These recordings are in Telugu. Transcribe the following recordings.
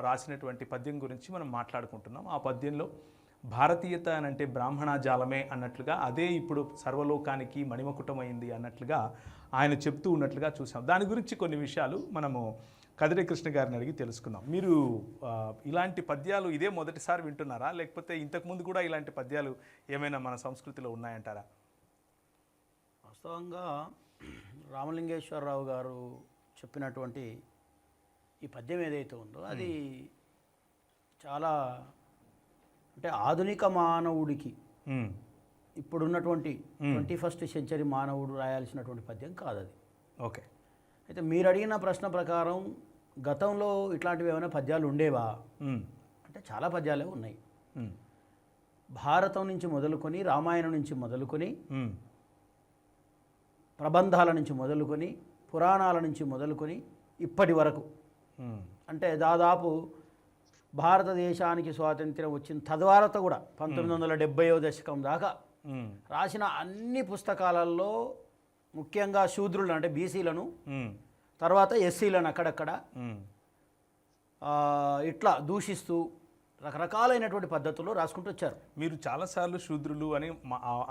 రాసినటువంటి పద్యం గురించి మనం మాట్లాడుకుంటున్నాం. ఆ పద్యంలో భారతీయత అని అంటే బ్రాహ్మణ జాలమే అన్నట్లుగా, అదే ఇప్పుడు సర్వలోకానికి మణిమకుటమైంది అన్నట్లుగా ఆయన చెప్తూ ఉన్నట్లుగా చూసాం. దాని గురించి కొన్ని విషయాలు మనము కదిరి కృష్ణ గారిని అడిగి తెలుసుకుందాం. మీరు ఇలాంటి పద్యాలు ఇదే మొదటిసారి వింటున్నారా, లేకపోతే ఇంతకుముందు కూడా ఇలాంటి పద్యాలు ఏమైనా మన సంస్కృతిలో ఉన్నాయంటారా? వాస్తవంగా రామలింగేశ్వరరావు గారు చెప్పినటువంటి ఈ పద్యం ఏదైతే ఉందో అది చాలా అంటే ఆధునిక మానవుడికి ఇప్పుడున్నటువంటి 21st సెంచరీ మానవుడు రాయాల్సినటువంటి పద్యం కాదు అది. ఓకే. అయితే మీరు అడిగిన ప్రశ్న ప్రకారం గతంలో ఇట్లాంటివి ఏమైనా పద్యాలు ఉండేవా అంటే చాలా పద్యాలే ఉన్నాయి. భారతం నుంచి మొదలుకొని, రామాయణం నుంచి మొదలుకొని, ప్రబంధాల నుంచి మొదలుకొని, పురాణాల నుంచి మొదలుకొని ఇప్పటి వరకు అంటే దాదాపు భారతదేశానికి స్వాతంత్ర్యం వచ్చిన తద్వారా కూడా 1970వ దశకం దాకా రాసిన అన్ని పుస్తకాలలో ముఖ్యంగా శూద్రులను అంటే బీసీలను, తర్వాత ఎస్సీలను అక్కడక్కడ ఇట్లా దూషిస్తూ రకరకాలైనటువంటి పద్ధతుల్లో రాసుకుంటూ వచ్చారు. మీరు చాలాసార్లు శూద్రులు అని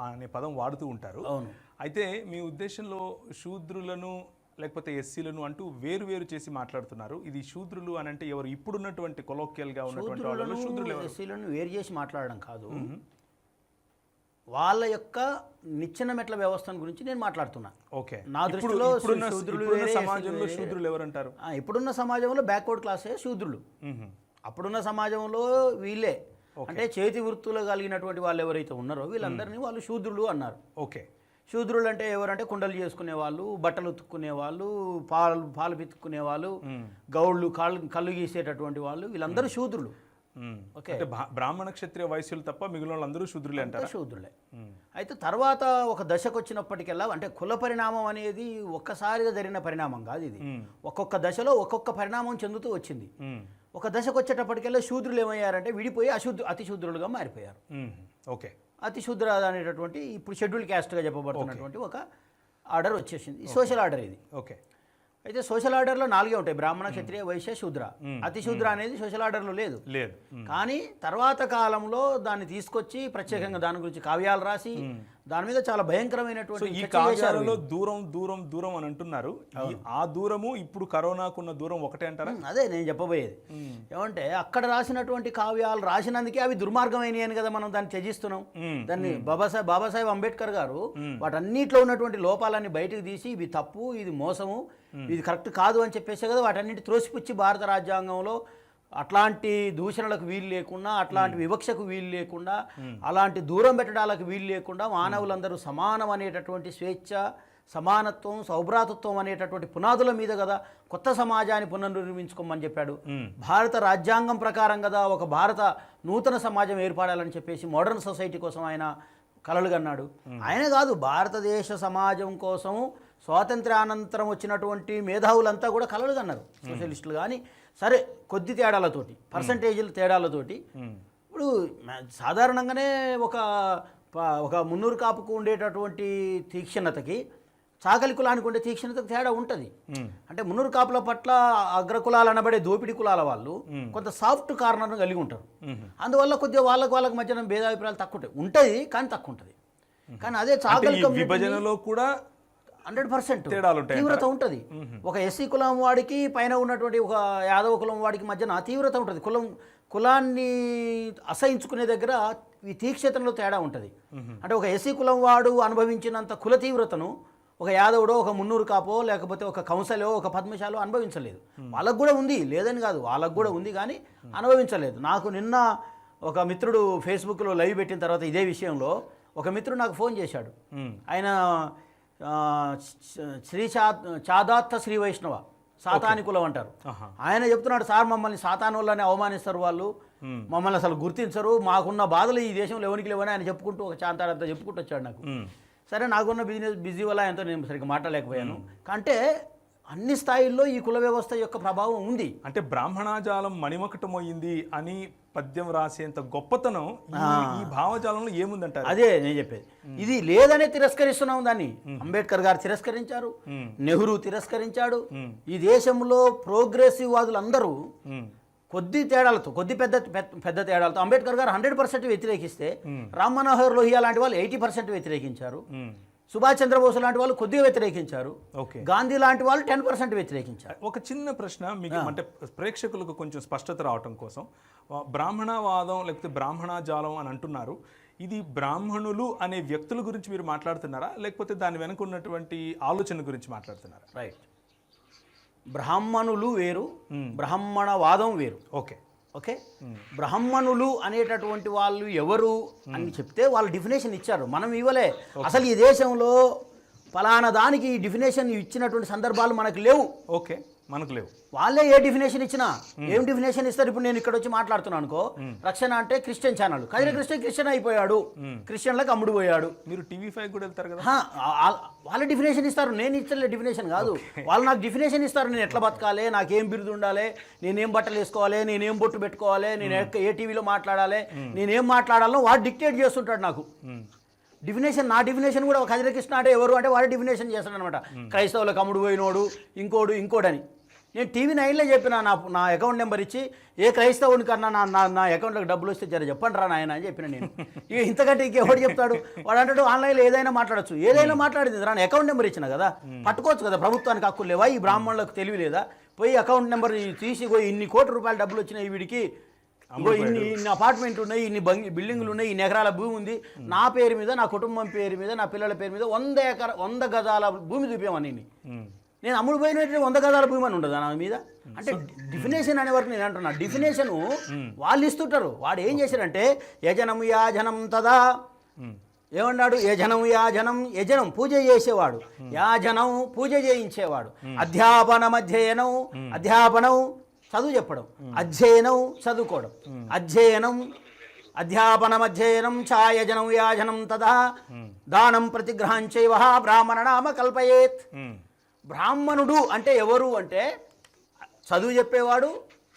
అనే పదం వాడుతూ ఉంటారు. అవును. అయితే మీ ఉద్దేశంలో శూద్రులను లేకపోతే ఎస్సీలను అంటూ వేరు వేరు చేసి మాట్లాడుతున్నారు. ఇది శూద్రులు అని అంటే ఎవరు? ఇప్పుడున్నటువంటి కొలోక్యల్గా ఉన్నటువంటి వాళ్ళు శూద్రులు ఎస్సీలను వేరు చేసి మాట్లాడడం కాదు, వాళ్ళ యొక్క నిచ్చెన మెట్ల వ్యవస్థను గురించి నేను మాట్లాడుతున్నా. ఓకే. నా దృష్టిలో సమాజంలో శూద్రులు ఎవరంటారు? ఇప్పుడున్న సమాజంలో బ్యాక్వర్డ్ క్లాసే శూద్రులు. అప్పుడున్న సమాజంలో వీళ్ళే అంటే చేతి వృత్తులు కలిగినటువంటి వాళ్ళు ఎవరైతే ఉన్నారో వీళ్ళందరినీ వాళ్ళు శూద్రులు అన్నారు. ఓకే. శూద్రులు అంటే ఎవరంటే కుండలు చేసుకునే వాళ్ళు, బట్టలు ఉతుక్కునే వాళ్ళు, పాలు పితుక్కునే వాళ్ళు, గౌళ్ళు కళ్ళు గీసేటటువంటి వాళ్ళు, వీళ్ళందరూ శూద్రులు. ఓకే. బ్రాహ్మణ క్షత్రియ వైశ్యులు తప్ప మిగిలిన వాళ్ళందరూ శూద్రులే అంటారు. శూద్రులే. అయితే తర్వాత ఒక దశకు వచ్చినప్పటికెల్లా అంటే కుల పరిణామం అనేది ఒక్కసారిగా జరిగిన పరిణామం కాదు. ఇది ఒక్కొక్క దశలో ఒక్కొక్క పరిణామం చెందుతూ వచ్చింది. ఒక దశకు వచ్చేటప్పటికెల్లా శూద్రులు ఏమయ్యారంటే విడిపోయి అతి శూద్రులుగా మారిపోయారు. ఓకే. అతి శూద్ర అనేటటువంటి ఇప్పుడు షెడ్యూల్ క్యాస్ట్గా చెప్పబడుతున్నటువంటి ఒక ఆర్డర్ వచ్చేసింది. సోషల్ ఆర్డర్ ఇది. ఓకే. అయితే సోషల్ ఆర్డర్లో 4 ఉంటాయి: బ్రాహ్మణ, క్షత్రియ, వైశ్య, శూద్ర. అతి శూద్ర అనేది సోషల్ ఆర్డర్లో లేదు. కానీ తర్వాత కాలంలో దాన్ని తీసుకొచ్చి ప్రత్యేకంగా దాని గురించి కావ్యాలు రాసి దాని మీద చాలా భయంకరమైనటువంటి ఈ కావ్యాలలో దూరం దూరం దూరం అని అంటున్నారు. ఆ దూరము ఇప్పుడు కరోనాకున్న దూరం ఒకటే అంటారా? అదే నేను చెప్పబోయేది. ఏమంటే అక్కడ రాసినటువంటి కావ్యాలు రాసినందుకే అవి దుర్మార్గమైనవి అని కదా మనం దాన్ని త్యజిస్తున్నాం. దాన్ని బాబాసాహెబ్ అంబేద్కర్ గారు వాటన్నిటిలో ఉన్నటువంటి లోపాలన్నీ బయటకు తీసి ఇవి తప్పు, ఇది మోసము, ఇది కరెక్ట్ కాదు అని చెప్పేసి కదా వాటన్నిటి త్రోసిపుచ్చి భారత రాజ్యాంగంలో అట్లాంటి దూషణలకు వీలు లేకుండా, అట్లాంటి వివక్షకు వీలు లేకుండా, అలాంటి దూరం పెట్టడాలకు వీలు లేకుండా మానవులందరూ సమానం అనేటటువంటి స్వేచ్ఛ, సమానత్వం, సౌభ్రాతృత్వం అనేటటువంటి పునాదుల మీద కదా కొత్త సమాజాన్ని పునర్నిర్మించుకోమని చెప్పాడు. భారత రాజ్యాంగం ప్రకారం కదా ఒక భారత నూతన సమాజం ఏర్పడాలని చెప్పేసి మోడర్న్ సొసైటీ కోసం ఆయన కలలు కన్నాడు. ఆయన కాదు, భారతదేశ సమాజం కోసం స్వాతంత్ర్యానంతరం వచ్చినటువంటి మేధావులంతా కూడా కలలు కన్నారు. సోషలిస్టులు కానీ సరే కొద్ది తేడాలతోటి, పర్సంటేజీల తేడాలతోటి. ఇప్పుడు సాధారణంగానే ఒక మున్నూరు కాపుకు ఉండేటటువంటి తీక్షణతకి చాకలి కులానికి ఉండే తీక్షణతకు తేడా ఉంటుంది. అంటే మున్నూరు కాపుల పట్ల అగ్రకులాలు అనబడే దోపిడీ కులాల వాళ్ళు కొంత సాఫ్ట్ కార్నర్ను కలిగి ఉంటారు. అందువల్ల కొద్దిగా వాళ్ళకి మధ్యన భేదాభిప్రాయాలు తక్కువ ఉంటుంది, కానీ తక్కువ ఉంటుంది. కానీ అదే చాకలి విభజనలో కూడా 100% తీవ్రత ఉంటుంది. ఒక ఎస్సీ కులం వాడికి పైన ఉన్నటువంటి ఒక యాదవ కులం వాడికి మధ్యన తీవ్రత ఉంటుంది. కులాన్ని అసహించుకునే దగ్గర ఈ తీక్షతలో తేడా ఉంటుంది. అంటే ఒక ఎస్సీ కులం వాడు అనుభవించినంత కుల తీవ్రతను ఒక యాదవుడో, ఒక మున్నూరు కాపో, లేకపోతే ఒక కంసలో, ఒక పద్మశాలో అనుభవించలేదు. వాళ్ళకు కూడా ఉంది, లేదని కాదు, వాళ్ళకు కూడా ఉంది, కానీ అనుభవించలేదు. నాకు నిన్న ఒక మిత్రుడు ఫేస్బుక్లో లైవ్ పెట్టిన తర్వాత ఇదే విషయంలో ఒక మిత్రుడు నాకు ఫోన్ చేశాడు. ఆయన చాదాత్త శ్రీ వైష్ణవ సాతాని కులం అంటారు. ఆయన చెప్తున్నాడు, సార్ మమ్మల్ని సాతాను వాళ్ళని అవమానిస్తారు, వాళ్ళు మమ్మల్ని అసలు గుర్తించరు, మాకున్న బాధలు ఈ దేశంలో ఎవరికి లేవని ఆయన చెప్పుకుంటూ ఒక చాంతాడంతా చెప్పుకుంటూ వచ్చాడు నాకు. సరే, నాకున్న బిజీ వల్ల ఎంతో నేను సరిగ్గా మాట్లాడలేకపోయాను. అంటే అన్ని స్థాయిల్లో ఈ కుల వ్యవస్థ యొక్క ప్రభావం ఉంది. అంటే బ్రాహ్మణాజాలం మణిమకుటమయ్యింది అని పద్యం రాసేంత గొప్పతనం ఈ భావజాలంలో ఏముందంటారు? అదే నేను చెప్పేది. ఇది లేదనే తిరస్కరిస్తున్నాం దాన్ని. అంబేద్కర్ గారు తిరస్కరించారు, నెహ్రూ తిరస్కరించాడు. ఈ దేశంలో ప్రోగ్రెసివ్ వాదులందరూ కొద్ది తేడాలతో పెద్ద తేడాలతో అంబేద్కర్ గారు 100% వ్యతిరేకిస్తే రామ్ మనోహర్ లోహియా లాంటి వాళ్ళు 80% వ్యతిరేకించారు. సుభాష్ చంద్రబోస్ లాంటి వాళ్ళు కొద్దిగా వ్యతిరేకించారు. గాంధీ లాంటి వాళ్ళు 10% వ్యతిరేకించారు. ఒక చిన్న ప్రశ్న మీకు, అంటే ప్రేక్షకులకు కొంచెం స్పష్టత రావటం కోసం, బ్రాహ్మణవాదం లేకపోతే బ్రాహ్మణాజాలం అని అంటున్నారు. ఇది బ్రాహ్మణులు అనే వ్యక్తుల గురించి మీరు మాట్లాడుతున్నారా, లేకపోతే దాని వెనుక ఉన్నటువంటి ఆలోచన గురించి మాట్లాడుతున్నారా? రైట్. బ్రాహ్మణులు వేరు, బ్రాహ్మణవాదం వేరు. Okay okay. బ్రాహ్మణులు అనేటటువంటి వాళ్ళు ఎవరు అని చెప్తే వాళ్ళు డిఫినేషన్ ఇచ్చారు, మనం ఇవ్వలే. అసలు ఈ దేశంలో ఫలానా దానికి ఈ డిఫినేషన్ ఇచ్చినటువంటి సందర్భాలు మనకు లేవు. ఓకే, మనకు లేవు. వాళ్ళే ఏ డిఫినేషన్ ఇచ్చినా ఏం డిఫినేషన్ ఇస్తారు? ఇప్పుడు నేను ఇక్కడ వచ్చి మాట్లాడుతున్నాను అనుకో, రక్షణ అంటే క్రిస్టియన్ ఛానల్, కదిరి క్రిస్టియన్ అయిపోయాడు, క్రిస్టియన్లకు అమ్ముడు పోయాడు. మీరు TV5 కూడా వెళ్తారు కదా, వాళ్ళ డిఫినేషన్ ఇస్తారు, నేను ఇచ్చలే డిఫినేషన్ కాదు. వాళ్ళు నాకు డిఫినేషన్ ఇస్తారు, నేను ఎట్లా బతకాలి, నాకేం బిరుదు ఉండాలి, నేనేం బట్టలు వేసుకోవాలి, నేనేం బొట్టు పెట్టుకోవాలి, నేను ఏ టీవీలో మాట్లాడాలి, నేనేం మాట్లాడాలో వాడు డిక్టేట్ చేస్తుంటాడు నాకు. డిఫినేషన్, నా డిఫినేషన్ కూడా కదిరి కృష్ణ అంటే ఎవరు అంటే వాడు డిఫినేషన్ చేస్తాడు అనమాట. క్రైస్తవులకు అమ్ముడు పోయినోడు, ఇంకోడని. నేను TV9లో చెప్పిన, నా అకౌంట్ నెంబర్ ఇచ్చి, ఏ క్రైస్తవుని కన్నా నా అకౌంట్లోకి డబ్బులు వస్తే జర చెప్పండి రా నాయన అని చెప్పిన నేను. ఇక ఇంతకంటే ఇంకెవడు చెప్తాడు? వాడు అంటాడు ఆన్లైన్లో ఏదైనా మాట్లాడచ్చు. ఏదైనా మాట్లాడింది రా, అకౌంట్ నెంబర్ ఇచ్చిన కదా, పట్టుకోవచ్చు కదా. ప్రభుత్వానికి హక్కులు లేవా? ఈ బ్రాహ్మణులకు తెలివి లేదా? పోయి అకౌంట్ నెంబర్ తీసి పోయి ఇన్ని కోట్ల రూపాయల డబ్బులు వచ్చినాయి వీడికి, ఇన్ని అపార్ట్మెంట్ ఉన్నాయి, ఇన్ని బిల్డింగ్లు ఉన్నాయి, ఇన్ని ఎకరాల భూమి ఉంది, నా పేరు మీద, నా కుటుంబం పేరు మీద, నా పిల్లల పేరు మీద 100 గజాల భూమి చూపామని నేను అమ్ముడు పోయినట్టు 100 గజాల భూమి అని ఉండదు నా మీద. అంటే డిఫినేషన్ అనే వరకు నేను అంటున్నా, డిఫినేషన్ వాళ్ళు ఇస్తుంటారు. వాడు ఏం చేశాడంటే యజనం యాజనం తదా ఏమన్నాడు? యజనం పూజ చేసేవాడు, యాజనం పూజ చేయించేవాడు, అధ్యాపనం చదువు చెప్పడం, అధ్యయనం చదువుకోవడం, అధ్యాపనం ఛాయజనం యాజనం తదా దానం ప్రతిగ్రహం చైవ బ్రాహ్మణ నామ కల్పయేత్. బ్రాహ్మణుడు అంటే ఎవరు అంటే చదువు చెప్పేవాడు,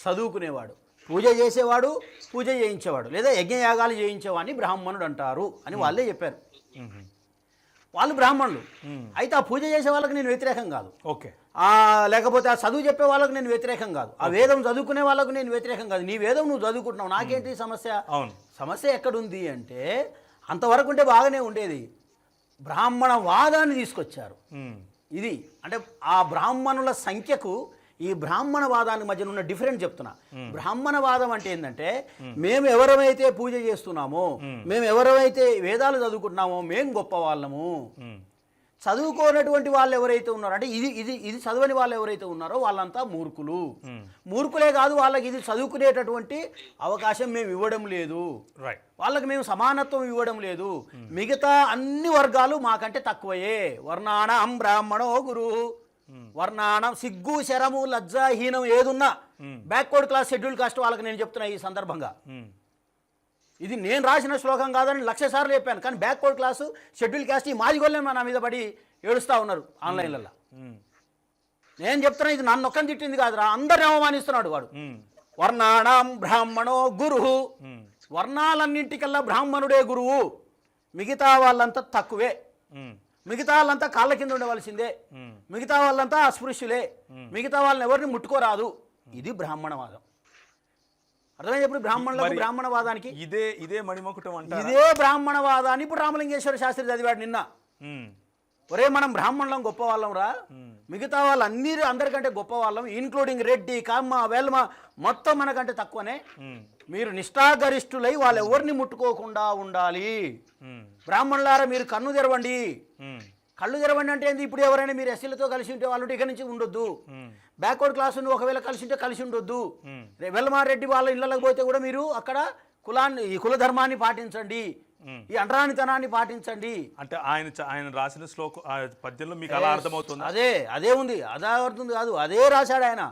చదువుకునేవాడు, పూజ చేసేవాడు, పూజ చేయించేవాడు, లేదా యజ్ఞయాగాలు చేయించేవాడిని బ్రాహ్మణుడు అంటారు అని వాళ్ళే చెప్పారు. వాళ్ళు బ్రాహ్మణులు. అయితే ఆ పూజ చేసే వాళ్ళకి నేను వ్యతిరేకం కాదు. ఓకే. లేకపోతే ఆ చదువు చెప్పే వాళ్ళకు నేను వ్యతిరేకం కాదు. ఆ వేదం చదువుకునే వాళ్ళకు నేను వ్యతిరేకం కాదు. నీ వేదం నువ్వు చదువుకుంటున్నావు, నాకేంటి సమస్య? సమస్య ఎక్కడుంది అంటే, అంతవరకు ఉంటే బాగానే ఉండేది. బ్రాహ్మణవాదాన్ని తీసుకొచ్చారు. ఇది అంటే ఆ బ్రాహ్మణుల సంఖ్యకు ఈ బ్రాహ్మణవాదానికి మధ్యన ఉన్న డిఫరెంట్ చెప్తున్నా. బ్రాహ్మణవాదం అంటే ఏంటంటే, మేము ఎవరైతే పూజ చేస్తున్నామో, మేము ఎవరైతే వేదాలు చదువుకుంటున్నామో మేము గొప్ప వాళ్ళము. చదువుకోనటువంటి వాళ్ళు ఎవరైతే ఉన్నారో, అంటే ఇది చదవని వాళ్ళు ఎవరైతే ఉన్నారో వాళ్ళంతా మూర్ఖులే కాదు, వాళ్ళకి ఇది చదువుకునేటటువంటి అవకాశం మేము ఇవ్వడం లేదు, వాళ్ళకి మేము సమానత్వం ఇవ్వడం లేదు. మిగతా అన్ని వర్గాలు మాకంటే తక్కువయే. వర్ణాణం బ్రాహ్మణో గురు, వర్ణాణం సిగ్గు శరము లజ్జాహీనం ఏదున్నా బ్యాక్వర్డ్ క్లాస్ షెడ్యూల్ కాస్ట్ వాళ్ళకి నేను చెప్తున్నా ఈ సందర్భంగా. ఇది నేను రాసిన శ్లోకం కాదని 1,00,000 సార్లు చెప్పాను, కానీ బ్యాక్వర్డ్ క్లాసు షెడ్యూల్ క్యాస్ట్ ఈ మాదిగోళ్ళే నా మీద పడి ఏడుస్తూ ఉన్నారు ఆన్లైన్లలో. నేను చెప్తున్నా, ఇది నన్ను ఒక్కని తిట్టింది కాదురా, అందరిని అవమానిస్తున్నాడు వాడు. వర్ణాణం బ్రాహ్మణో గురు, వర్ణాలన్నింటికల్లా బ్రాహ్మణుడే గురువు, మిగతా వాళ్ళంతా తక్కువే, మిగతా వాళ్ళంతా కాళ్ళ కింద ఉండవలసిందే, మిగతా వాళ్ళంతా అస్పృశ్యులే, మిగతా వాళ్ళని ఎవరిని ముట్టుకోరాదు. ఇది బ్రాహ్మణవాదం. అర్థమైంది? ఇప్పుడు బ్రాహ్మణవాదానికి ఇదే మణిమకుటం అంటారు. ఇదే బ్రాహ్మణవాదాన్ని ఇప్పుడు రామలింగేశ్వర శాస్త్రి చదివాడు నిన్న. ఒరే, మనం బ్రాహ్మణులం గొప్ప వాళ్ళం రా, మిగతా వాళ్ళు అందరికంటే గొప్ప వాళ్ళం, ఇన్క్లూడింగ్ రెడ్డి, కమ్మ, వెల్మ మొత్తం మనకంటే తక్కువనే. మీరు నిష్ఠాగరిష్ఠులై వాళ్ళు ఎవరిని ముట్టుకోకుండా ఉండాలి. బ్రాహ్మణులారా మీరు కన్ను తెరవండి. కళ్ళు తెరవండి అంటే ఏంది? ఇప్పుడు ఎవరైనా మీరు ఎస్సీలతో కలిసి ఉంటే వాళ్ళు ఇక నుంచి ఉండొద్దు. బ్యాక్వర్డ్ క్లాస్ ఒకవేళ కలిసి ఉంటే కలిసి ఉండొద్దు. వెల్లమారెడ్డి వాళ్ళ ఇళ్ళకి పోతే కూడా మీరు అక్కడ ఈ కుల ధర్మాన్ని పాటించండి, ఈ అంటరానితనాన్ని పాటించండి. అంటే ఆయన రాసిన శ్లోకం పద్యంలో మీకు అలా అర్థమవుతుంది? అదే ఉంది. అదే అర్థం కాదు, అదే రాశాడు ఆయన.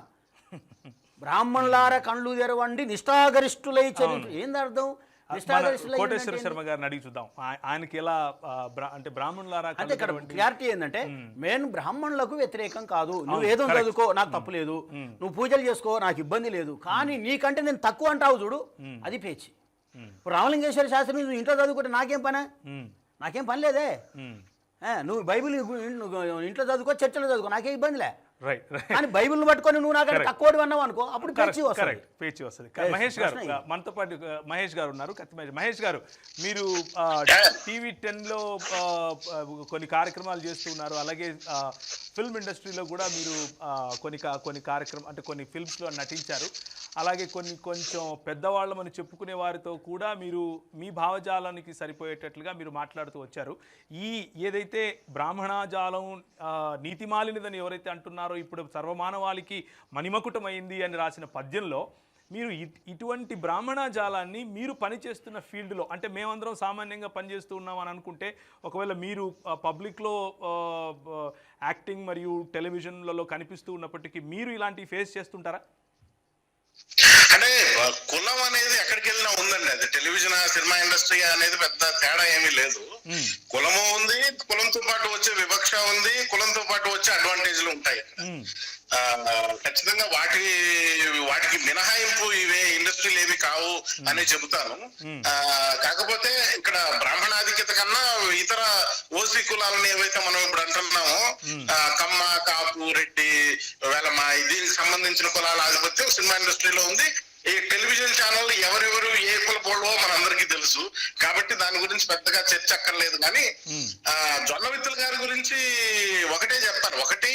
బ్రాహ్మణులార కళ్ళు తెరవండి నిష్ఠాగరిష్ఠులై చదువు. ఏంది అర్థం? కోటేశ్వర శర్మ గారిని అడిగి చూద్దాం, ఆయనకి ఎలా అంటే బ్రాహ్మణులారా అంటే ఇక్కడ క్లారిటీ ఏంటంటే, నేను బ్రాహ్మణులకు వ్యతిరేకం కాదు. నువ్వు ఏదో చదువుకో, నాకు తప్పు లేదు, నువ్వు పూజలు చేసుకో, నాకు ఇబ్బంది లేదు, కానీ నీకంటే నేను తక్కువ అంటావు చూడు, అది పేచి. ఇప్పుడు రామలింగేశ్వర శాస్త్రి నువ్వు ఇంట్లో చదువుకుంటే నాకేం పని లేదే. నువ్వు బైబిల్ ఇంట్లో చదువుకో, చర్చలో చదువుకో, నాకేం ఇబ్బందిలే. రైట్ కానీ బైబిల్ పట్టుకొని నువ్వు నాకంటే తక్కువ అన్నావు అనుకో, అప్పుడు పేచి వస్తుంది. కరెక్ట్, పేచి వస్తుంది. మహేష్ గారు మనతో పాటు మహేష్ గారు ఉన్నారు. మహేష్ గారు, మీరు టీవీ 10లో కొన్ని కార్యక్రమాలు చేస్తూ ఉన్నారు. అలాగే ఫిల్మ్ ఇండస్ట్రీలో కూడా మీరు కొన్ని కార్యక్రమం అంటే కొన్ని ఫిల్మ్స్లో నటించారు. అలాగే కొంచెం పెద్దవాళ్ళమని చెప్పుకునే వారితో కూడా మీరు మీ భావజాలానికి సరిపోయేటట్లుగా మీరు మాట్లాడుతూ వచ్చారు. ఏదైతే బ్రాహ్మణాజాలం నీతిమాలినదని ఎవరైతే అంటున్నారో, ఇప్పుడు సర్వమానవాళికి మణిమకుటమైంది అని రాసిన పద్యంలో మీరు ఇటువంటి బ్రాహ్మణాజాలాన్ని మీరు పనిచేస్తున్న ఫీల్డ్లో, అంటే మేమందరం సామాన్యంగా పనిచేస్తూ ఉన్నామని అనుకుంటే, ఒకవేళ మీరు పబ్లిక్లో యాక్టింగ్ మరియు టెలివిజన్లలో కనిపిస్తూ ఉన్నప్పటికీ మీరు ఇలాంటివి ఫేస్ చేస్తుంటారా? అంటే కులం అనేది ఎక్కడికి వెళ్ళినా ఉందండి. అది టెలివిజన్ సినిమా ఇండస్ట్రీ అనేది పెద్ద తేడా ఏమీ లేదు. కులము ఉంది, కులంతో పాటు వచ్చే వివక్ష ఉంది, కులంతో పాటు వచ్చే అడ్వాంటేజ్లు ఉంటాయి. ఖచ్చితంగా వాటికి మినహాయింపు ఇవే ఇండస్ట్రీలు ఏవి కావు అని చెబుతాను. కాకపోతే ఇక్కడ బ్రాహ్మణాధిక్యత కన్నా ఇతర ఓసీ కులాలను ఏవైతే మనం ఇప్పుడు అంటున్నామో, కమ్మ, కాపు, రెడ్డి, వేలమ్మ, దీనికి సంబంధించిన కులాల ఆధిపత్యం సినిమా ఇండస్ట్రీలో ఉంది. ఈ టెలివిజన్ ఛానల్ ఎవరెవరు ఏ కులపోవో మనందరికీ తెలుసు, కాబట్టి దాని గురించి పెద్దగా చర్చ అక్కర్లేదు. కానీ జొన్నవిత్తుల గారి గురించి ఒకటే చెప్తాను. ఒకటి,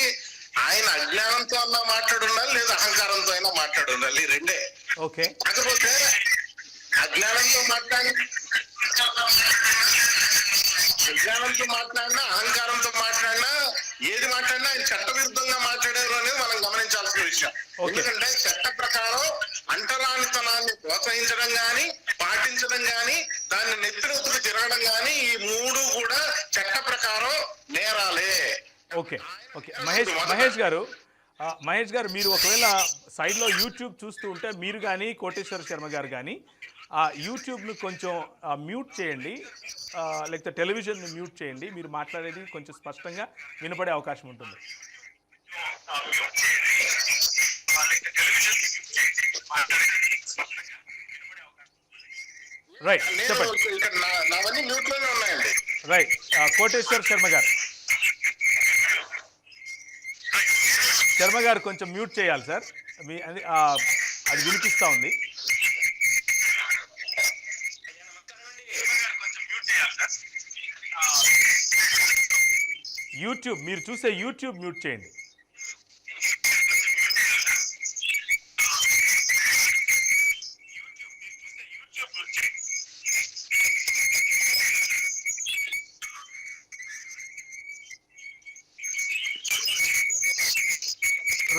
ఆయన అజ్ఞానంతో అన్నా మాట్లాడుండాలి, లేదా అహంకారంతో అయినా మాట్లాడుండాలి, రెండే. ఓకే. కాకపోతే అజ్ఞానంతో మాట్లాడినా అహంకారంతో మాట్లాడినా ఏది మాట్లాడినా ఆయన చట్టవిరుద్ధంగా మాట్లాడారు అనేది మనం గమనించాల్సిన విషయం. ఎందుకంటే చట్ట ప్రకారం అంటరానితనాన్ని ప్రోత్సహించడం గాని, పాటించడం గాని, దాన్ని నెత్తినెత్తుకు తిరగడం గాని, ఈ మూడు కూడా చట్ట ప్రకారం నేరాలే. ఓకే. మహేష్ గారు, మీరు ఒకవేళ సైడ్లో యూట్యూబ్ చూస్తూ ఉంటే మీరు కానీ కోటేశ్వర శర్మ గారు కానీ ఆ యూట్యూబ్ను కొంచెం మ్యూట్ చేయండి, లేకపోతే టెలివిజన్ని మ్యూట్ చేయండి. మీరు మాట్లాడేది కొంచెం స్పష్టంగా వినపడే అవకాశం ఉంటుంది. రైట్, చెప్పండి. రైట్, కోటేశ్వర శర్మ గారు కొంచెం మ్యూట్ చేయాలి సార్. అది వినిపిస్తూ ఉంది. యూట్యూబ్, మీరు చూసే యూట్యూబ్ మ్యూట్ చేయండి.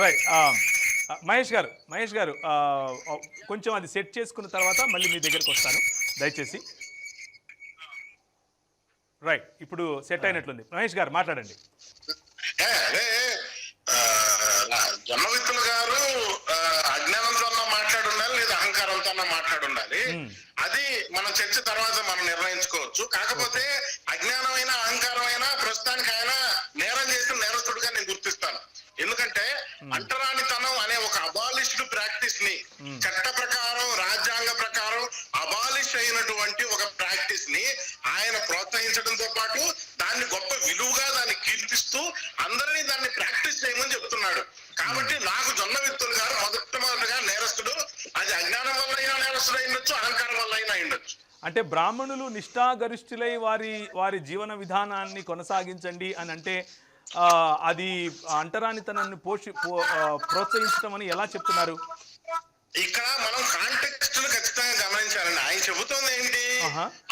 రైట్. మహేష్ గారు కొంచెం అది సెట్ చేసుకున్న తర్వాత మళ్ళీ మీ దగ్గరికి వస్తాను దయచేసి. రైట్, ఇప్పుడు సెట్ అయినట్లుంది. మహేష్ గారు మాట్లాడండి. జొన్నవిత్తుల గారు అజ్ఞానంతో మాట్లాడుండాలి, లేదా అహంకారంతో మాట్లాడుండాలి. అది మన చర్చ తర్వాత మనం నిర్ణయించుకోవచ్చు. కాకపోతే అజ్ఞానమైన అహంకారమైన ప్రస్తుతానికి ఆయన నేరం చేసిన నేరస్తుడిగా నేను గుర్తిస్తాను. ఎందుకంటే అంటరానితనం అనే ఒక అబాలిష్డ్ ప్రాక్టీస్ ని, చట్ట ప్రకారం రాజ్యాంగ ప్రకారం అబాలిష్ అయినటువంటి ఒక ప్రాక్టీస్ ని ఆయన ప్రోత్సహించడంతో పాటు దాన్ని గొప్ప విలువగా దాన్ని కీర్తిస్తూ అందరినీ దాన్ని ప్రాక్టీస్ చేయమని చెప్తున్నాడు. కాబట్టి నాకు జొన్నవిత్తులు గారు మొదటగా నేరస్తుడు. అది అజ్ఞానం వల్ల అయినా నేరస్తుడు అయిండొచ్చు, అహంకారం వల్ల అయినా అయిండొచ్చు. అంటే బ్రాహ్మణులు నిష్ఠాగరిష్ఠులై వారి జీవన విధానాన్ని కొనసాగించండి అని అంటే అది అంటరానితనాన్ని ప్రోత్సహించడం అని ఎలా చెప్తున్నారు? ఇక్కడ మనం కాంటెక్స్ట్ ఖచ్చితంగా గమనించాలండి. ఆయన చెబుతోంది ఏంటి,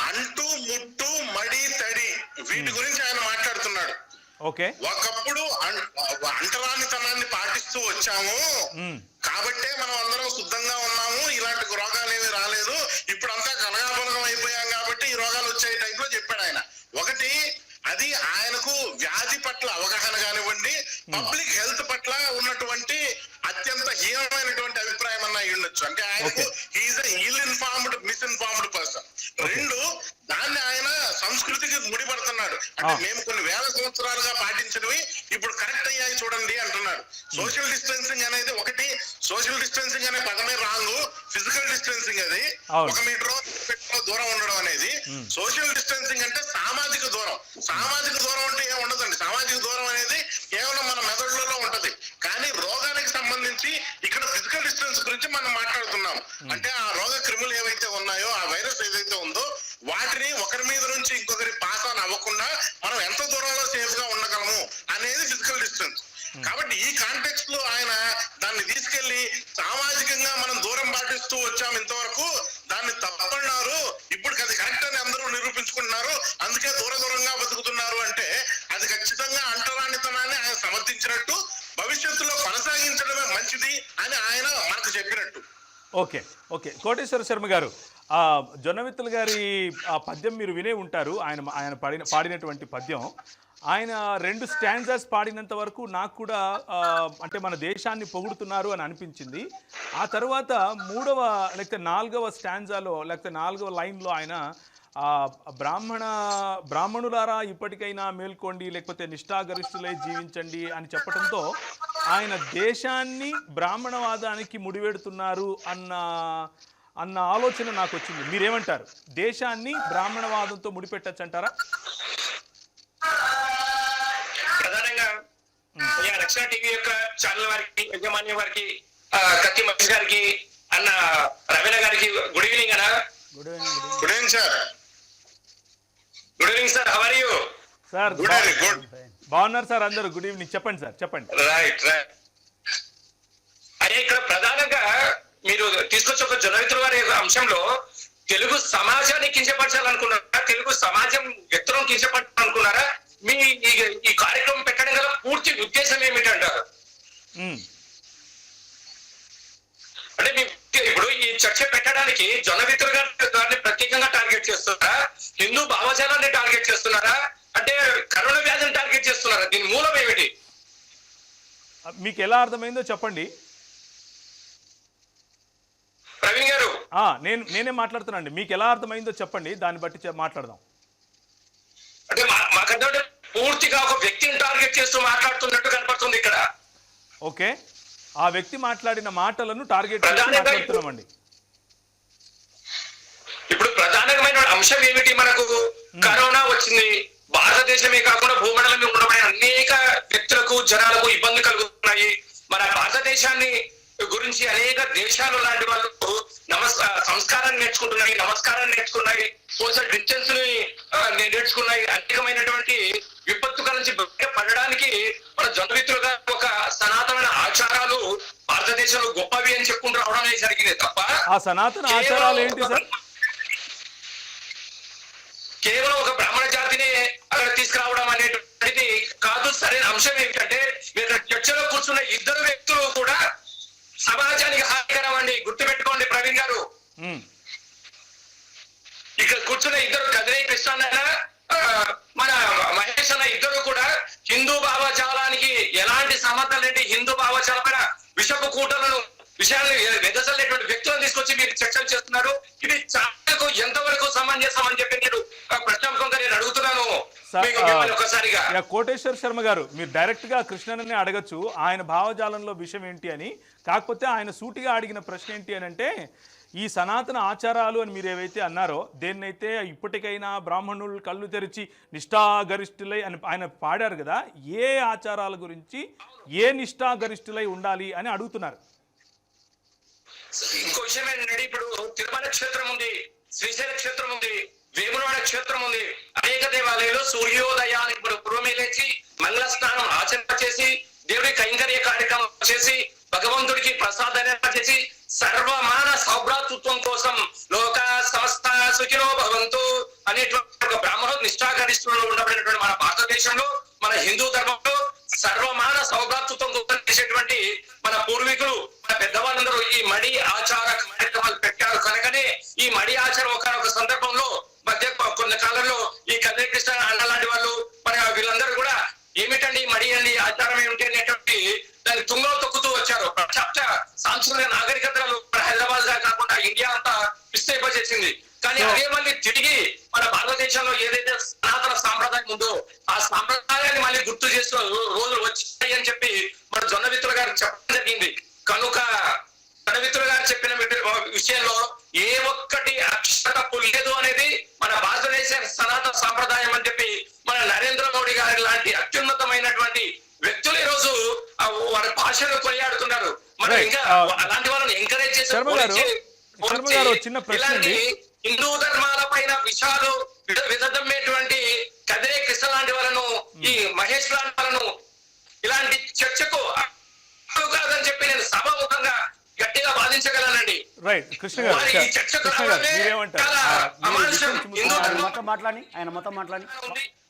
అంటు, ముట్టు, మడి, తడి, వీటి గురించి ఆయన మాట్లాడుతున్నాడు. ఓకే. ఒకప్పుడు అంటరానితనాన్ని పాటిస్తూ వచ్చాము కాబట్టే మనం అందరం శుద్ధంగా ఉన్నాము, ఇలాంటి రోగాలు ఏమి రాలేదు, ఇప్పుడు అంతా కలగాబలగం అయిపోయాం కాబట్టి ఈ రోగాలు వచ్చే టైప్ లో చెప్పాడు ఆయన. ఒకటి, అది ఆయనకు వ్యాధి పట్ల అవగాహన కానివ్వండి, పబ్లిక్ హెల్త్ పట్ల ఉన్నటువంటి అత్యంత హీనమైనటువంటి అభిప్రాయం అన్న ఉండొచ్చు. అంటే ఆయనకు is ill informed, misinformed person. రెండు, దాన్ని ఆయన సంస్కృతికి ముడిపడుతున్నాడు. అంటే మేము కొన్ని వేల సంవత్సరాలుగా పాటించినవి ఇప్పుడు కరెక్ట్ అయ్యాయి చూడండి అంటున్నాడు. సోషల్ డిస్టెన్సింగ్ అనేది ఒకటి, సోషల్ డిస్టెన్సింగ్ అనే పదమే రాంగ్, ఫిజికల్ డిస్టెన్సింగ్ అది 1 మీటర్ దూరం ఉండడం అనేది. సోషల్ డిస్టెన్సింగ్ అంటే సామాజిక దూరం. సామాజిక దూరం అంటే ఏం ఉండదండి. సామాజిక దూరం అనేది కేవలం మన మెదడులలో ఉంటది. కానీ రోగానికి సంబంధించి ఇక్కడ ఫిజికల్ డిస్టెన్స్ గురించి మనం మాట్లాడుతున్నాం. అంటే ఆ రోగ క్రిములు ఏవైతే ఉన్నాయో, ఆ వైరస్ ఏదైతే ఉందో వాటిని ఒకరి మీద నుంచి ఇంకొకరి పాస్ ఆన్ అవ్వకుండా మనం ఎంత దూరంలో సేఫ్ గా ఉండగలము అనేది ఫిజికల్ డిస్టెన్స్. కాబట్టి ఈ కాంటెక్స్ట్ లో ఆయన దాన్ని తీసుకెళ్లి సామాజికంగా మనం దూరం పాటిస్తూ వచ్చాం ఇంతవరకు, దాన్ని తప్పన్నారు, ఇప్పుడు అది కరెక్ట్ అని అందరూ నిరూపించుకుంటున్నారు, అందుకే దూరంగా బతుకుతున్నారు అంటే అది ఖచ్చితంగా అంటరానితనాన్ని ఆయన సమర్థించినట్టు, భవిష్యత్తులో కొనసాగించడమే మంచిది అని ఆయన మనకు చెప్పినట్టు. ఓకే ఓకే కోటేశ్వర శర్మ గారు, జొన్నవిత్తుల గారి ఆ పద్యం మీరు వినే ఉంటారు. ఆయన పాడినటువంటి పద్యం, ఆయన 2 స్టాంజాస్ పాడినంత వరకు నాకు కూడా అంటే మన దేశాన్ని పొగుడుతున్నారు అని అనిపించింది. ఆ తర్వాత 3వ లేకపోతే 4వ స్టాంజాలో లేకపోతే 4వ లైన్లో ఆయన బ్రాహ్మణులారా ఇప్పటికైనా మేల్కోండి, లేకపోతే నిష్ఠాగరిష్ఠులై జీవించండి అని చెప్పడంతో ఆయన దేశాన్ని బ్రాహ్మణవాదానికి ముడివెడుతున్నారు అన్న ఆలోచన నాకు వచ్చింది. మీరేమంటారు? దేశాన్ని బ్రాహ్మణవాదంతో ముడిపెట్టచ్చు అంటారా? ప్రధానంగా రక్షణ టీవీ యొక్క ఛానల్ వారికి, యజమాన్యం వారికి, కత్తి మహేష్ గారికి, అన్న రవీణ గారికి గుడ్ ఈవినింగ్ అన్న. Good evening. Good evening sir. Good evening sir, how are you? Sir good. బాగున్నారు సార్ అందరూ. Good evening. చెప్పండి సార్, చెప్పండి. రైట్. అయ్యా, ఇక్కడ ప్రధానంగా మీరు తీసుకొచ్చి ఒక జొన్నవిత్తుల వారి అంశంలో తెలుగు సమాజాన్ని కించపరచాలనుకున్నారా, తెలుగు సమాజం వ్యక్తులను కించపరచాలనుకున్నారా, మీ ఈ కార్యక్రమం పెట్టడం గల పూర్తి ఉద్దేశం ఏమిటంటారు? అంటే ఇప్పుడు ఈ చర్చ పెట్టడానికి జొన్నవిత్తుల గారిని ప్రత్యేకంగా టార్గెట్ చేస్తున్నారా, హిందూ భావజాలాన్ని టార్గెట్ చేస్తున్నారా, అంటే కరోనా వ్యాధిని టార్గెట్ చేస్తున్నారా? దీని మూలం ఏమిటి? మీకు ఎలా అర్థమైందో చెప్పండి ప్రవీణ్ గారు. నేనే మాట్లాడుతున్నానండి, మీకు ఎలా అర్థమైందో చెప్పండి, దాన్ని బట్టి మాట్లాడదాం. అంటే మాకంటే పూర్తిగా ఒక వ్యక్తిని టార్గెట్ చేస్తూ మాట్లాడుతున్నట్టు కనపడుతుంది ఇక్కడ. ఓకే, ఆ వ్యక్తి మాట్లాడిన మాటలను టార్గెట్ చేస్తూ మాట్లాడుతున్నామండి. ఇప్పుడు ప్రధానమైన అంశం ఏమిటి? మనకు కరోనా వచ్చింది, భారతదేశమే కాకుండా భూమండలం మీద ఉండబడిన అనేక వ్యక్తులకు, జనాలకు ఇబ్బంది కలుగుతున్నాయి. మన భారతదేశాన్ని గురించి అనేక దేశాలు లాంటి వాళ్ళు సంస్కారాన్ని నేర్చుకుంటున్నాయి, నమస్కారాన్ని నేర్చుకున్నాయి, సోషల్ డిస్టెన్స్ ని నేర్చుకున్నాయి. అనేకమైనటువంటి విపత్తుల నుంచి పడడానికి మన జొన్నవిత్తులుగా ఒక సనాతన ఆచారాలు భారతదేశంలో గొప్పవి అని చెప్పుకుంటూ రావడం అనేది జరిగింది తప్ప, ఆ సనాతన ఆచారాలు ఏంటి సార్? కేవలం ఒక బ్రాహ్మణ జాతిని అక్కడ తీసుకురావడం అనేటువంటిది కాదు. సరైన అంశం ఏమిటంటే, మీరు చర్చలో కూర్చున్న ఇద్దరు వ్యక్తులు కూడా సమాజానికి హానికరం అండి. గుర్తుపెట్టుకోండి ప్రవీణ్ గారు. ఇక్కడ కూర్చున్న ఇద్దరు, కదిరే కృష్ణ మన మహేష్ అన్న, ఇద్దరు కూడా హిందూ భావజాలానికి ఎలాంటి సంబంధం లేని హిందూ భావజాలమైన విషపు కూటలను, విషయాలు వెదజల్లేటువంటి వ్యక్తులను తీసుకొచ్చి మీరు చర్చలు చేస్తున్నారు. ఇది చాలా ఎంతవరకు సమంజసం అని చెప్పి నేను ప్రశ్నాంకంగా నేను అడుగుతున్నాను ఒకసారిగా. కోటేశ్వర శర్మ గారు, మీరు డైరెక్ట్ గా కృష్ణని అడగచ్చు ఆయన భావజాలంలో విషయం ఏంటి అని. కాకపోతే ఆయన సూటిగా అడిగిన ప్రశ్న ఏంటి అని అంటే, ఈ సనాతన ఆచారాలు అని మీరు ఏవైతే అన్నారో, దేన్నైతే ఇప్పటికైనా బ్రాహ్మణులు కళ్ళు తెరిచి నిష్ఠాగరిష్ఠులై అని ఆయన పాడారు కదా, ఏ ఆచారాల గురించి, ఏ నిష్ఠాగరిష్ఠులై ఉండాలి అని అడుగుతున్నారు. ఇంకో విషయం ఏంటంటే, ఇప్పుడు తిరుమల క్షేత్రం ఉంది, శ్రీశైల క్షేత్రం ఉంది, వేములవాడ క్షేత్రం ఉంది. అనేక దేవాలయాలు సూర్యోదయానికి పూర్వమే లేచి మంగళ స్నానం ఆచరణ చేసి, దేవుడి కైంకర్య కార్యక్రమం చేసి, భగవంతుడికి ప్రసాదన చేసి, సర్వమాన సౌభ్రాతృత్వం కోసం లోక సమస్త సుఖినో భవంతు అనేటువంటి ఒక బ్రాహ్మణ నిష్ఠాగరిష్ఠులు ఉండబడినటువంటి మన భారతదేశంలో, మన హిందూ ధర్మంలో సర్వమాన సౌభ్రాతృత్వం కోసం చేసేటువంటి మన పూర్వీకులు, మన పెద్దవాళ్ళందరూ ఈ మడి ఆచార కార్యక్రమాలు పెట్టారు. కనుకనే ఈ మడి ఆచారం ఒకనొక సందర్భంలో మధ్య కొన్ని కాలంలో ఈ కదిరి కృష్ణ అన్న లాంటి వాళ్ళు, మన వీళ్ళందరూ కూడా ఏమిటండి మడి అండి ఆచారం ఏమిటి అనేటువంటి దాన్ని తుంగలో తొక్కుతూ వచ్చారు. ప్రపంచ సాంస్కృతిక నాగరికతలు హైదరాబాద్ గా కాకుండా ఇండియా అంతా విస్తరింపజేసింది. కానీ అదే మళ్ళీ తిరిగి మన భారతదేశంలో ఏదైతే సనాతన సాంప్రదాయం ఉందో ఆ సాంప్రదాయాన్ని మళ్ళీ గుర్తు చేస్తున్న రోజులు వచ్చాయి అని చెప్పి మన జొన్నవిత్తుల గారు చెప్పడం జరిగింది. కనుక జొన్నవిత్తుల గారు చెప్పిన విషయంలో ఏ ఒక్కటి అక్షరతప్పు లేదు అనేది మన భారతదేశ సనాతన సాంప్రదాయం అని చెప్పి మన నరేంద్ర మోడీ గారి లాంటి అత్యున్నతమైనటువంటి వ్యక్తులు ఈ రోజు వారి భాష భాషను కొనియాడుతున్నారు. మనం ఇంకా అలాంటి వాళ్ళని ఎంకరేజ్ చేసి శర్మ గారు చిన్న ప్రశ్న అండి. హిందూ ధర్మాల పైన విషయాలు విదమ్మేటువంటి కదిరే కృష్ణ లాంటి వాళ్ళను, ఈ మహేష్ లాంటి వాళ్ళను ఇలాంటి చర్చకు కాదని చెప్పి నేను సభాముఖంగా గట్టిగా వాదించగలనండి. రైట్ కృష్ణ గారు మీరేమంటారు? ఆయన మొత్తం మాట్లాడి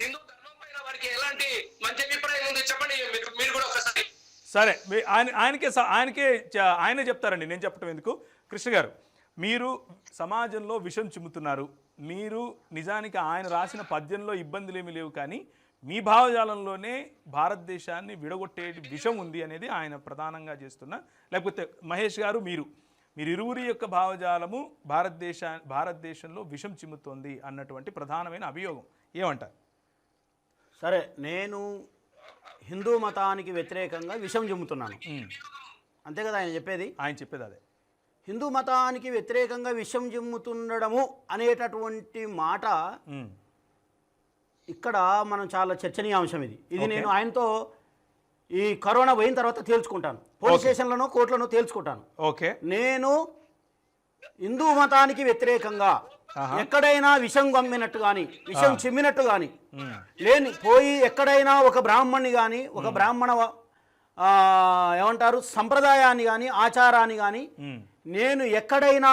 హిందూ ధర్మం పైన వారికి ఎలాంటి మంచి అభిప్రాయం ఉంది చెప్పండి మీరు కూడా ఒకసారి. సరే ఆయనే చెప్తారండి, నేను చెప్పటం ఎందుకు. కృష్ణ గారు, మీరు సమాజంలో విషం చిమ్ముతున్నారు. మీరు నిజానికి ఆయన రాసిన పద్యంలో ఇబ్బందులు ఏమీ లేవు, కానీ మీ భావజాలంలోనే భారతదేశాన్ని విడగొట్టే విషం ఉంది అనేది ఆయన ప్రధానంగా చేస్తున్న, లేకపోతే మహేష్ గారు మీరు ఇరువురి యొక్క భావజాలము భారతదేశంలో విషం చిమ్ముతోంది అన్నటువంటి ప్రధానమైన అభియోగం ఏమంటారు? సరే, నేను హిందూ మతానికి వ్యతిరేకంగా విషం చిమ్ముతున్నాను అంతే కదా ఆయన చెప్పేది? ఆయన చెప్పేది అదే. హిందూ మతానికి వ్యతిరేకంగా విషం చిమ్ముతుండడము అనేటటువంటి మాట ఇక్కడ మనం చాలా చర్చనీయాంశం. ఇది నేను ఆయనతో ఈ కరోనా పోయిన తర్వాత తేల్చుకుంటాను, పోలీస్ స్టేషన్లను కోర్టులను తేల్చుకుంటాను. ఓకే, నేను హిందూ మతానికి వ్యతిరేకంగా ఎక్కడైనా విషం గమ్మినట్టు కానీ విషం చిమ్మినట్టు కానీ లేని పోయి ఎక్కడైనా ఒక బ్రాహ్మణ్ణి కానీ ఒక బ్రాహ్మణ ఏమంటారు సంప్రదాయాన్ని కానీ ఆచారాన్ని కానీ నేను ఎక్కడైనా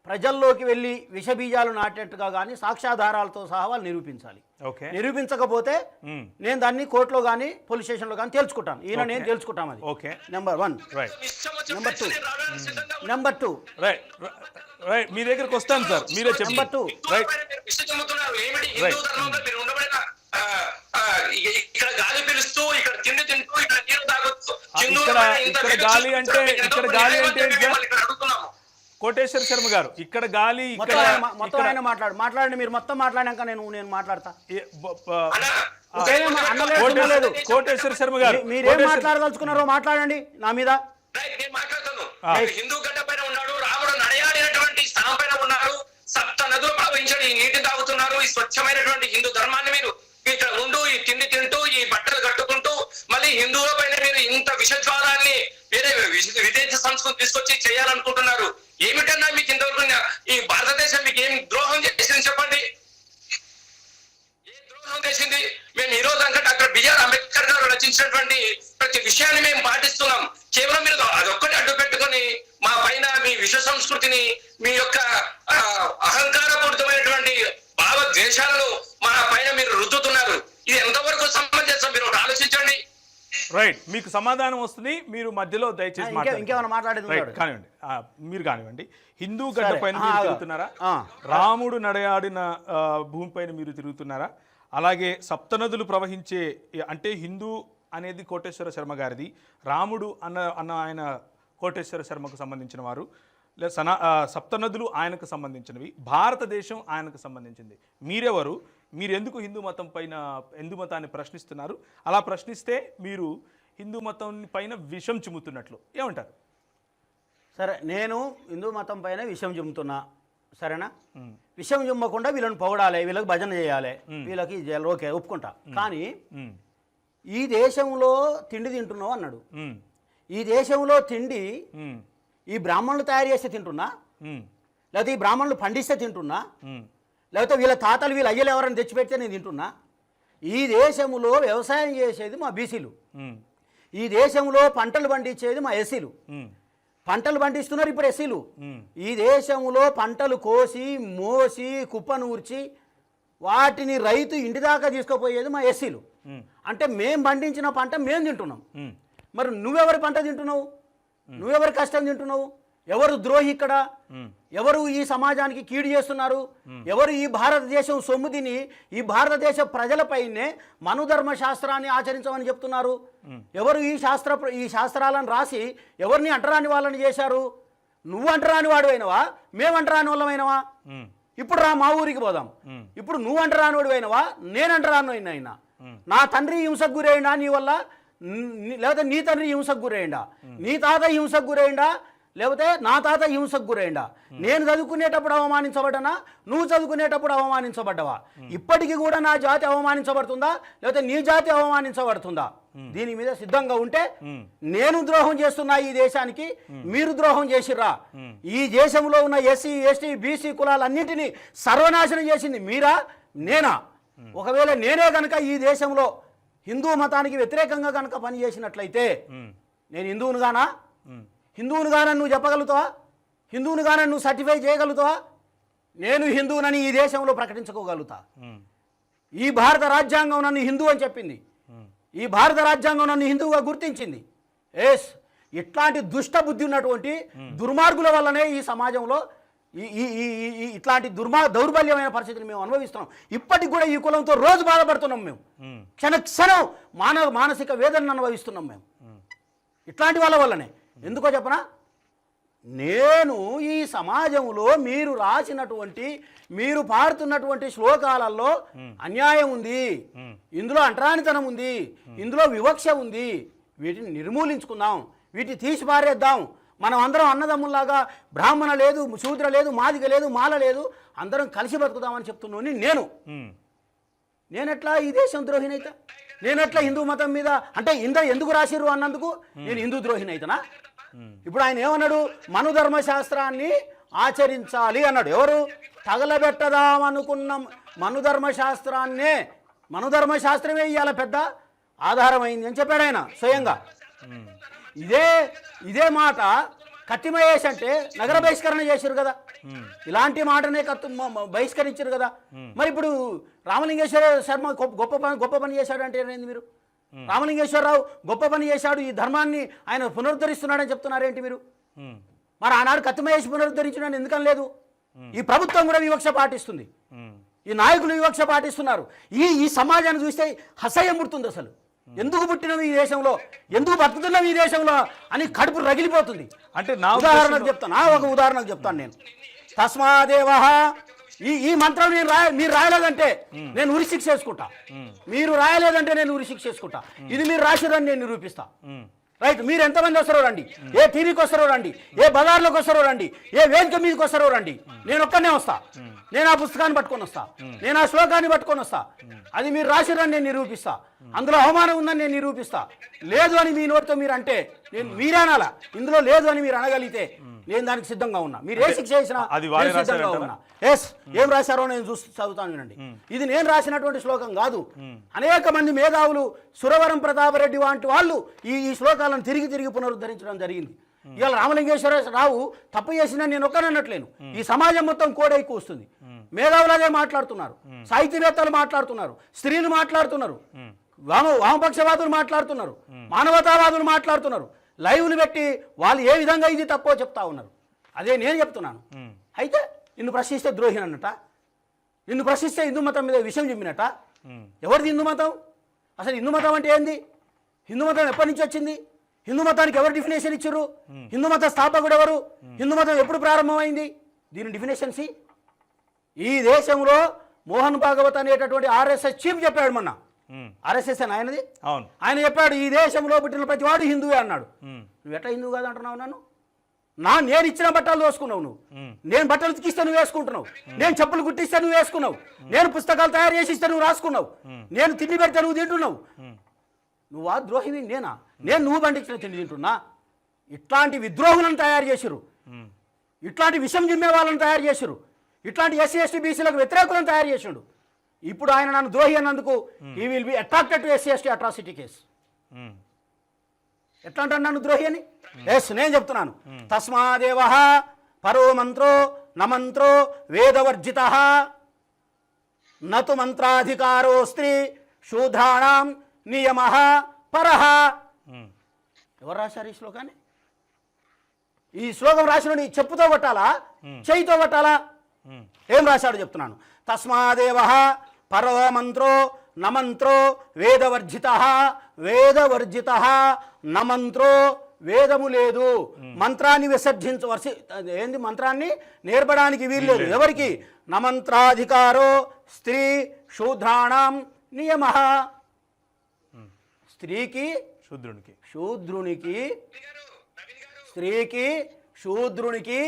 ప్రజల్లోకి వెళ్ళి విషబీజాలు నాటేట్టుగా కానీ సాక్ష్యాధారాలతో సహా వాళ్ళు నిరూపించాలి. నిరూపించకపోతే నేను దాన్ని కోర్టులో కానీ పోలీస్ స్టేషన్లో కానీ తేల్చుకుంటాను. నేను తేల్చుకుంటాం. అది నెంబర్ 1. నెంబర్ 2 మీ దగ్గరకు వస్తాను సార్, మీరే చెప్పండి. నెంబర్ 2 ఇక్కడ గాలి పిలుస్తూ ఇక్కడ తిండి తింటూ ఇక్కడ నీరు తాగొచ్చు. ఇక్కడ గాలి అంటే కోటేశ్వర శర్మ గారు, ఇక్కడ గాలి మొత్తం ఆయన మాట్లాడండి. మీరు మొత్తం మాట్లాడాక నేను మాట్లాడతా. కోటేశ్వర శర్మ గారు మీరేం మాట్లాడదలుచుకున్నారో మాట్లాడండి నా మీద. నేను మాట్లాడతాను. హిందూ గడ్డ పైన ఉన్నాడు, రాముడు నడయాడినటువంటి స్థలం పైన ఉన్నారు, సప్త నదులు ప్రవహించండి, ఈ నీటి తాగుతున్నారు. ఈ స్వచ్ఛమైనటువంటి హిందూ ధర్మాన్ని మీరు ఇక్కడ ఉంటూ ఈ తిండి తింటూ ఈ బట్టలు కట్టుకుంటూ మళ్ళీ హిందువుల పైన మీరు ఇంత విషజ్వాలాన్ని వేరే విదేశ సంస్కృతి తీసుకొచ్చి చేయాలనుకుంటున్నారు. ఏమిటన్నా మీకు ఇంతవరకు ఈ భారతదేశం మీకు ఏం ద్రోహం చేసింది చెప్పండి? ఏ ద్రోహం చేసింది? మేము ఈ రోజు అంతా డాక్టర్ బిఆర్ అంబేద్కర్ గారు రచించినటువంటి ప్రతి విషయాన్ని మేము పాటిస్తున్నాం. కేవలం మీరు అదొక్కటి అడ్డు పెట్టుకొని మా పైన మీ విశ్వ సంస్కృతిని మీ యొక్క అహంకారపూరితమైనటువంటి భావద్వేషాలను మా పైన మీరు రుద్దుతున్నారు. ఇది ఎంతవరకు సమంజసం? మీరు ఒకటి ఆలోచించండి. రైట్, మీకు సమాధానం వస్తుంది. మీరు మధ్యలో దయచేసి ఇంకేమైనా మాట్లాడేది కానివ్వండి, మీరు కానివ్వండి. హిందూ గడ్డ పైన మీరు తిరుగుతున్నారా? రాముడు నడయాడిన భూమిపైన మీరు తిరుగుతున్నారా? అలాగే సప్తనదులు ప్రవహించే, అంటే హిందూ అనేది కోటేశ్వర శర్మ గారిది, రాముడు అన్న ఆయన కోటేశ్వర శర్మకు సంబంధించిన వారు, సప్తనదులు ఆయనకు సంబంధించినవి, భారతదేశం ఆయనకు సంబంధించింది. మీరెవరు? మీరు ఎందుకు హిందూ మతాన్ని ప్రశ్నిస్తున్నారు? అలా ప్రశ్నిస్తే మీరు హిందూ మతం పైన విషం చిమ్ముతున్నట్లు ఏమంటారు? సరే, నేను హిందూ మతం పైన విషం చిమ్ముతున్నా, సరేనా? విషం చిమ్మకుండా వీళ్ళని పొగడాలి, వీళ్ళకి భజన చేయాలి, వీళ్ళకి ఓకే ఒప్పుకుంటా. కానీ ఈ దేశంలో తిండి తింటున్నావు అన్నాడు. ఈ దేశంలో తిండి ఈ బ్రాహ్మణులు తయారు చేస్తే తింటున్నా, లేకపోతే ఈ బ్రాహ్మణులు పండిస్తే తింటున్నా, లేకపోతే వీళ్ళ తాతలు వీళ్ళ అయ్యలు ఎవరైనా తెచ్చిపెడితే నేను తింటున్నా. ఈ దేశంలో వ్యవసాయం చేసేది మా బీసీలు, ఈ దేశంలో పంటలు పండించేది మా ఎస్సీలు. పంటలు పండిస్తున్నారు ఇప్పుడు ఎస్సీలు. ఈ దేశంలో పంటలు కోసి మోసి కుప్పనూర్చి వాటిని రైతు ఇంటి దాకా తీసుకుపోయేది మా ఎస్సీలు. అంటే మేం పండించిన పంట మేము తింటున్నాం. మరి నువ్వెవరి పంట తింటున్నావు? నువ్వెవరి కష్టం తింటున్నావు? ఎవరు ద్రోహి ఇక్కడ? ఎవరు ఈ సమాజానికి కీడు చేస్తున్నారు? ఎవరు ఈ భారతదేశం సొమ్ము తిని ఈ భారతదేశ ప్రజలపైనే మనుధర్మ శాస్త్రాన్ని ఆచరించమని చెప్తున్నారు? ఎవరు ఈ శాస్త్రాలను రాసి ఎవరిని అంటరాని వాళ్ళని చేశారు? నువ్వు అంటరాని వాడు అయినవా? మేము అంటరాని వాళ్ళమైనవా? ఇప్పుడు రా మా ఊరికి పోదాం. ఇప్పుడు నువ్వు అంటరాని వాడు అయినవా? నేను అంటరాని అయినా? నా తండ్రి హింసకు గురైనా నీ వల్ల, లేకపోతే నీ తండ్రి హింసకు గురైండా, నీ తాత హింసకు గురైండా, లేకపోతే నా తాత హింసకు గురైండా, నేను చదువుకునేటప్పుడు అవమానించబడ్డానా, నువ్వు చదువుకునేటప్పుడు అవమానించబడ్డావా, ఇప్పటికీ కూడా నా జాతి అవమానించబడుతుందా లేకపోతే నీ జాతి అవమానించబడుతుందా? దీని మీద సిద్ధంగా ఉంటే నేను ద్రోహం చేస్తున్నా ఈ దేశానికి, మీరు ద్రోహం చేసిర్రా. ఈ దేశంలో ఉన్న ఎస్సీ ఎస్టీ బీసీ కులాలన్నింటినీ సర్వనాశనం చేసింది మీరా నేనా? ఒకవేళ నేనే కనుక ఈ దేశంలో హిందూ మతానికి వ్యతిరేకంగా కనుక పనిచేసినట్లయితే నేను హిందువునుగానని నువ్వు చెప్పగలుగుతావా? హిందువునుగానని నువ్వు సర్టిఫై చేయగలుగుతావా? నేను హిందువునని ఈ దేశంలో ప్రకటించుకోగలుగుతా. ఈ భారత రాజ్యాంగం నన్ను హిందూ అని చెప్పింది, ఈ భారత రాజ్యాంగం నన్ను హిందువుగా గుర్తించింది. ఎస్, ఇట్లాంటి దుష్ట బుద్ధి ఉన్నటువంటి దుర్మార్గుల వల్లనే ఈ సమాజంలో ఇట్లాంటి దౌర్బల్యమైన పరిస్థితులు మేము అనుభవిస్తున్నాం. ఇప్పటికి కూడా ఈ కులంతో రోజు బాధపడుతున్నాం మేము, క్షణక్షణం మానసిక వేదనను అనుభవిస్తున్నాం మేము ఇట్లాంటి వాళ్ళ వల్లనే. ఎందుకో చెప్పనా, నేను ఈ సమాజంలో మీరు రాసినటువంటి మీరు పాడుతున్నటువంటి శ్లోకాలలో అన్యాయం ఉంది, ఇందులో అంటరానితనం ఉంది, ఇందులో వివక్ష ఉంది, వీటిని నిర్మూలించుకుందాం, వీటిని తీసి పారేద్దాం. మనం అందరం అన్నదమ్ముల్లాగా బ్రాహ్మణ లేదు, శూద్ర లేదు, మాదిగ లేదు, మాల లేదు, అందరం కలిసి బతుకుదామని చెప్తున్నాను. నేనెట్లా ఈ దేశం ద్రోహినైతా? నేనెట్లా హిందూ మతం మీద అంటే ఎందుకు రాసిర్రు అన్నందుకు నేను హిందూ ద్రోహినైతనా? ఇప్పుడు ఆయన ఏమన్నాడు, మనుధర్మశాస్త్రాన్ని ఆచరించాలి అన్నాడు. ఎవరు? తగలబెట్టదామనుకున్న మనుధర్మశాస్త్రమే ఇవాళ పెద్ద ఆధారమైంది అని చెప్పాడు ఆయన స్వయంగా. ఇదే మాట కత్తి మహేష్ అంటే నగర బహిష్కరణ చేశారు కదా, ఇలాంటి మాటనే బహిష్కరించారు కదా. మరి ఇప్పుడు రామలింగేశ్వర శర్మ గొప్ప పని చేశాడు అంటే ఏంటి మీరు? రామలింగేశ్వరరావు గొప్ప పని చేశాడు, ఈ ధర్మాన్ని ఆయన పునరుద్ధరిస్తున్నాడని చెప్తున్నారేంటి మీరు? మరి ఆనాడు కత్తి మహేష్ పునరుద్ధరించడానికి ఎందుకని లేదు? ఈ ప్రభుత్వం కూడా వివక్ష పాటిస్తుంది, ఈ నాయకులు వివక్ష పాటిస్తున్నారు. ఈ సమాజాన్ని చూస్తే అసహ్యం పుడుతుంది. అసలు ఎందుకు పుట్టినవి ఈ దేశంలో, ఎందుకు బతుకుతున్నాం ఈ దేశంలో అని కడుపు రగిలిపోతుంది. అంటే ఒక ఉదాహరణకు చెప్తాను నేను. తస్మాదేవ, ఈ మంత్రం మీరు రాయలేదంటే నేను ఉరి శిక్ష చేసుకుంటా, మీరు రాయలేదంటే నేను ఉరి శిక్ష చేసుకుంటా. ఇది మీరు రాసిరని నేను నిరూపిస్తా. రైట్, మీరు ఎంతమంది వస్తారో రండి, ఏ టీవీకి వస్తారో రండి, ఏ బజార్లోకి వస్తారో రండి, ఏ వేదిక మీదకి వస్తారో రండి, నేను ఒక్కనే వస్తా. నేను ఆ పుస్తకాన్ని పట్టుకొని వస్తా, నేను ఆ శ్లోకాన్ని పట్టుకొని వస్తా. అది మీరు రాసిరని నేను నిరూపిస్తా, అందులో అవమానం ఉందని నేను నిరూపిస్తా. లేదు అని మీ నోటితో మీరు అంటే నేను మీరేనాలా, ఇందులో లేదు అని మీరు అనగలిగితే నేను దానికి సిద్ధంగా ఉన్నా. మీరు ఏ శిక్ష చేసినా సిద్ధంగా ఉన్నా. ఎస్, ఏం రాశారో నేను చదువుతాను వినండి. ఇది నేను రాసినటువంటి శ్లోకం కాదు. అనేక మంది మేధావులు, సురవరం ప్రతాపరెడ్డి వంటి వాళ్ళు ఈ శ్లోకాలను తిరిగి పునరుద్ధరించడం జరిగింది. ఇవాళ రామలింగేశ్వరరావు తప్పు చేసినా నేను ఒక్కనట్లేను, ఈ సమాజం మొత్తం కోడే ఎక్కువ వస్తుంది. మేధావులు అదే మాట్లాడుతున్నారు, సాహితీవేత్తలు మాట్లాడుతున్నారు, స్త్రీలు మాట్లాడుతున్నారు, వామపక్షవాదులు మాట్లాడుతున్నారు, మానవతావాదులు మాట్లాడుతున్నారు. లైవ్లు పెట్టి వాళ్ళు ఏ విధంగా ఇది తప్పో చెప్తా ఉన్నారు. అదే నేను చెప్తున్నాను. అయితే నిన్ను ప్రశ్నిస్తే ద్రోహి అన్నట, నిన్ను ప్రశ్నిస్తే హిందూ మతం మీద విషయం చెప్పినట్ట. ఎవరిది హిందూ మతం? అసలు హిందూ మతం అంటే ఏంది? హిందూ మతం ఎప్పటి నుంచి వచ్చింది? హిందూ మతానికి ఎవరు డిఫినేషన్ ఇచ్చారు? హిందూ మత స్థాపకుడు ఎవరు? హిందూ మతం ఎప్పుడు ప్రారంభమైంది? దీని డిఫినేషన్స్ ఈ దేశంలో మోహన్ భాగవత్ అనేటటువంటి ఆర్ఎస్ఎస్ చీఫ్ చెప్పాడు మొన్న. ఆర్ఎస్ఎస్ అని ఆయనది, ఆయన చెప్పాడు ఈ దేశంలో పుట్టిన ప్రతి వాడు హిందువే అన్నాడు. నువ్వు ఎట్లా హిందువు కాదు అంటున్నావు? నేను ఇచ్చిన బట్టలు దోసుకున్నావు నువ్వు, నేను బట్టలు ఉతికిస్తే నువ్వు వేసుకుంటున్నావు, నేను చెప్పులు కుట్టిస్తే నువ్వు వేసుకున్నావు, నేను పుస్తకాలు తయారు చేసి ఇస్తే నువ్వు రాసుకున్నావు, నేను తిండి పెడితే నువ్వు తింటున్నావు. నువ్వు ఆ ద్రోహివి నేనా? నేను నువ్వు పండించిన తిండి తింటున్నా? ఇట్లాంటి విద్రోహులను తయారు చేసిరు, ఇట్లాంటి విషం జిమ్మే వాళ్ళని తయారు చేసిరు, ఇట్లాంటి ఎస్సీ ఎస్టీ బీసీలకు వ్యతిరేకులను తయారు చేసిండు. ఇప్పుడు ఆయన నన్ను ద్రోహి అన్నందుకు ఈ will be attracted to SC ST atrocity case. ఎట్లా అంటాను నన్ను ద్రోహి అని? ఎస్, నేను చెప్తున్నాను. తస్మాదేవ పరో మంత్రో నమంత్రో వేదవర్జిత నతు మంత్రాధికారో స్త్రీ శూద్రాణం నియమ పరహ. ఎవరు రాశారు ఈ శ్లోకాన్ని? ఈ శ్లోకం రాసిన చెప్పుతో కొట్టాలా, చేయితో కొట్టాలా? ఏం రాశాడు చెప్తున్నాను. తస్మాదేవ పరో మంత్రో నమంత్రో వేదవర్జిత నమంత్రో, వేదము లేదు, మంత్రాన్ని ఏంది మంత్రాన్ని నేర్పడానికి వీల్లేదు. ఎవరికి? నమంత్రాధికారో స్త్రీ శూద్రాణం నియమ. స్త్రీకి శూద్రునికి, స్త్రీకి శూద్రునికి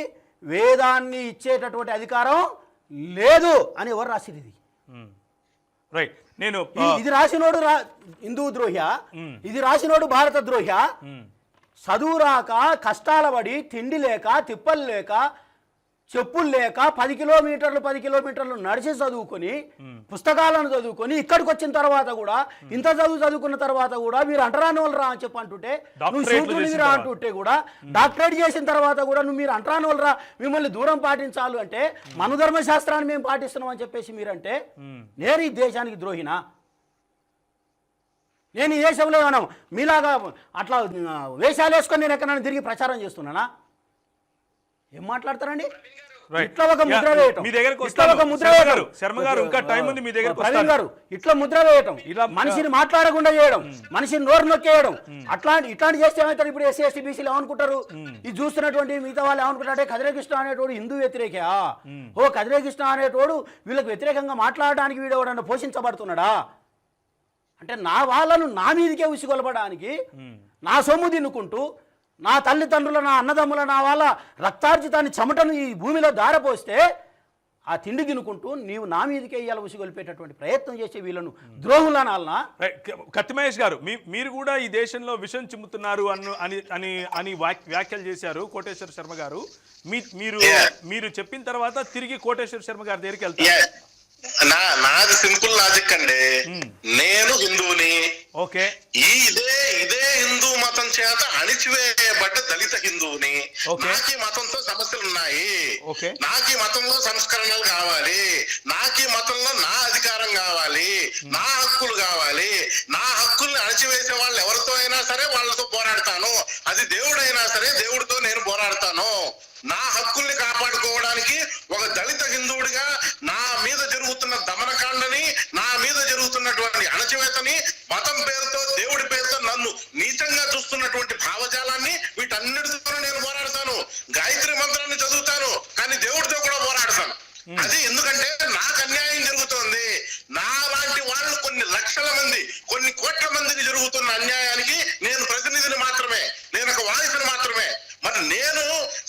వేదాన్ని ఇచ్చేటటువంటి అధికారం లేదు అని ఎవరు రాసిరు ఇది? రైట్. నేను ఇది రాసినోడు హిందూ ద్రోహ్య, ఇది రాసినోడు భారత ద్రోహ్య. చదువు రాక కష్టాల పడి తిండి లేక తిప్పలు లేక చెప్పులు లేక 10 కిలోమీటర్లు నడిచి చదువుకొని పుస్తకాలను చదువుకొని ఇక్కడికి వచ్చిన తర్వాత కూడా ఇంత చదువుకున్న తర్వాత కూడా మీరు అంటరాని వాళ్ళు రా అని చెప్పి అంటుంటే, నువ్వు శూద్రుడివి రా అంటుంటే కూడా, డాక్టరేట్ చేసిన తర్వాత కూడా నువ్వు మీరు అంటరాని వాళ్ళు రా, మిమ్మల్ని దూరం పాటించాలి అంటే మనుధర్మ శాస్త్రాన్ని మేము పాటిస్తున్నాం అని చెప్పేసి మీరంటే నేను ఈ దేశానికి ద్రోహినా? నేను ఈ దేశంలో ఏమన్నా మీలాగా అట్లా వేషాలు వేసుకొని నేను ఎక్కడైనా తిరిగి ప్రచారం చేస్తున్నానా? ఏం మాట్లాడతారండి? ఇట్లా ఒక ముద్ర వేయటం, శర్మ గారు ఇంకా టైం ఉంది మీ దగ్గర, ప్రవీణ్ గారు ఇట్లా ముద్ర వేయటం, మనిషిని మాట్లాడకుండా చేయడం, మనిషిని నోరు నొక్కేయడం, ఇట్లాంటి చేస్తే ఏమవుతారు? ఇప్పుడు ఎస్సీ ఎస్టీ బీసీలు ఏమనుకుంటారు? ఇది చూస్తున్నటువంటి మిగతా వాళ్ళు ఏమనుకుంటారంటే కదిరే కృష్ణ అనేటోడు హిందూ వ్యతిరేక, కదిరే కృష్ణ అనేటోడు వీళ్ళకి వ్యతిరేకంగా మాట్లాడడానికి వీడు ఎవడన్నా పోషించబడుతున్నాడా అంటే, నా వాళ్ళను నా మీదకే ఉసిగొలపడానికి నా సొమ్ము తిన్నుకుంటూ, నా తల్లిదండ్రుల నా అన్నదమ్ముల నా వాళ్ళ రక్తార్జితాన్ని చెమటను ఈ భూమిలో దారపోస్తే ఆ తిండి తినుకుంటూ నీవు నా మీదకే ఇయ్యాల ఉసిగొలిపేటటువంటి ప్రయత్నం చేసే వీళ్ళను ద్రోహులనాలనా? కత్తి మహేష్ గారు, మీరు కూడా ఈ దేశంలో విషం చిమ్ముతున్నారు అని వ్యాఖ్యలు చేశారు కోటేశ్వర శర్మ గారు. మీరు చెప్పిన తర్వాత తిరిగి కోటేశ్వర శర్మ గారి దగ్గరికి వెళ్తారు. నాది సింపుల్ లాజిక్ అండి. నేను హిందువుని, ఓకే, ఇదే హిందూ మతం చేత అణిచివేయబడ్డ దళిత హిందువుని. నాకు ఈ మతంతో సమస్యలు ఉన్నాయి, నాకు ఈ మతంలో సంస్కరణలు కావాలి, నాకు ఈ మతంలో నా అధికారం కావాలి, నా హక్కులు కావాలి. నా హక్కుల్ని అణిచివేసే వాళ్ళు ఎవరితో అయినా సరే వాళ్ళతో పోరాడతాను. అది దేవుడైనా సరే దేవుడితో నేను పోరాడతాను. నా హక్కుల్ని కాపాడుకోవడానికి ఒక దళిత హిందువుడిగా నా మీద జరుగుతున్న దమనకాండని, నా మీద జరుగుతున్నటువంటి అణచివేతని, మతం పేరుతో దేవుడి పేరుతో నన్ను నీచంగా చూస్తున్నటువంటి భావజాలాన్ని, వీటన్నిటితో నేను పోరాడతాను. గాయత్రి మంత్రాన్ని చదువుతాను, కానీ దేవుడితో కూడా పోరాడతాను. అది ఎందుకంటే నాకు అన్యాయం జరుగుతోంది. నా లాంటి వాళ్ళు కొన్ని లక్షల మంది, కొన్ని కోట్ల మందికి జరుగుతున్న అన్యాయానికి నేను ప్రతినిధిని మాత్రమే, నేను ఒక వాయిస్ని మాత్రమే. మరి నేను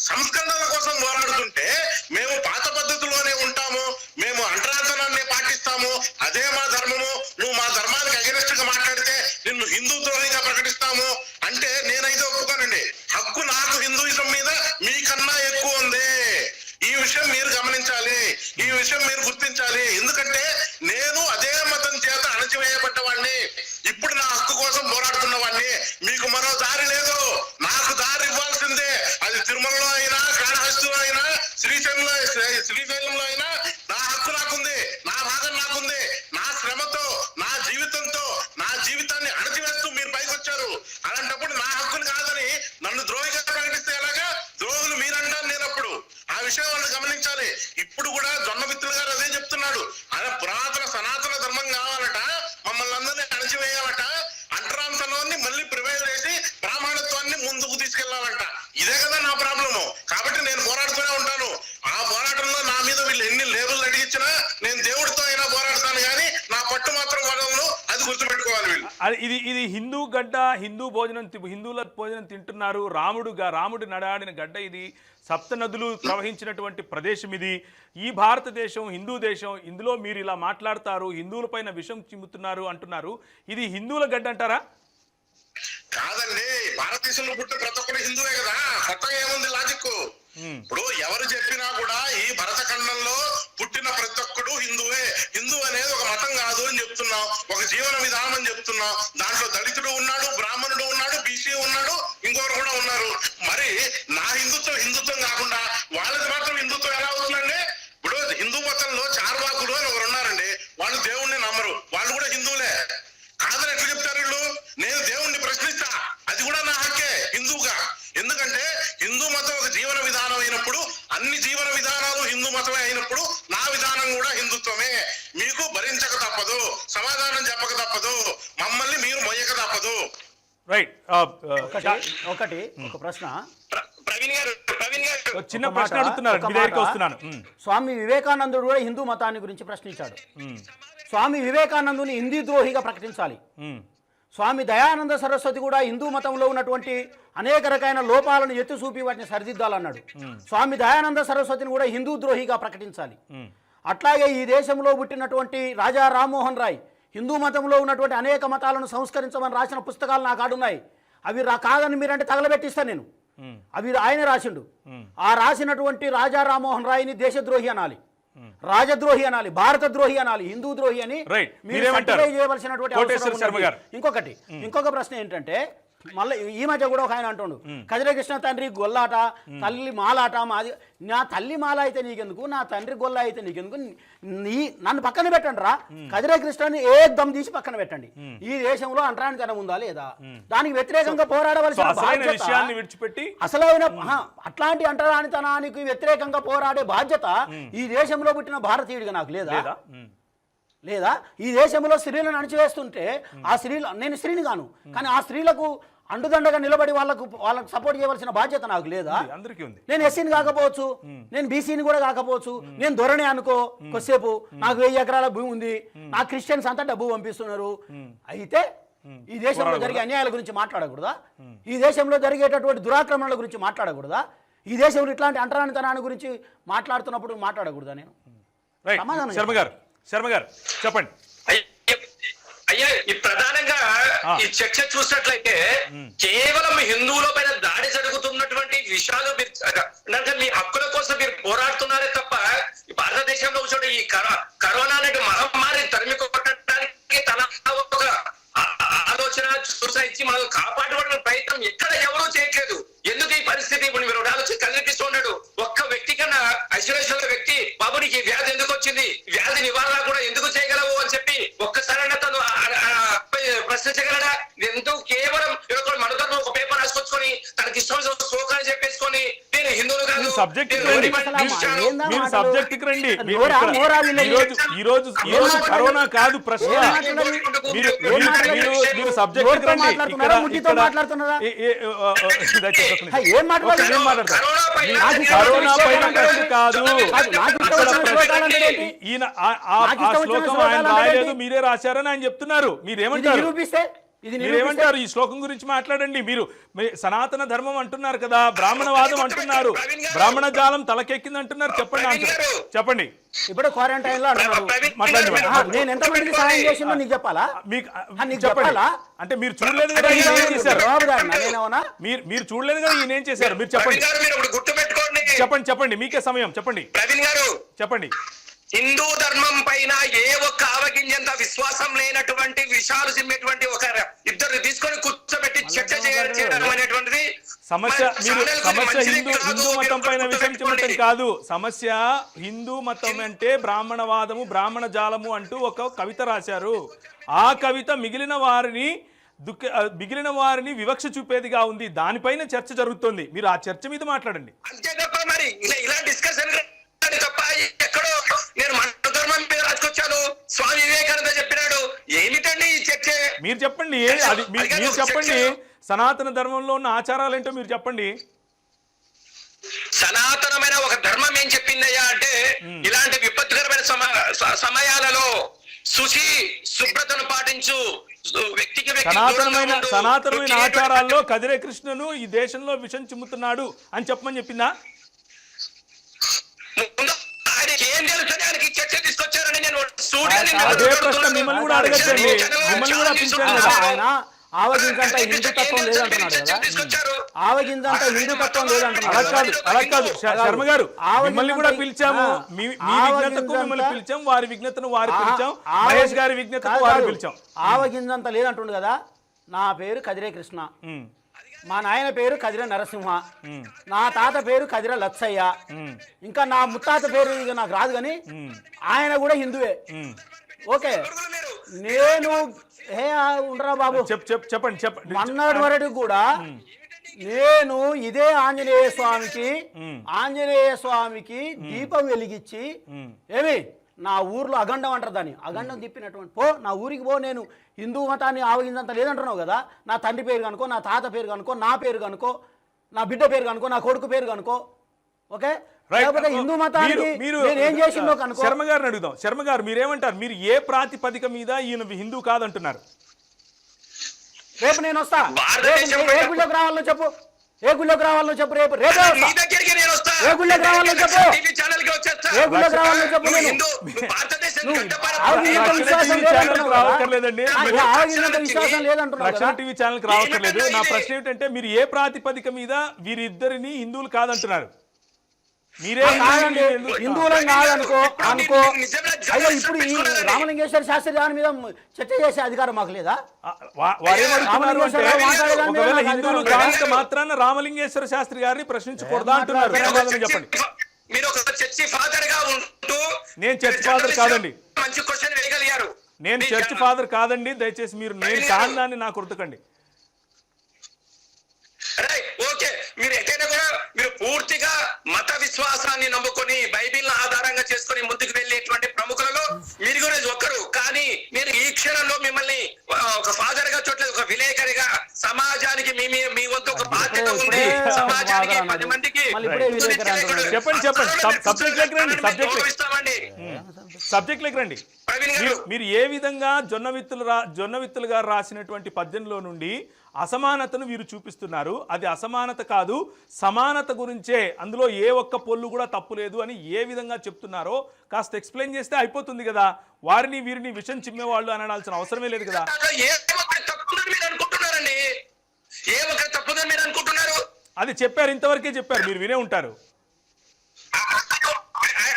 సంస్కరణల కోసం పోరాడుతుంటే మేము పాత పద్ధతిలోనే ఉంటాము, మేము అంటరాంతనాన్ని పాటిస్తాము, అదే మా ధర్మము, నువ్వు మా ధర్మానికి అగెనిస్ట్ గా మాట్లాడితే నిన్ను హిందూ ద్రోహిగా ప్రకటిస్తాము అంటే నేనైతే ఒప్పుకోనండి. హక్కు నాకు హిందూయిజం మీద మీకన్నా ఎక్కువ ఉంది. ఈ విషయం మీరు గమనించాలి, ఈ విషయం మీరు గుర్తించాలి. ఎందుకంటే నేను అదే మతం చేత అణచివేయబడ్డ వాడిని, ఇప్పుడు నా హక్కు కోసం పోరాడుతున్న వాడిని. మీకు మరో దారి లేదు, నాకు దారి ఇవ్వాల్సిందే. అది తిరుమలలో అయినా, కాళహస్తిలో అయినా, శ్రీశైలంలో అయినా నా హక్కు నాకుంది, నా భాగం నాకుంది. నా శ్రమతో, నా జీవితంతో, నా జీవితాన్ని అణచివేస్తూ మీరు పైకి వచ్చారు. అలాంటప్పుడు నా హక్కుని కాదని నన్ను ద్రోహిగా ప్రకటిస్తే ఎలాగా? ద్రోహులు మీరంటారు నేనప్పుడు. ఆ విషయం వాళ్ళు గమనించాలి. ఇప్పుడు కూడా జొన్నమిత్రులు గారు అదే చెప్తున్నాడు. అదే పురాతన సనాతన ధర్మం కావాలట, మమ్మల్ని అందరినీ అణచివేయాలట, అంటరాంతనాన్ని మళ్ళీ ప్రివైల్ చేసి బ్రాహ్మణత్వాన్ని ముందుకు తీసుకెళ్లాలంట. ఇదే కదా నా ప్రాబ్లము. కాబట్టి నేను పోరాడుతూనే ఉంటాను. ఆ పోరాటంలో నా మీద వీళ్ళు ఎన్ని లేబుల్ అడిగించినా నేను దేవుడితో అయినా పోరాడతాను, కానీ నా పట్టు మాత్రం వదలను. అది గుర్తుపెట్టుకోవాలి వీళ్ళు. ఇది హిందూ గడ్డ, హిందువుల భోజనం తింటున్నారు. రాముడు నడాడిన గడ్డ ఇది. సప్త నదులు ప్రవహించినటువంటి ప్రదేశం ఇది. ఈ భారతదేశం హిందూ దేశం. ఇందులో మీరు ఇలా మాట్లాడతారు, హిందువులపైన విషం చిమ్ముతున్నారు అంటున్నారు. ఇది హిందువుల గడ్డ అంటారా? కాదండి, భారతదేశంలో పుట్టిన ప్రతి ఒక్కరు హిందువే కదా. కొత్తగా ఏముంది లాజిక్? ఇప్పుడు ఎవరు చెప్పినా కూడా ఈ భరతఖండంలో పుట్టిన ప్రతి ఒక్కడు హిందువే. హిందూ అనేది ఒక మతం కాదు అని చెప్తున్నాం, ఒక జీవన విధానం అని చెప్తున్నాం. దాంట్లో దళితుడు ఉన్నాడు, బ్రాహ్మణుడు ఉన్నాడు, బీసీ ఉన్నాడు, ఇంకొకరు కూడా ఉన్నారు. మరి నా హిందుత్వం కాకుండా వాళ్ళది మాత్రం హిందుత్వం ఎలా అవుతుందండి? ఇప్పుడు హిందూ మతంలో చార్వాకులు అని ఒకరు ఉన్నారండి, వాళ్ళు దేవుణ్ణి నమ్మరు, వాళ్ళు కూడా హిందువులే. కాదని ఎట్లా చెప్తారు వీళ్ళు? నేను దేవుణ్ణి ప్రశ్నిస్తా, అది కూడా నా హక్కే హిందువుగా. ఎందుకంటే హిందూ మతం ఒక జీవన విధానం అయినప్పుడు, అన్ని జీవన విధానాలు హిందూ మతమే అయినప్పుడు నా విధానం కూడా హిందుత్వమే. మీకు భరించక తప్పదు, సమాధానం చెప్పక తప్పదు, మమ్మల్ని మీరు మొయ్యక తప్పదు. రైట్. ఒక ప్రశ్న ప్రవీణ్ గారు చిన్న ప్రశ్న అడుగుతున్నారు, మీ దగ్గరికి వస్తున్నాను. స్వామి వివేకానందుడు కూడా హిందూ మతాన్ని గురించి ప్రశ్నించాడు. స్వామి వివేకానందుని హిందూ ద్రోహిగా ప్రకటించాలి, స్వామి దయానంద సరస్వతి కూడా హిందూ మతంలో ఉన్నటువంటి అనేక రకమైన లోపాలను ఎత్తి చూపి వాటిని సరిదిద్దాలన్నాడు. స్వామి దయానంద సరస్వతిని కూడా హిందూ ద్రోహిగా ప్రకటించాలి. అట్లాగే ఈ దేశంలో పుట్టినటువంటి రాజా రామ్మోహన్ రాయ్ హిందూ మతంలో ఉన్నటువంటి అనేక మతాలను సంస్కరించమని రాసిన పుస్తకాలు నా కాడున్నాయి. అవి కాదని మీరంటే తగలబెట్టిస్తాను నేను. అవి ఆయన రాసిండు. ఆ రాసినటువంటి రాజా రామ్మోహన్ రాయ్ని దేశద్రోహి అనాలి, రాజద్రోహి అనాలి, భారత ద్రోహి అనాలి, హిందూ ద్రోహి అని మీరు సర్టిఫై చేయవలసినటువంటి అవసరం ఉంది. ఇంకొక ప్రశ్న ఏంటంటే, మళ్ళీ ఈ మధ్య కూడా ఒక ఆయన అంటుండు, కదిరకృష్ణ తండ్రి గొల్లాట, తల్లి మాలాట, మాది నా తల్లి మాల అయితే నీకెందుకు, నా తండ్రి గొల్ల అయితే నీకెందుకు, నన్ను పక్కన పెట్టండి రా, కదిరకృష్ణని ఏకదం తీసి పక్కన పెట్టండి. ఈ దేశంలో అంటరానితనం ఉందా లేదా, దానికి వ్యతిరేకంగా పోరాడవలసిన విడిచిపెట్టి అసలైన అట్లాంటి అంటరానితనానికి వ్యతిరేకంగా పోరాడే బాధ్యత ఈ దేశంలో పుట్టిన భారతీయుడిగా నాకు లేదా ఈ దేశంలో స్త్రీలను అణచివేస్తుంటే ఆ స్త్రీలు, నేను స్త్రీని కాను కానీ ఆ స్త్రీలకు అండుదండగా నిలబడి వాళ్ళకు సపోర్ట్ చేయవలసిన బాధ్యత నాకు లేదా? అందరికీ ఉంది. నేను ఎస్సీని కాకపోవచ్చు, నేను బీసీని కూడా కాకపోవచ్చు, నేను ధోరణి అనుకో కొద్దిసేపు, నాకు 1000 ఎకరాల భూమి ఉంది, నా క్రిస్టియన్స్ అంతా డబ్బు పంపిస్తున్నారు. అయితే ఈ దేశంలో జరిగే అన్యాయాల గురించి మాట్లాడకూడదా? ఈ దేశంలో జరిగేటటువంటి దురాక్రమణల గురించి మాట్లాడకూడదా? ఈ దేశంలో ఇట్లాంటి అంటరానితనాన్ని గురించి మాట్లాడుతున్నప్పుడు మాట్లాడకూడదా? నేను శర్మ గారు చెప్పండి. అయ్యా, ఈ ప్రధానంగా ఈ చర్చ చూసినట్లయితే కేవలం హిందువుల పైన దాడి జరుగుతున్నటువంటి విషయాలు అంటే మీ హక్కుల కోసం మీరు పోరాడుతున్నారే తప్ప భారతదేశంలో కూర్చోండి ఈ కరోనా అనే మహమ్మారి తరిమి కొట్టడానికి తన ఒక ఆలోచన చూసాయిచ్చి మనం కాపాడుకోవడానికి ప్రయత్నం ఎక్కడ ఎవరూ చేయట్లేదు. ఎందుకు ఈ పరిస్థితి? ఇప్పుడు మీరు ఆలోచన కనిపిస్తూ ఉన్నాడు. ఒక్క వ్యక్తి కన్నా ఐసోలేషన్ వ్యక్తి, బాబు నీకు ఈ వ్యాధి ఎందుకు వచ్చింది, వ్యాధి నివారణ కూడా ఎందుకు చేయగలవు అని చెప్పి ఒక్కసారైనా తను ప్రశ్నించగలడా? ఎందుకు కేవలం మనతో ఒక పేపర్ రాసుకొచ్చుకొని తనకి ఇష్టం శ్లోకాలు చెప్పేసుకొని నేను హిందువులు కాదు ఈ రోజు కరోనా కాదు ప్రశ్న. మీరు సబ్జెక్ట్ కరోనా పైన ప్రశ్న కాదు. ఈయన ఆ శ్లోకం ఆయన రాయలేదు, మీరే రాశారని ఆయన చెప్తున్నారు. మీరేమంటారు? మీరేమంటారు? ఈ శ్లోకం గురించి మాట్లాడండి. మీరు సనాతన ధర్మం అంటున్నారు కదా, బ్రాహ్మణవాదం అంటున్నారు, బ్రాహ్మణ జాలం తలకెక్కింది అంటున్నారు. చెప్పండి. ఇప్పుడు క్వారంటైన్ లో మాట్లాడండి. నేను ఎంత మందికి సహాయం చేసిందో నీకు చెప్పాలా? చెప్పాలా? అంటే మీరు చూడలేదు కదా ఈయన ఏం చేశారు? మీరు చూడలేదు కదా ఈయన ఏం చేశారు? మీరు చెప్పండి. మీకే సమయం. చెప్పండి. హిందూ ధర్మం పైన ఏ ఒక్క ఆవగింజంత విశ్వాసం లేనటువంటి విషయాలు సిమ్మేటువంటి ఒక ఇద్దరు తీసుకొని కూర్చోబెట్టి చర్చ చేయడం అనేటువంటిది సమస్య. హిందూ మతం పైన విషయం చెప్పడం కాదు సమస్య. హిందూ మతం అంటే బ్రాహ్మణవాదము, బ్రాహ్మణ జాలము అంటూ ఒక కవిత రాశారు. ఆ కవిత మిగిలిన వారిని వివక్ష చూపేదిగా ఉంది. దానిపైన చర్చ జరుగుతుంది. మీరు ఆ చర్చ మీద మాట్లాడండి. అంతే తప్ప మరి ఇలా డిస్కషన్ తప్ప ఎక్కడో నేను మన ధర్మం మీద రాసుకొచ్చాను, స్వామి వివేకానంద చెప్పినాడు, ఏమిటండి ఈ చర్చ? మీరు చెప్పండి. మీరు చెప్పండి. సనాతన ధర్మంలో ఉన్న ఆచారాలు ఏంటో మీరు చెప్పండి. సనాతనమైన ఒక ధర్మం ఏం చెప్పిందయ్యా అంటే, ఇలాంటి విపత్కరమైన సమయాలలో శుభ్రతను పాటించు, వ్యక్తికి సనాతనమైన ఆచారాల్లో కదిరే కృష్ణను ఈ దేశంలో విషం చిమ్ముతున్నాడు అని చెప్పమని చెప్పిందా? ఏం తెలుస్తుంది ఆయనకి చర్చ తీసుకొచ్చారని నేను అదే ప్రశ్న మిమ్మల్ని కూడా అడగచ్చండి. మిమ్మల్ని కూడా పిలిచాను. ఆవగింజంత హిందుతత్వం లేదంటున్నాడు కదా, ఆవగింజంత హిందుతత్వం లేదంటున్నాడు. అలా కాదు శర్మ గారు, మిమ్మల్ని కూడా పిలిచాము. మీ విజ్ఞతకు మిమ్మల్ని పిలిచాం, వారి విజ్ఞతను వారి పిలిచాం, మహేష్ గారి విజ్ఞతకు వారి పిలిచాం. ఆవగింజంత లేదంటుండు కదా. నా పేరు కదిరే కృష్ణ, మా నాయన పేరు కదిర నరసింహ, నా తాత పేరు కదిర లచ్చయ్య, ఇంకా నా ముత్తాత పేరు ఇక నాకు రాదు కానీ ఆయన కూడా హిందువే. ఓకే, నేను ఉండరా బాబు చెప్పండి. మన్నాడు వరకు కూడా నేను ఇదే ఆంజనేయ స్వామికి దీపం వెలిగించి ఏమి నా ఊర్లో అఖండం అంటారు దాన్ని, అఖండం తిప్పినటువంటి నా ఊరికి నేను హిందూ మతాన్ని ఆవగిందంత లేదంటున్నావు కదా. నా తండ్రి పేరు కనుకో, నా తాత పేరు కనుకో, నా పేరు కనుకో, నా బిడ్డ పేరు కనుకో, నా కొడుకు పేరు కనుకో. ఓకే, లేకపోతే హిందూ మతానికి ఏం చేసిందో కనుకో. శర్మ గారిని అడుగుదాం. శర్మ గారు మీరేమంటారు? మీరు ఏ ప్రాతిపదిక మీద ఈయన హిందూ కాదంటున్నారు? రేపు నేను వస్తా. భారతదేశం రేపు ఏ గుళ్ళోకి రావాలో చెప్పు, ఏ గుళ్ళోకి రావాలో చెప్పు. రేపు రేపే నీ వస్తా. దగ్గరికి నేను వస్తా. ఏ గుళ్ళోకి రావాలో చెప్పు. టీవీ ఛానల్ కి వచ్చేస్తా. ఏ గుళ్ళోకి రావాలో చెప్పు. నేను భారతదేశం ఆగినంత విశ్వాసం లేదంటున్నావు కదా? రావక్కర్లేదండి. ఆగినంత విశ్వాసం లేదంటున్నావు రక్షణ కదా? టీవీ ఛానల్ కి రావక్కర్లేదు. నా ప్రశ్న ఏమిటంటే మీరు ఏ ప్రాతిపదిక మీద వీరిద్దరిని హిందువులు కాదంటున్నారు? మీరే కాదండి, హిందువులం కాదనుకో అనుకో. అయ్యో ఇప్పుడు ఈ రామలింగేశ్వర శాస్త్రి దాని మీద చర్చ చేసే అధికారం మాకు లేదా? వారేమడుతున్నారు అంటే మాట్లాడేదాన్ని ఒకవేళ నాకు హిందువులు అధికారం కానంత మాత్రాన రామలింగేశ్వర శాస్త్రి గారిని ప్రశ్నించకూడదా అంటున్నారు. సమాధానం చెప్పండి. మీరు ఒక చర్చి ఫాదర్ గా ఉంటూ నేను చర్చ్ ఫాదర్ కాదండి. మంచి క్వశ్చన్ వేయగలిగారు. నేను చర్చ్ ఫాదర్ కాదండి. దయచేసి మీరు నేను కాదని నాకు గుర్తుకండి. ఓకే, మీరు ఎక్కడైనా కూడా మీరు పూర్తిగా మత విశ్వాసాన్ని నమ్ముకొని బైబిల్ ఆధారంగా చేసుకొని ముందుకు వెళ్ళేటువంటి ప్రముఖులలో మీరు కూడా ఒక్కరు. కానీ నేను ఈ క్షణంలో మిమ్మల్ని ఒక ఫాదర్ గా చూడలేదు, ఒక విలేకరిగా సమాజానికి మీ వంతు ఒక బాధ్యత ఉంది. సమాజానికి 10 మందికి చెప్పండి సబ్జెక్ట్ రండి. సబ్జెక్ట్ రండి. మీరు ఏ విధంగా జొన్న విత్తులు గారు రాసినటువంటి పద్యంలో నుండి అసమానతను వీరు చూపిస్తున్నారు? అది అసమానత కాదు, సమానత గురించే, అందులో ఏ ఒక్క పొల్లు కూడా తప్పు లేదు అని ఏ విధంగా చెప్తున్నారో కాస్త ఎక్స్ప్లెయిన్ చేస్తే అయిపోతుంది కదా. వారిని వీరిని విషం చిమ్మేవాళ్ళు అనాల్సిన అవసరమే లేదు కదా. అది చెప్పారు, ఇంతవరకే చెప్పారు, మీరు వినే ఉంటారు.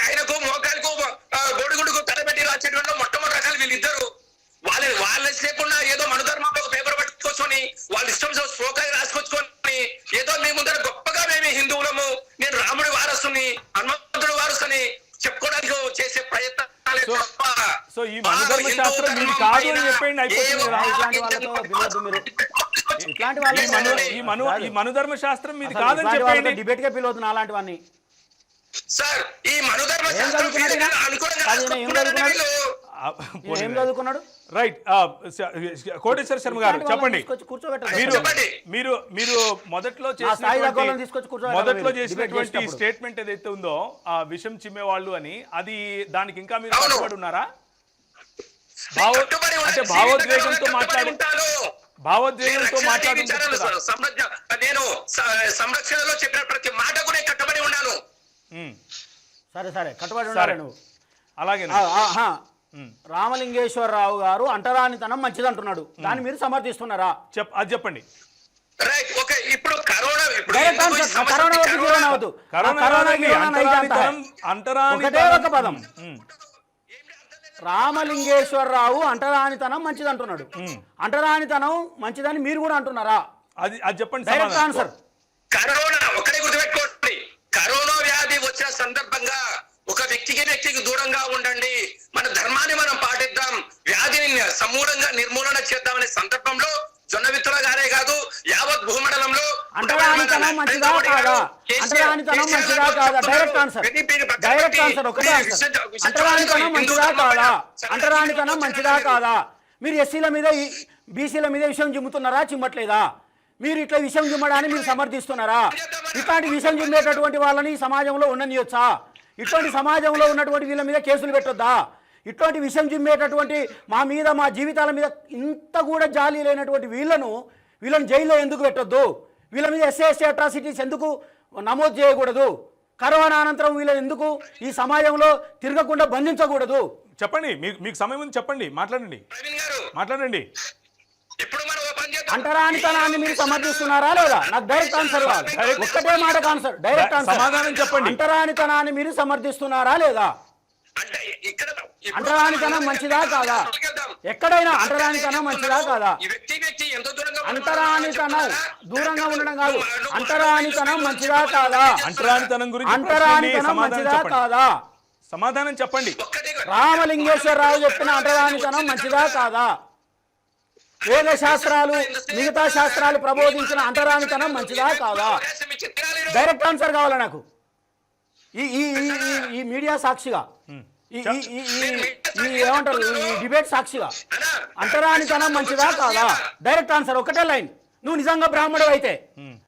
ఆయనకు మోకాలకు గొడుగుడుకు తలబెట్టి రాసేటువంటి మొట్టమొదటి రకాలు వీళ్ళిద్దరు. వాళ్ళ సేపు ఏదో మనధర్మంలో పేపర్ పట్టుకొచ్చుకొని వాళ్ళ ఇష్టం శ్లోకాలు రాసుకొచ్చుకొని ఏదో మీ ముందర గొప్పగా మేము హిందువులము, నేను రాముడి వారసుని, హనుమంతుడి వారసుని చెప్పుకోవడానికి చేసే ప్రయత్నాలే తప్ప. సో ఈ మనధర్మ శాస్త్రం మీరు కాదు అని చెప్పండి, అయిపోతుంది కదా. ఈ మనుధర్మ శాస్త్రం మీది కాదని చెప్పండి. డిబేట్ గా పిలవద్దు అలాంటి వాడిని. సార్ ఈ మనుధర్మ శాస్త్రం ఏం చదువుకున్నాడు? రైట్. కోటేశ్వర శర్మ గారు చెప్పండి. మీరు మీరు మొదట్లో చేసినటువంటి స్టేట్మెంట్ ఏదైతే ఉందో ఆ విషం చిమ్మేవాళ్ళు అని, అది దానికి ఇంకా మీరు కట్టుబడి ఉన్నారా? అంటే భావోద్వేగంతో నేను సంరక్షణలో చెప్పిన ప్రతి మాట కూడా కట్టుబడి ఉన్నాను. సరే కట్టుబడి ఉండాలి నువ్వు. అలాగే రామలింగేశ్వరరావు గారు అంటరానితనం మంచిది అంటున్నాడు, దాన్ని మీరు సమర్థిస్తున్నారా? అది చెప్పండి. ఇప్పుడు ఒకటే ఒక పదం, రామలింగేశ్వరరావు అంటరానితనం మంచిది అంటున్నాడు. అంటరానితనం మంచిదని మీరు కూడా అంటున్నారా? అది చెప్పండి. Direct answer. కరోనా ఒకటే గుర్తుపెట్టుకోండి, కరోనా వ్యాధి వచ్చిన సందర్భంగా ఒక వ్యక్తికి దూరంగా ఉండండి, మన ధర్మాన్ని మనం పాటిద్దాం, వ్యాధిని సమూలంగా నిర్మూలన చేద్దామనే సందర్భంలో జొన్న విత్తుల గారే కాదు యావత్ భూమండలంలో అంటరానితనం మంచిదా కాదా? అంటరానితనం మంచిదా కాదా? Direct answer. ఒకటే ఆన్సర్. అంటరానితనం మంచిదా కాదా? అంటరానితనం మంచిదా కాదా? మీరు ఎస్సీల మీద బీసీల మీద విషయం చిమ్ముతున్నారా, చిమ్మట్లేదా? మీరు ఇట్లా విషయం చిమ్మడాన్ని మీరు సమర్థిస్తున్నారా? ఇట్లాంటి విషయం చిమ్మేటటువంటి వాళ్ళని సమాజంలో ఉండనియొచ్చా? ఇటువంటి సమాజంలో ఉన్నటువంటి వీళ్ళ మీద కేసులు పెట్టొద్దా? ఇటువంటి విషయం చిమ్మేటటువంటి మా మీద, మా జీవితాల మీద ఇంత కూడా జాలి లేనటువంటి వీళ్ళని జైల్లో ఎందుకు పెట్టొద్దు? వీళ్ళ మీద ఎస్సీ అట్రాసిటీస్ ఎందుకు నమోదు చేయకూడదు? కరోనా అనంతరం వీళ్ళని ఎందుకు ఈ సమాజంలో తిరగకుండా బంధించకూడదు? చెప్పండి, మీకు సమయం ఉంది, చెప్పండి, మాట్లాడండి. అంటరానితనాన్ని మీరు సమర్థిస్తున్నారా లేదా? నాకు డైరెక్ట్ ఆన్సర్ కావాలి. ఒక్కటే మాటకు ఆన్సర్, డైరెక్ట్ ఆన్సర్. సమాధానం చెప్పండి. అంటరానితనాన్ని మీరు సమర్థిస్తున్నారా లేదా? అంటరానితనం మంచిదా కాదా? ఎక్కడైనా అంటరానితనం మంచిదా కాదా? అంటరానితనం దూరంగా ఉండడం కాదు, అంటరానితనం మంచిదా కాదా? అంటరానితనం గురించి అంటరానితనం మంచిదా కాదా? సమాధానం చెప్పండి. రామలింగేశ్వరరావు చెప్పిన అంటరానితనం మంచిదా కాదా? వేద శాస్త్రాలు, మిగతా శాస్త్రాలు ప్రబోధించిన అంటరానితనం మంచిదా కాదా? డైరెక్ట్ ఆన్సర్ కావాలా నాకు. ఈ మీడియా సాక్షిగా, ఏమంటారు, ఈ డిబేట్ సాక్షిగా అంటరానితనం మంచిదా కాదా? డైరెక్ట్ ఆన్సర్, ఒకటే లైన్. నువ్వు నిజంగా బ్రాహ్మణుడు అయితే,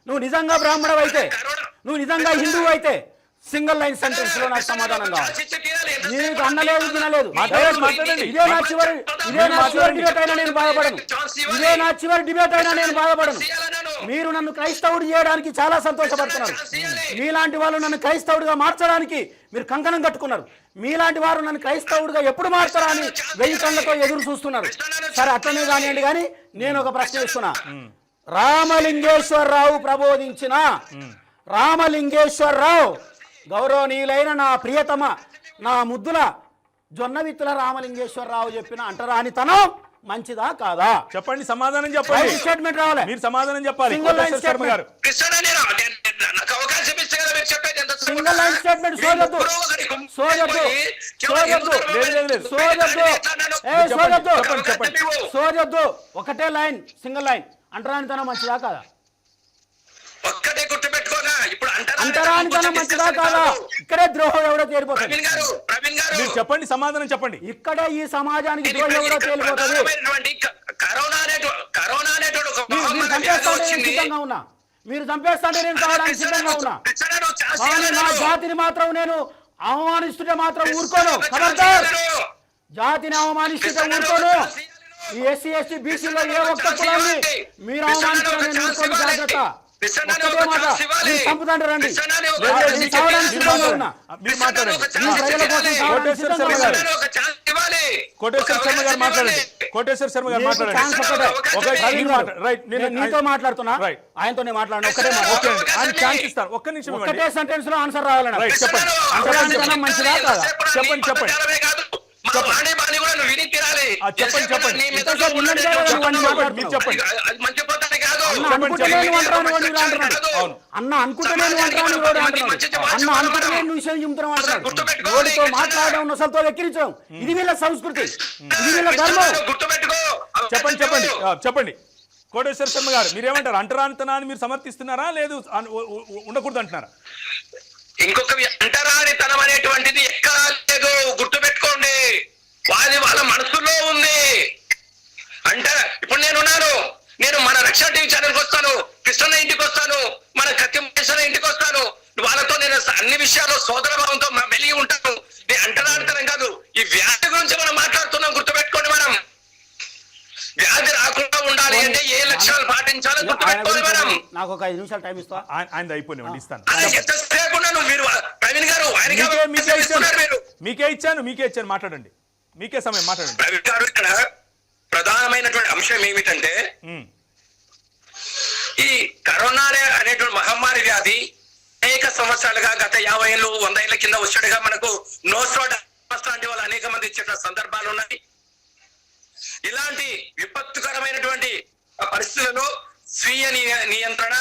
నువ్వు నిజంగా హిందువు అయితే, సింగిల్ లైన్ సెంటెన్స్ లో నాకు సమాధానం కావాలి. చర్చ తీరాలి. ఎంతసేపు నీకు అన్నలేదు తినలేదు. మాట్లాడండి. ఇదే నా చివరి డిబేట్ అయినా నేను బాధపడను. ఇదే నా చివరి డిబేట్ అయినా నేను బాధపడను. మీరు నన్ను క్రైస్తవుడు చేయడానికి చాలా సంతోషపడుతున్నారు. మీలాంటి వాళ్ళు నన్ను క్రైస్తవుడిగా మార్చడానికి మీరు కంకణం కట్టుకున్నారు. మీలాంటి వారు నన్ను క్రైస్తవుడిగా ఎప్పుడు మార్చారా అని 1000 కళ్ళతో ఎదురు చూస్తున్నారు. సరే అట్లనే కానివ్వండి, కానీ నేను ఒక ప్రశ్న ఇస్తున్నా. రామలింగేశ్వరరావు ప్రబోధించిన రామలింగేశ్వరరావు గౌరవనీయులైన నా ప్రియతమ నా ముద్దుల జొన్న విత్తుల రామలింగేశ్వరరావు చెప్పిన అంటరానితనం మంచిదా కాదా చెప్పండి, సమాధానం చెప్పండి. స్టేట్మెంట్ రావాలి. మీరు సమాధానం చెప్పాలి. సింగిల్ లైన్ శర్మ గారు నాకు అవకాశం ఇస్తే కదా మీరు చెప్పేది. ఎంత సింగిల్ లైన్ స్టేట్మెంట్ సోదొద్దు సోదొద్దు సోదొద్దు సోదొద్దు సోదొద్దు. ఒకటే లైన్ సింగిల్ లైన్. అంటరానితనం మంచిదా కాదా? ఒక్కటే గుర్తుపెట్టుకోగా ఇప్పుడు అంటరానితనం మంచిదా కాదా? ఇక్కడే ద్రోహం ఎవడో తేలిపోతుంది. ప్రవీణ్ గారు మీరు చెప్పండి, సమాధానం చెప్పండి. ఇక్కడే ఈ సమాజానికి ద్రోహం ఎవడో తేలిపోతుంది. కరోనా అనేటువంటి ఒక మీరు చంపేస్తాంటే నేను సిద్ధంగా ఉన్నా. మీరు చంపేస్తాంటే నేను కావడానికి సిద్ధంగా ఉన్నా. కానీ నా జాతిని మాత్రం నేను అవమానిస్తుంటే మాత్రం ఊరుకోను. ఖబర్దార్, జాతిని అవమానిస్తుంటే ఊరుకోను. ఈ ఎస్సీ ఎస్టీ బీసీలో ఏ ఒక్క కులాన్ని మీరు అవమానించిన నేను ఊరుకోను. జాగ్రత్త. ఒక్కటే మాట, మీరు చంపుతాంటే రండి. నేను చావడానికి సిద్ధంగా ఉన్నా. మీరు మాట్లాడండి. ఈ ప్రజల కోసం చావడానికి సిద్ధంగా ఉన్నా. కోటేశ్వర శర్మ గారు మాట్లాడండి. కోటేశ్వర శర్మ గారు మాట్లాడండి. ఛాన్స్ ఒక్కటే. మీరు మాట్లాడండి. రైట్, నేను నీతో మాట్లాడుతున్నా, ఆయనతో మాట్లాడండి. ఒక్కటే మాట. ఆయన ఛాన్స్ ఇస్తాను. ఒక్క నిమిషం ఇవ్వండి. ఒకటే సెంటెన్స్ లో ఆన్సర్ రావాలన్నా. రైట్, చెప్పండి. అంతరానితనం మంచిదా కాదా? చెప్పండి, చెప్పండి. చెప్పండి, చెప్పండి. ఇంతసేపు ఉన్నది కదా నువ్వు అని మాట్లాడుతున్నావు. మీరు చెప్పండి. అన్న అనుకుంటే నేను అంటాను వాడు ఇలా అంటున్నాడు. అన్న అనుకుంటే నేను అంటాను వాడు అంటున్నాడు. అన్న అనుకుంటే నేను విషయం చెబుతున్నాం అంటున్నాడు. వాడితో మాట్లాడడం నొసలతో వెక్కిరించడం ఇది వీళ్ళ సంస్కృతి, ఇది వీళ్ళ ధర్మం. చెప్పండి, చెప్పండి, చెప్పండి. కోటేశ్వర శర్మ గారు మీరేమంటారు? అంటరానితనాన్ని మీరు సమర్థిస్తున్నారా, లేదు ఉండకూడదు అంటున్నారా? ఇంకొక అంటరానితనం అనేటువంటిది ఎక్కడా లేదు, గుర్తుపెట్టుకోండి. వాళ్ళ మనసులో ఉంది. ఇప్పుడు నేను మన రక్షణ టీవీ ఛానల్కి వస్తాను, కృష్ణ ఇంటికి వస్తాను, మన కత్తిమేశ్వర ఇంటికి వస్తాను. వాళ్ళతో నేను అన్ని విషయాల్లో సోదర భావంతో మెలిగి ఉంటాను. నేను అంటరానితనం కాదు, ఈ వ్యాధి గురించి మనం మాట్లాడుతున్నాం. గుర్తుపెట్టుకోండి, మనం వ్యాధి రాకుండా ఉండాలి అంటే ఏ లక్ష్యాలు పాటించాలో గుర్తుపెట్టుకోండి. మనం నాకు ఒక 5 నిమిషాలు టైం ఇస్తా. ఆయన అయిపోయినాడు, ఇస్తాను. ఎంతసేపు మీరు ప్రవీణ్ గారు మీకే ఇచ్చాను మాట్లాడండి. మీకే సమయం, మాట్లాడండి. ప్రవీణ్ గారు ఇక్కడ ప్రధానమైనటువంటి అంశం ఏమిటంటే ఈ కరోనా అనేటువంటి మహమ్మారి వ్యాధి అనేక సంవత్సరాలుగా గత 50 ఏళ్ళు 100 ఏళ్ల కింద వచ్చాడుగా మనకు నోస్ట్రాడమస్ లాంటి వాళ్ళు అనేక మంది ఇచ్చిన సందర్భాలు ఉన్నాయి. ఇలాంటి విపత్తుకరమైనటువంటి పరిస్థితులలో స్వీయ నియంత్రణ,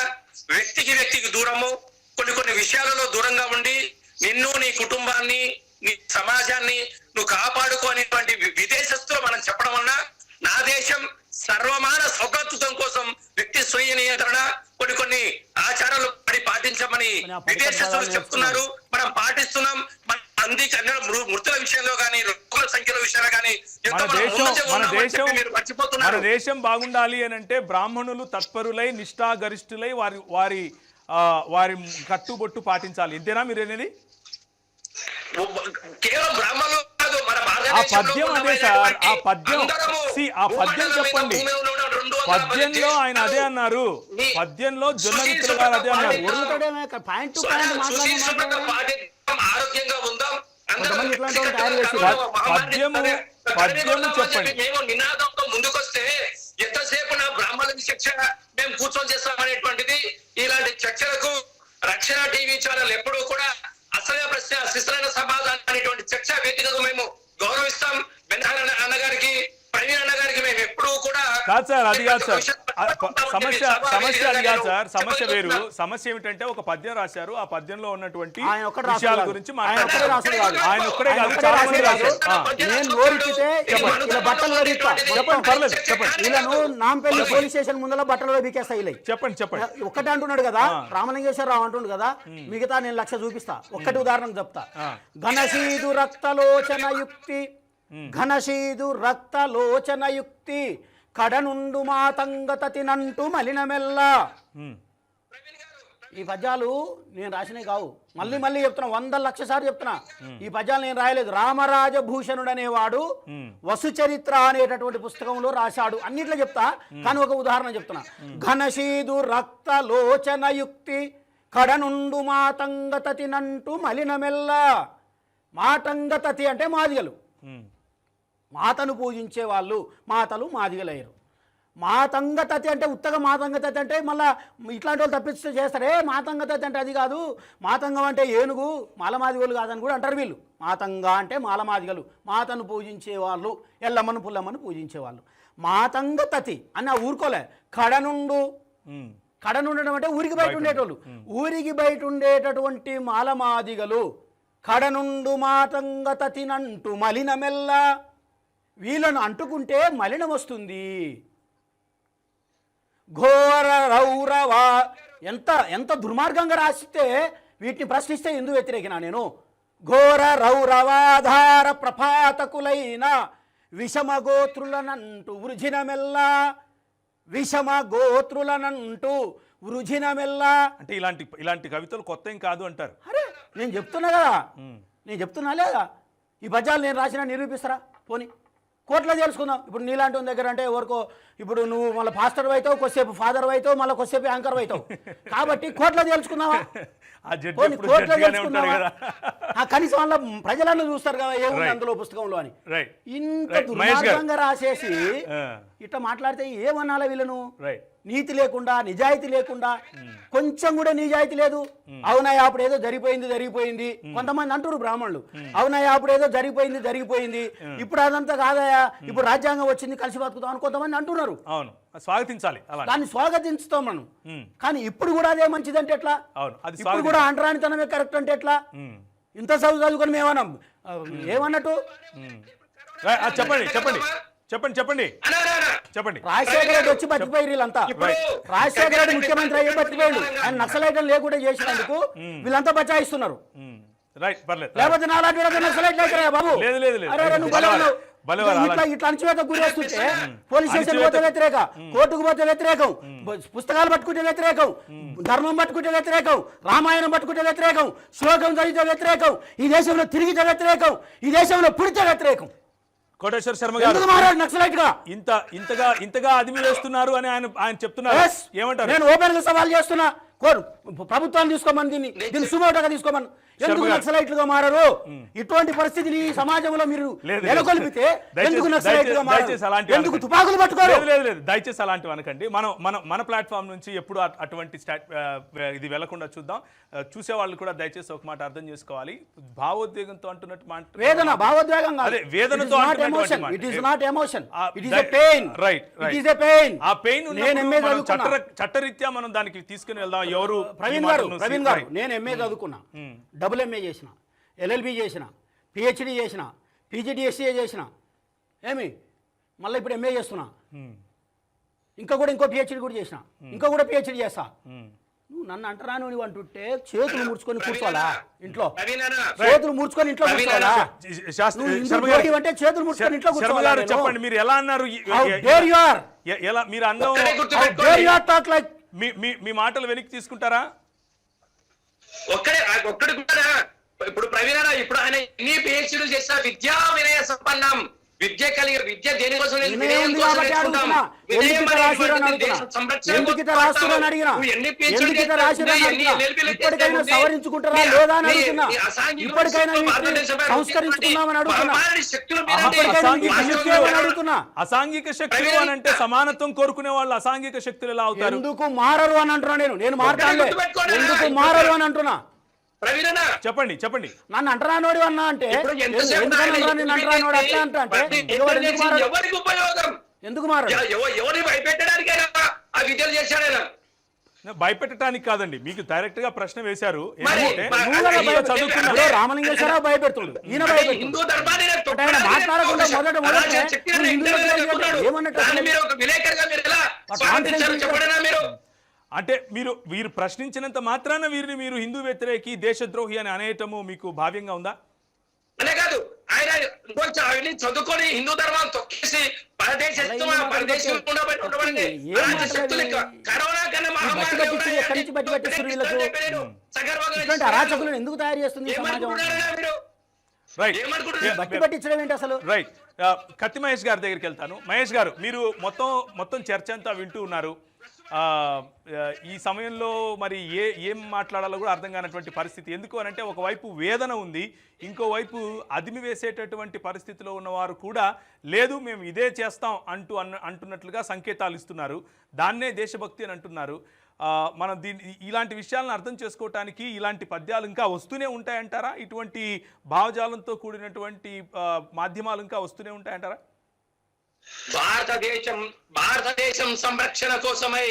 వ్యక్తికి దూరము, కొన్ని విషయాలలో దూరంగా ఉండి నిన్ను, నీ కుటుంబాన్ని, నీ సమాజాన్ని నువ్వు కాపాడుకోనేటువంటి విదేశస్తులు మనం చెప్పడం వలన నా దేశం సర్వమాన సౌకర్యం కోసం వ్యక్తి స్వీయ నియంత్రణ, కొన్ని ఆచారాలు పాటించమని విదేశస్తులు చెప్తున్నారు. మనం పాటిస్తున్నాం. మన మృతుల విషయంలో కానీ, రోగుల సంఖ్యల విషయంలో కానీ మన దేశం బాగుండాలి అని అంటే బ్రాహ్మణులు తత్పరులై నిష్ఠాగరిష్ఠులై వారి కట్టుబొట్టు పాటించాలి. ఇంతేనా మీరు అనేది? కేవలం బ్రాహ్మణులు కాదు, మన ఆ పద్యం అదే సార్. ఆ పద్యం చెప్పండి. పద్యంలో ఆయన అదే అన్నారు. పద్యంలో జొన్న విత్తుల గారు అదే అన్నారు. ఆరోగ్యంగా ఉందాం, పద్యము చెప్పండి. మేము నినాదంతో ముందుకొస్తే ఎంతసేపు నా బ్రాహ్మణుల చర్చ మేము కూర్చొని చేస్తామనేటువంటిది. ఇలాంటి చర్చలకు రక్షణ టీవీ ఛానల్ ఎప్పుడూ కూడా అసలైన ప్రశ్న, శిశులైన సమాధానం అనేటువంటి చర్చా వేదికగా మేము గౌరవిస్తాం. బెనహార్ అన్నగారికి, ప్రవీణ్ అన్నగారికి మేము ఎప్పుడూ కూడా కాదు సార్, అది కాదు సార్ సమస్య అది కాదు సార్. సమస్య వేరు. సమస్య ఏమిటంటే ఒక పద్యం రాశారు, ఆ పద్యంలో ఉన్నటువంటి విషయాల గురించి మాట్లాడారు. ఆయన ఒక్కడే కాదు, చాలా మంది రాశారు. చెప్పండి, పర్లేదు, చెప్పండి. వీళ్ళను నాంపల్లి పోలీస్ స్టేషన్ ముందర బట్టలు బీకేస్తా. చెప్పండి. ఒక్కటే అంటున్నాడు కదా రామలింగేశ్వరరావు అంటుండు కదా, మిగతా నేను 1,00,000 చూపిస్తా. ఒక్కటి ఉదాహరణకు చెప్తా. ఘనశీదు రక్తలోచన యుక్తి, ఘనశీదు రక్తలోచన యుక్తి, కడనుండు మాతంగత తినంటూ మలినమెల్ల. ఈ పద్యాలు నేను రాసినవి కావు, మళ్ళీ మళ్ళీ చెప్తున్నా, 100 లక్షల సార్లు చెప్తున్నా. ఈ పద్యాలు నేను రాయలేదు. రామరాజభూషణుడు అనేవాడు వసుచరిత్ర అనేటటువంటి పుస్తకంలో రాశాడు. అన్నిట్లో చెప్తా, కానీ ఒక ఉదాహరణ చెప్తున్నా. ఘనశీదు రక్త లోచనయుక్తి కడనుండు మాతంగతతి నంటూ మలినమెల్ల. మాతంగతతి అంటే మాదిగలు, మాతను పూజించే వాళ్ళు మాతలు మాదిగలయ్యారు. మాతంగతతి అంటే ఉత్తగా మాతంగతతి అంటే మళ్ళీ ఇట్లాంటి వాళ్ళు తప్పిస్తే చేస్తారే. మాతంగతతి అంటే అది కాదు, మాతంగం అంటే ఏనుగు, మాలమాదిగలు కాదని కూడా అంటారు వీళ్ళు. మాతంగ అంటే మాలమాదిగలు, మాతను పూజించేవాళ్ళు, ఎల్లమ్మను పుల్లమ్మను పూజించేవాళ్ళు. మాతంగతతి అని ఊరుకోలే. కడనుండడం అంటే ఊరికి బయట ఉండేటోళ్ళు. ఊరికి బయట ఉండేటటువంటి మాలమాదిగలు కడనుండు మాతంగతతినంటూ మలినమెల్ల. వీళ్ళను అంటుకుంటే మలినం వస్తుంది. ఘోర రౌరవ. ఎంత దుర్మార్గంగా రాసిస్తే వీటిని ప్రశ్నిస్తే ఎందుకు వ్యతిరేకినా నేను? ఘోర రౌరవాధార ప్రపాతకులైన విషమగోత్రులనంటూ వృజినమెల్ల. విషమగోత్రులనంటూ వృజినమెల్ల అంటే ఇలాంటి కవితలు కొత్త ఏం కాదు అంటారు. అరే నేను చెప్తున్నా కదా, నేను చెప్తున్నా లేదా? ఈ పద్యాలు నేను రాసినా నిరూపిస్తారా? పోనీ కోర్టులో తెలుసుకుందాం. ఇప్పుడు నీలాంటి దగ్గర అంటే ఎవరికో, ఇప్పుడు నువ్వు మళ్ళీ పాస్టర్ అవుతావు, కొద్దిసేపు ఫాదర్ అవుతావు, మళ్ళీ కొద్దిసేపు యాంకర్ అవుతావు. కాబట్టి కోర్టులో తెలుసుకుందామా? కోర్టులో తెలుసుకుందామా? కనీసం వాళ్ళ ప్రజలను చూస్తారు కదా ఏముంది అందులో పుస్తకంలో అని. ఇంత దుర్మార్గంగా రాసేసి ఇట్లా మాట్లాడితే ఏమనాలా వీళ్ళను? నీతి లేకుండా, నిజాయితీ లేకుండా, కొంచెం కూడా నిజాయితీ లేదు. అవునయ్యా అప్పుడు ఏదో జరిగిపోయింది. కొంతమంది అంటారు బ్రాహ్మణులు, అవునయ్యా అప్పుడు ఏదో జరిగిపోయింది, ఇప్పుడు అదంతా కాదయా, ఇప్పుడు రాజ్యాంగం వచ్చింది కలిసి బతుకుతాం అని కొంతమంది అంటున్నారు. అవును, స్వాగతించాలి, దాన్ని స్వాగతించుతాం మనం. కానీ ఇప్పుడు కూడా అదే మంచిదంటే ఎట్లా? ఇప్పుడు కూడా అంటరానితనమే కరెక్ట్ అంటే ఎట్లా? ఇంత చదువుకొని మేమన్నా ఏమన్నట్టు? చెప్పండి. రాజశేఖర రెడ్డి వచ్చి బతికిపోయి వీళ్ళంతా. రాజశేఖర రెడ్డి ముఖ్యమంత్రి అయ్యి బతికిపోయాడు. ఆయన నక్సలైట్లు లేకుండా చేసినందుకు వీళ్ళంతా బచాయిస్తున్నారు. లేకపోతే నాలాంటి నక్సలైట్లు అవుతారా బాబు? ఇట్లా అణచివేత గురేస్తుంటే పోలీస్ స్టేషన్ పోతే వ్యతిరేక, కోర్టుకు పోతే వ్యతిరేకం, పుస్తకాలు పట్టుకుంటే వ్యతిరేకం, ధర్మం పట్టుకుంటే వ్యతిరేకం, రామాయణం పట్టుకుంటే వ్యతిరేకం, శ్లోకం చదివితే వ్యతిరేకం, ఈ దేశంలో తిరిగితే వ్యతిరేకం, ఈ దేశంలో పుడితే వ్యతిరేకం. కోటేశ్వర శర్మ గారు ఇంతగా అదిమి వేస్తున్నారు అని ఆయన చెప్తున్నారు. ఏమంటారు? నేను ఓపెన్ గా సవాల్ చేస్తున్నా. ప్రభుత్వాన్ని తీసుకోమని, దీన్ని సుమోటోగా తీసుకోమని. ఎందుకు నక్సలైట్లుగా మారరు? ఇటువంటి పరిస్థితిని సమాజంలో మీరు నెలకొల్పితే ఎందుకు నక్సలైట్లుగా మారరు? ఎందుకు తుపాకులు పట్టుకోరు? లేదు, దయచేసి అలాంటివి అనకండి. మన ప్లాట్ఫామ్ నుంచి ఎప్పుడు అటువంటి ఇది వెళ్లకుండా చూద్దాం. చూసే వాళ్ళు కూడా దయచేసి ఒక మాట అర్థం చేసుకోవాలి. భావోద్వేగంతో అంటున్నట్టు మాట వేదన, భావోద్వేగం కాదు. వేదనతో it is not emotion, it is a pain. Right, it is a pain. ఆ పెయిన్ చట్టరీత్యా మనం దానికి తీసుకుని వెళ్దాం. ఎవరు? ప్రవీణ్ గారు, నేను ఎంఏ చదువుకున్నా, డబుల్ ఎంఏ చేసిన, ఎల్ఎల్బి చేసిన, పిహెచ్డి చేసిన, పీజీడీఎస్సీ చేసిన, ఏమి మళ్ళీ ఇప్పుడు ఎంఏ చేస్తున్నా. ఇంకో పిహెచ్డి కూడా చేసిన, కూడా పిహెచ్డి చేస్తా. నువ్వు నన్ను అంటరాను నువ్వు అంటుంటే చేతులు ముడుచుకొని కూర్చోవాలా ఇంట్లో? చేతులు ముడుచుకొని ఇంట్లో కూర్చోవాలా? అంటే చేతులు ముడుచుకొని ఇంట్లో కూర్చోవాలా? చెప్పండి, మీరు ఎలా అన్నారు? మీరు అన్నం మీ మాటలు వెనక్కి తీసుకుంటారా? ఒక్కడి కూడా ఇప్పుడు ప్రవీణ, ఇప్పుడు ఆయన ఎన్ని పిహెచ్డీలు చేసిన విద్యా వినయ సంపన్నం, విద్య కలిగి, విద్య దేనికోసం సవరించుకుంటారా లేదా అని అడుగుతున్నా. ఇప్పటికైనా సంస్కరించుకున్నామని అడుగుతున్నా. అసాంఘిక శక్తులు అని అంటే సమానత్వం కోరుకునే వాళ్ళు అసాంఘిక శక్తులు ఎలా అవుతారు? ఎందుకు మారరు అని అంటున్నా నేను మాట్లాడలే. ఎందుకు మారరు అని అంటున్నా. చెప్పండి. నన్ను అంటరానోడు అన్నా అంటే అంటరానోడు అట్లా అంటే ఎవరికి ఉపయోగం? ఎందుకు మారు? ఎవరిని భయపెట్టడానికి ఆ విద్యలు చేశాడు. భయపెట్టడానికి కాదండి, మీకు డైరెక్ట్ గా ప్రశ్న వేశారు. రామలింగేశ్వరరావు భయపెడుతుంది, ఈయన మాట్లాడకుండా అంటే వీరు ప్రశ్నించినంత మాత్రాన వీరిని మీరు హిందూ వ్యతిరేకి, దేశద్రోహి అని అనేయటము మీకు భావ్యంగా ఉందా? అనే కాదు, ఆయన చదువుకొని హిందూ ధర్మాన్ని తొక్కేసి పరదేశంలో ఉండబడింది అలాంటి శక్తులు కరోనా కన్నా మహమ్మారి ఎక్కడి నుంచి బట్టి పట్టిస్తారు వీళ్ళకు? ఇటువంటి అరాచకులను ఎందుకు తయారు చేస్తుంది ఈ సమాజం? రైట్ బట్టి పట్టించడం ఏంటి అసలు? రైట్ కత్తి మహేష్ గారి దగ్గరికి వెళ్తాను. మహేష్ గారు, మీరు మొత్తం చర్చ అంతా వింటూ ఉన్నారు. ఈ సమయంలో మరి ఏం మాట్లాడాలో కూడా అర్థం కానటువంటి పరిస్థితి. ఎందుకు అని అంటే ఒకవైపు వేదన ఉంది, ఇంకోవైపు అదిమి వేసేటటువంటి పరిస్థితిలో ఉన్నవారు కూడా లేదు మేము ఇదే చేస్తాం అంటున్నట్లుగా సంకేతాలు ఇస్తున్నారు. దాన్నే దేశభక్తి అని అంటున్నారు. మనం ఇలాంటి విషయాలను అర్థం చేసుకోవటానికి ఇలాంటి పద్యాలు ఇంకా వస్తూనే ఉంటాయంటారా? ఇటువంటి భావజాలంతో కూడినటువంటి మాధ్యమాలు ఇంకా వస్తూనే ఉంటాయంటారా? భారతదేశం సంరక్షణ కోసమై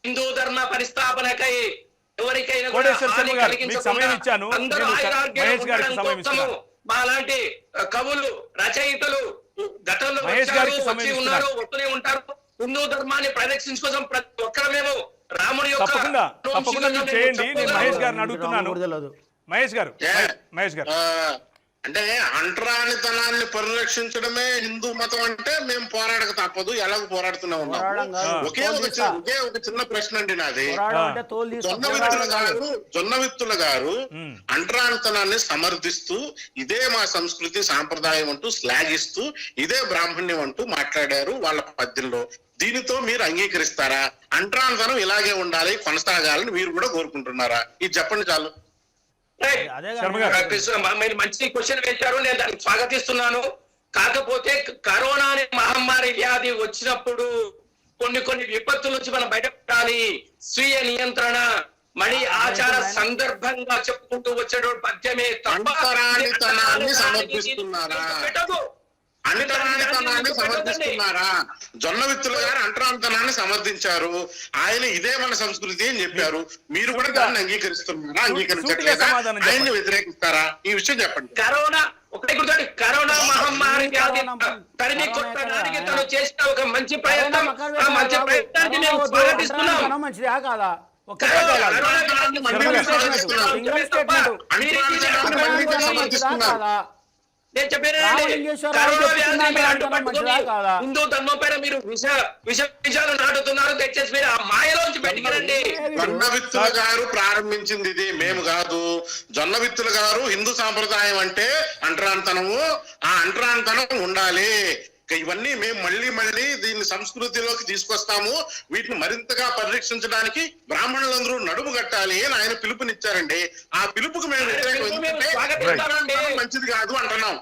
హిందూ ధర్మ పరిస్థాపనకై ఎవరికైనా మాలాంటి కవులు రచయితలు గతంలో ఉన్నారు, వస్తూనే ఉంటారు. హిందూ ధర్మాన్ని పరిరక్షించుకోసం ప్రతి ఒక్కరు మేము రాముడి యొక్క చేయండి. నేను మహేష్ గారిని అడుగుతున్నాను. మహేష్ గారు అంటే అంటరానితనాన్ని పరిరక్షించడమే హిందూ మతం అంటే మేము పోరాడక తప్పదు, ఎలాగో పోరాడుతూనే ఉన్నాం. ఒకే ఒక చిన్న ప్రశ్న అండి నాది. జొన్నవిత్తుల గారు అంటరానితనాన్ని సమర్థిస్తూ ఇదే మా సంస్కృతి సాంప్రదాయం అంటూ శ్లాఘిస్తూ ఇదే బ్రాహ్మణ్యం అంటూ మాట్లాడారు వాళ్ళ పద్యంలో. దీనితో మీరు అంగీకరిస్తారా? అంటరానితనం ఇలాగే ఉండాలి, కొనసాగాలని మీరు కూడా కోరుకుంటున్నారా? ఇది చెప్పండి చాలు. మీరు మంచి క్వశ్చన్ వేశారు, నేను దానికి స్వాగతిస్తున్నాను. కాకపోతే కరోనా అనే మహమ్మారి వ్యాధి వచ్చినప్పుడు కొన్ని విపత్తుల నుంచి మనం బయటపడాలి. స్వీయ నియంత్రణ మళ్ళీ ఆచార సందర్భంగా చెప్పుకుంటూ వచ్చేటువంటి పద్యమే అంటరానితనాన్ని సమర్పిస్తున్నారా? అంటరానితనాన్ని సమర్థిస్తున్నారా? జొన్నవిత్తుల గారు అంటరానితనాన్ని సమర్థించారు. ఆయన ఇదే మన సంస్కృతి అని చెప్పారు. మీరు కూడా దాన్ని అంగీకరిస్తున్నారా? అంగీకరించట్లేదా? ఆయన్ని వ్యతిరేకిస్తారా? ఈ విషయం చెప్పండి. కరోనా మహమ్మారి వ్యాధి తరిమి కొట్టడానికి తను చేసిన ఒక మంచి ప్రయత్నం, ఆ మంచి ప్రయత్నానికి మేము స్వాగతిస్తున్నాం. మంచిదా కాదా? నేను చెప్పాను హిందూ ధర్మం పైన మీరు విషాలు నాటుతున్నారు. దయచేసి మీరు ఆ మాయలోంచి బయటికి. జొన్నవిత్తుల గారు ప్రారంభించింది ఇది, మేము కాదు. జొన్నవిత్తుల గారు హిందూ సాంప్రదాయం అంటే అంటరానితనము, ఆ అంటరానితనం ఉండాలి. ఇవన్నీ మేము మళ్ళీ దీన్ని సంస్కృతిలోకి తీసుకొస్తాము, వీటిని మరింతగా పరిరక్షించడానికి బ్రాహ్మణులందరూ నడుము కట్టాలి అని ఆయన పిలుపునిచ్చారండి. ఆ పిలుపుకు మేము మంచిది కాదు అంటున్నాం.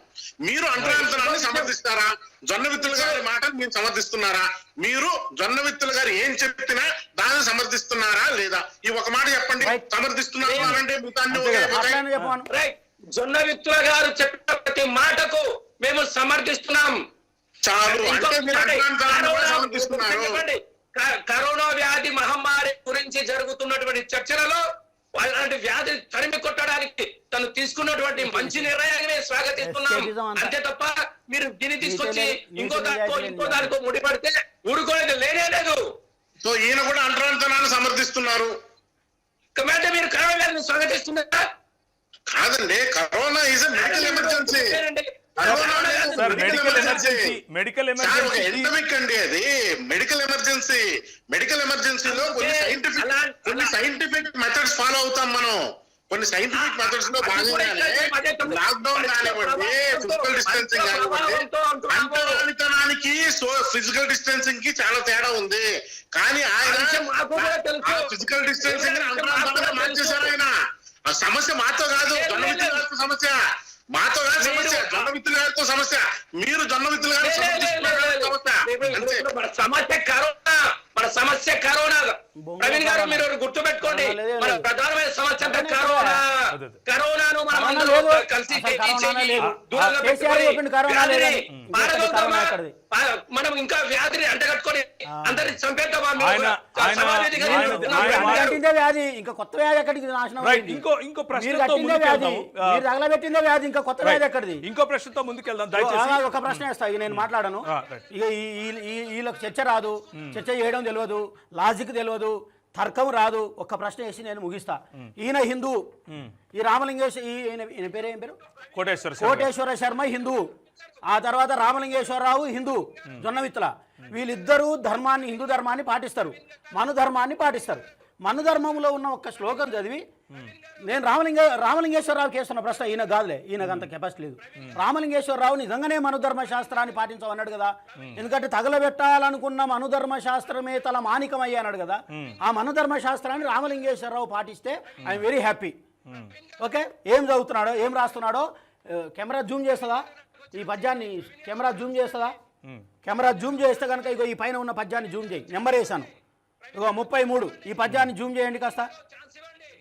మీరు అంటరానితనాన్ని సమర్థిస్తారా? జొన్నవిత్తుల గారి మాటను మీరు సమర్థిస్తున్నారా? మీరు జొన్నవిత్తుల గారు ఏం చెప్పినా దాన్ని సమర్థిస్తున్నారా లేదా? ఈ ఒక మాట చెప్పండి. సమర్థిస్తున్నారంటే జొన్నవిత్తుల గారు చెప్పిన ప్రతి మాటకు మేము సమర్థిస్తున్నాం. చాలు. కరోనా వ్యాధి మహమ్మారి గురించి జరుగుతున్నటువంటి చర్చలలో అలాంటి వ్యాధి తరిమి కొట్టడానికి తను తీసుకున్నటువంటి మంచి నిర్ణయాన్ని స్వాగతిస్తున్నాం. అంతే తప్ప మీరు దీన్ని తీసుకొచ్చి ఇంకో దానికో ముడిపడితే ఊరుకోలేదు లేనే లేదు. సో ఈయన కూడా అంటరానితనాన్ని సమర్థిస్తున్నారు. అంటే మీరు కరోనా వ్యాధిని స్వాగతిస్తున్నారా? కాదండి, corona is medical emergency. Medical emergency అండి, అది మెడికల్ ఎమర్జెన్సీ. మెడికల్ ఎమర్జెన్సీలో కొన్ని సైంటిఫిక్ మెథడ్స్ ఫాలో అవుతాం మనం. కొన్ని సైంటిఫిక్ మెథడ్స్ లో భాగంగానే లాక్డౌన్ కానివ్వండి, ఫిజికల్ డిస్టెన్సింగ్ కానివ్వండి, అంటరానితనానికి ఫిజికల్ డిస్టెన్సింగ్ కి చాలా తేడా ఉంది. కానీ ఆయన ఫిజికల్ డిస్టెన్సింగ్ అంటరానితనంగా మార్చేశారు. ఆయన ఆ సమస్య మాతో కాదు, జొన్నవిత్తుల గారితో సమస్య, మాతో కాదు సమస్య, జొన్నవిత్తుల గారితో సమస్య. మీరు జొన్నవిత్తుల గారు సమస్య కరోనా, మన సమస్య కరోనా. ప్రవీణ్ గారు మీరు గుర్తు పెట్టుకోండి, మన ప్రధానమైన సమస్య కరోనా. కరోనాను మనం కలిసి మనం ఇంకా వ్యాధిని అంటగట్టుకొని అందరిని చంపేద్దామా? వ్యాధి ఇంకా కొత్త వ్యాధి ఎక్కడికి నాశనం? ఇంకో ప్రశ్న తగలబెట్టిందే వ్యాధి ఇంకా కొత్త వ్యాధి ఎక్కడిది? ఇంకో ప్రశ్నతో ముందుకెళ్దాం. ఒక ప్రశ్న వేస్తా, నేను మాట్లాడను. ఇక వీళ్ళకి చర్చ రాదు, చర్చ చేయడం తెలియదు, లాజిక్ తెలియదు, తర్కం రాదు. ఒక్క ప్రశ్న వేసి నేను ముగిస్తా. ఈయన హిందూ, ఈ రామలింగేశ్వర ఈయన పేరు ఏం పేరు? కోటేశ్వర శర్మ హిందూ. ఆ తర్వాత రామలింగేశ్వరరావు హిందూ జొన్నవిత్తుల, వీళ్ళిద్దరూ హిందూ ధర్మాన్ని పాటిస్తారు, మను ధర్మాన్ని పాటిస్తారు. మను ధర్మంలో ఉన్న ఒక్క శ్లోకం చదివి నేను రామలింగేశ్వరరావుకి వేస్తున్న ప్రశ్న, ఈయన కాదులే, ఈయనకు అంత కెపాసిటీ లేదు. రామలింగేశ్వరరావు నిజంగానే మనుధర్మ శాస్త్రాన్ని పాటించమన్నాడు కదా, ఎందుకంటే తగలబెట్టాలనుకున్న మనుధర్మ శాస్త్రమే తల మానికమయ్యా అన్నాడు కదా. ఆ మనుధర్మ శాస్త్రాన్ని రామలింగేశ్వరరావు పాటిస్తే ఐఎమ్ వెరీ హ్యాపీ. ఓకే, ఏం చదువుతున్నాడో ఏం రాస్తున్నాడో కెమెరా జూమ్ చేస్తుందా, ఈ పద్యాన్ని కెమెరా జూమ్ చేస్తుందా? కెమెరా జూమ్ చేస్తే కనుక ఇగో ఈ పైన ఉన్న పద్యాన్ని జూమ్ చేయి, నెంబర్ వేసాను, ఇగో 33. ఈ పద్యాన్ని జూమ్ చేయండి కాస్త,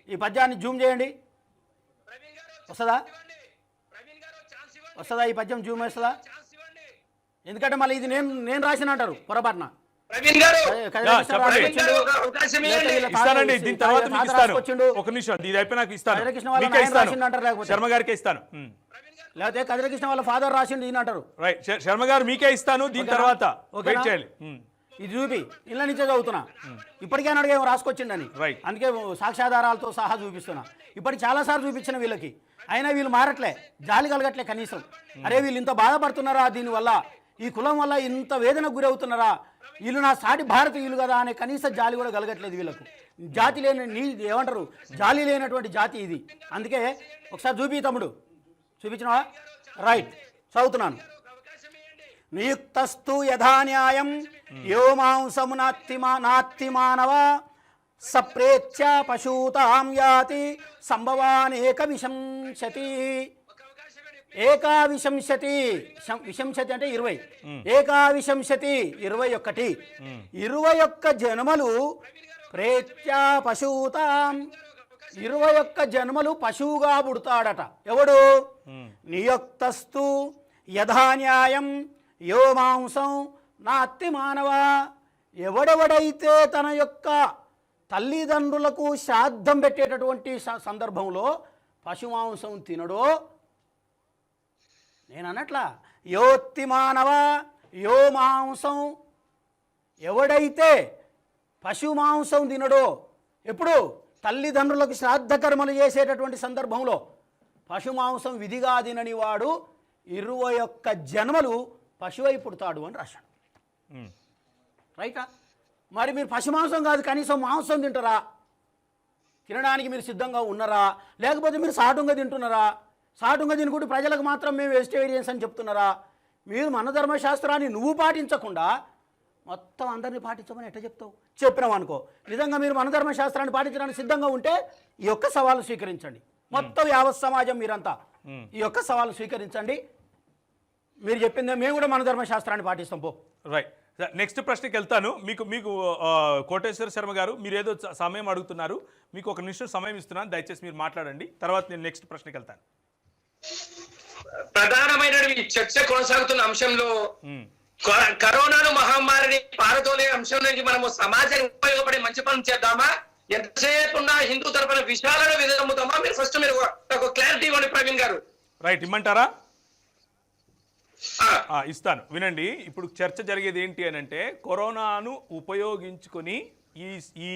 ఈ పద్యాన్ని జూమ్ చేయండి. వస్తుందా ఈ పద్యం జూమ్ వేస్తుందా? ఎందుకంటే మళ్ళీ ఇది నేను రాసిన అంటారు పొరపాటున. ఇస్తానండి, దీని తర్వాత మీకు ఇస్తాను. ఒక నిమిషం, ఇది అయిపోయినాక ఇస్తాను. శర్మ గారికి ఇస్తాను, లేకపోతే కదిరకృష్ణ వాళ్ళ ఫాదర్ రాసిండు ఈయన అంటారు. రైట్, శర్మ గారు మీకే ఇస్తాను, దీని తర్వాత వెయిట్ చేయాలి. ఇది చూపి ఇళ్ళ నుంచే చదువుతున్నా, ఇప్పటికే అడిగేమో రాసుకొచ్చిండని, అందుకే సాక్ష్యాధారాలతో సహా చూపిస్తున్నా. ఇప్పటికి చాలాసార్లు చూపించిన వీళ్ళకి, అయినా వీళ్ళు మారట్లే, జాలి కలగట్లే కనీసం. అరే వీళ్ళు ఇంత బాధపడుతున్నారా, దీనివల్ల ఈ కులం వల్ల ఇంత వేదనకు గురవుతున్నారా, వీళ్ళు నా సాటి భారతీయులు కదా అనే కనీస జాలి కూడా కలగట్లేదు వీళ్ళకు. జాతి లేని ఏమంటారు, జాలి లేనటువంటి జాతి ఇది. అందుకే ఒకసారి చూపి తమ్ముడు, చూపించినవా? రైట్, చదువుతున్నాను. నియుక్తస్తు యథా న్యాయం యో మాంసము నాత్తి మానవ సప్రేత్య పశూతాం యాతి సంభవానేక విశంశతి. ఏకావిశంశతి, విశంశతి అంటే 20, ఏకావిశంశతి 21, 21 జన్మలు ప్రేత్య పశూతాం, 21 జన్మలు పశువుగా పుడతాడట. ఎవడు? నియుక్తస్తు యథా న్యాయం యో మాంసం నాత్తి మానవ. ఎవడెవడైతే తన యొక్క తల్లిదండ్రులకు శ్రాద్ధం పెట్టేటటువంటి సందర్భంలో పశుమాంసం తినడో, నేను అన్నట్లా యోత్తి మానవ యో మాంసం, ఎవడైతే పశుమాంసం తినడో, ఎప్పుడు? తల్లిదండ్రులకు శ్రాద్ధ కర్మలు చేసేటటువంటి సందర్భంలో పశుమాంసం విధిగా తినని వాడు 21 జన్మలు పశువై పుడతాడు అని రాశాడు. రైటా? మరి మీరు పశుమాంసం కాదు కనీసం మాంసం తింటారా? తినడానికి మీరు సిద్ధంగా ఉన్నారా? లేకపోతే మీరు సాటుంగా తింటున్నారా? సాటుంగా తినుకుంటూ ప్రజలకు మాత్రం మేము వెజిటేరియన్స్ అని చెప్తున్నారా? మీరు మన ధర్మశాస్త్రాన్ని నువ్వు పాటించకుండా మొత్తం అందరినీ పాటించమని ఎట్లా చెప్తావు? చెప్పినావు అనుకో, నిజంగా మీరు మన ధర్మశాస్త్రాన్ని పాటించడానికి సిద్ధంగా ఉంటే ఈ యొక్క సవాలు స్వీకరించండి. మొత్తం యావత్ సమాజం మీరంతా ఈ యొక్క సవాలు స్వీకరించండి. మీరు చెప్పిందే మేము కూడా మన ధర్మశాస్త్రాన్ని పాటిస్తాం పో. రైట్, నెక్స్ట్ ప్రశ్నకి వెళ్తాను. మీకు కోటేశ్వర శర్మ గారు, మీరు ఏదో సమయం అడుగుతున్నారు, మీకు 1 నిమిషం సమయం ఇస్తున్నాను, దయచేసి మీరు మాట్లాడండి, తర్వాత నేను నెక్స్ట్ ప్రశ్నకి వెళ్తాను. ప్రధానమైన చర్చ కొనసాగుతున్న అంశంలో కరోనాను మహమ్మారిని పారదోలే అంశం నుంచి మనము సమాజానికి ఉపయోగపడే మంచి పనులు చేద్దామా, ఎంతసేపు ఉన్న హిందూ తరపున విషయాలను విధముతామా? మీరు ఫస్ట్ మీరు ఒక క్లారిటీ ఇవ్వండి ప్రవీణ్ గారు. రైట్, ఇమ్మంటారా? ఇస్తాను, వినండి. ఇప్పుడు చర్చ జరిగేది ఏంటి అని అంటే, కరోనాను ఉపయోగించుకొని ఈ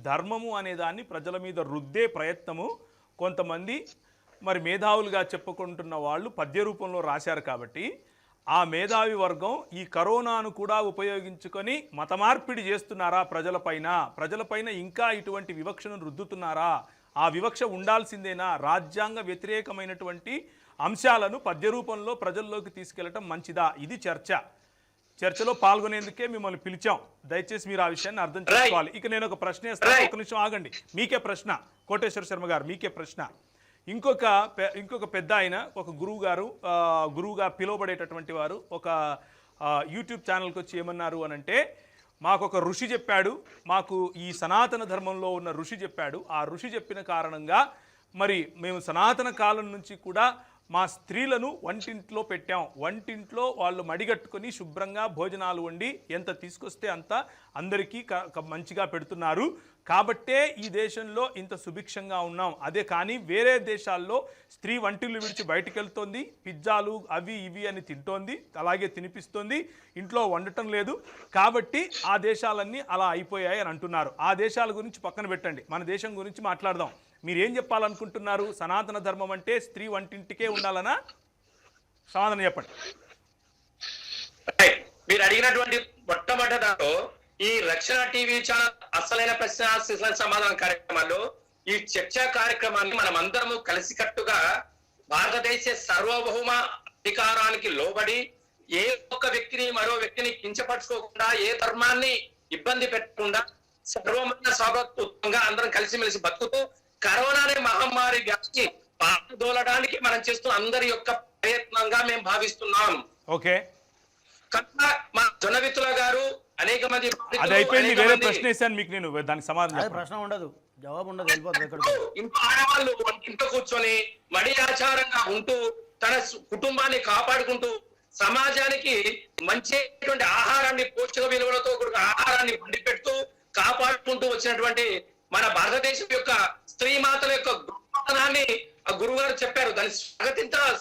ధర్మము అనే దాన్ని ప్రజల మీద రుద్దే ప్రయత్నము కొంతమంది మరి మేధావులుగా చెప్పుకుంటున్న వాళ్ళు పద్య రూపంలో రాశారు. కాబట్టి ఆ మేధావి వర్గం ఈ కరోనాను కూడా ఉపయోగించుకొని మత మార్పిడి చేస్తున్నారా ప్రజలపైన ఇంకా ఇటువంటి వివక్షను రుద్దుతున్నారా? ఆ వివక్ష ఉండాల్సిందేనా? రాజ్యాంగ వ్యతిరేకమైనటువంటి అంశాలను పద్య రూపంలో ప్రజల్లోకి తీసుకెళ్లటం మంచిదా? ఇది చర్చలో పాల్గొనేందుకే మిమ్మల్ని పిలిచాం. దయచేసి మీరు ఆ విషయాన్ని అర్థం చేసుకోవాలి. ఇక నేను ఒక ప్రశ్న వేస్తాను, 1 నిమిషం ఆగండి. మీకే ప్రశ్న, కోటేశ్వర శర్మ గారు, మీకే ప్రశ్న. ఇంకొక పెద్ద ఆయన, ఒక గురువుగా పిలువబడేటటువంటి వారు ఒక యూట్యూబ్ ఛానల్కి వచ్చి ఏమన్నారు అని అంటే, మాకు ఒక ఋషి చెప్పాడు, మాకు ఈ సనాతన ధర్మంలో ఉన్న ఋషి చెప్పాడు. ఆ ఋషి చెప్పిన కారణంగా మరి మేము సనాతన కాలం నుంచి కూడా మా స్త్రీలను వంటింట్లో పెట్టాం. వంటింట్లో వాళ్ళు మడిగట్టుకొని శుభ్రంగా భోజనాలు వండి ఎంత తీసుకొస్తే అంత అందరికీ మంచిగా పెడుతున్నారు. కాబట్టే ఈ దేశంలో ఇంత సుభిక్షంగా ఉన్నాం. అదే కానీ వేరే దేశాల్లో స్త్రీ వంటిల్లు విడిచి బయటికి వెళ్తోంది, పిజ్జాలు అవి ఇవి అని తింటోంది, అలాగే తినిపిస్తోంది, ఇంట్లో వండటం లేదు. కాబట్టి ఆ దేశాలన్నీ అలా అయిపోయాయి అని అంటున్నారు. ఆ దేశాల గురించి పక్కన పెట్టండి, మన దేశం గురించి మాట్లాడదాం. మీరేం చెప్పాలనుకుంటున్నారు? సనాతన ధర్మం అంటే స్త్రీ వంటింటికే ఉండాలనా? సమాధానం చెప్పండి. అడిగినటువంటి మొట్టమొదటి దాంట్లో ఈ రక్షణ టీవీ ఛానల్ అసలైన ప్రశ్న సమాధాన కార్యక్రమాల్లో ఈ చర్చా కార్యక్రమాన్ని మనం అందరము కలిసికట్టుగా భారతదేశ సార్వభౌమ అధికారానికి లోబడి ఏ ఒక్క వ్యక్తిని మరో వ్యక్తిని కించపరచుకోకుండా ఏ ధర్మాన్ని ఇబ్బంది పెట్టకుండా సర్వమైన స్వాగతంగా అందరం కలిసిమెలిసి బతుకుతూ కరోనా అనే మహమ్మారి వ్యాప్తి పాల్గొనడానికి మనం చేస్తున్న అందరి యొక్క ప్రయత్నంగా మేము భావిస్తున్నాం. ఓకే, కనుక మా జొన్నవిత్తుల గారు అనేక మంది అది అయిపోయింది. వేరే ప్రశ్న వేసాను మీకు, నేను దానికి సమాధానం అదే ప్రశ్న ఉండదు, జవాబు ఉండదు, వెళ్ళిపోతుంది ఎక్కడికి. ఇంట్లో ఆడవాళ్ళు ఇంట్లో కూర్చొని మడి ఆచారంగా ఉంటూ తన కుటుంబాన్ని కాపాడుకుంటూ సమాజానికి మంచిటువంటి ఆహారాన్ని పోషక విలువలతో కూడిన ఆహారాన్ని వండి పెడుతూ కాపాడుకుంటూ వచ్చినటువంటి మన భారతదేశం యొక్క స్త్రీ మాతల యొక్క గొప్పతనాన్ని ఆ గురువు గారు చెప్పారు. దాన్ని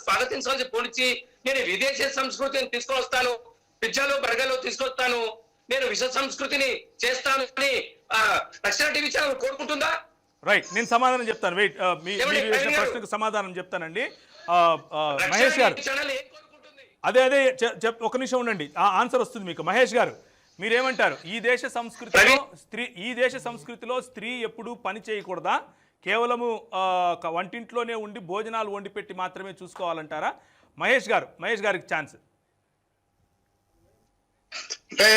స్వాగతించాల్సి పోనిచ్చి నేను విదేశీ సంస్కృతిని తీసుకొస్తాను, పిజ్జాలు బర్గర్లు తీసుకొస్తాను, నేను విశ్వ సంస్కృతిని చేస్తాను అని రక్షణ టీవీ ఛానల్ కోరుకుంటుందా? రైట్, నేను సమాధానం చెప్తాను. వెయిట్, మీరు వేసిన ప్రశ్నకు సమాధానం చెప్తానండి. మహేష్ గారు, అదే ఒక నిమిషం ఉండండి, ఆ ఆన్సర్ వస్తుంది మీకు. మహేష్ గారు, మీరేమంటారు? ఈ దేశ సంస్కృతిలో స్త్రీ ఎప్పుడూ పని చేయకూడదా? కేవలము వంటింట్లోనే ఉండి భోజనాలు వండి పెట్టి మాత్రమే చూసుకోవాలంటారా? మహేష్ గారికి ఛాన్స్. అంటే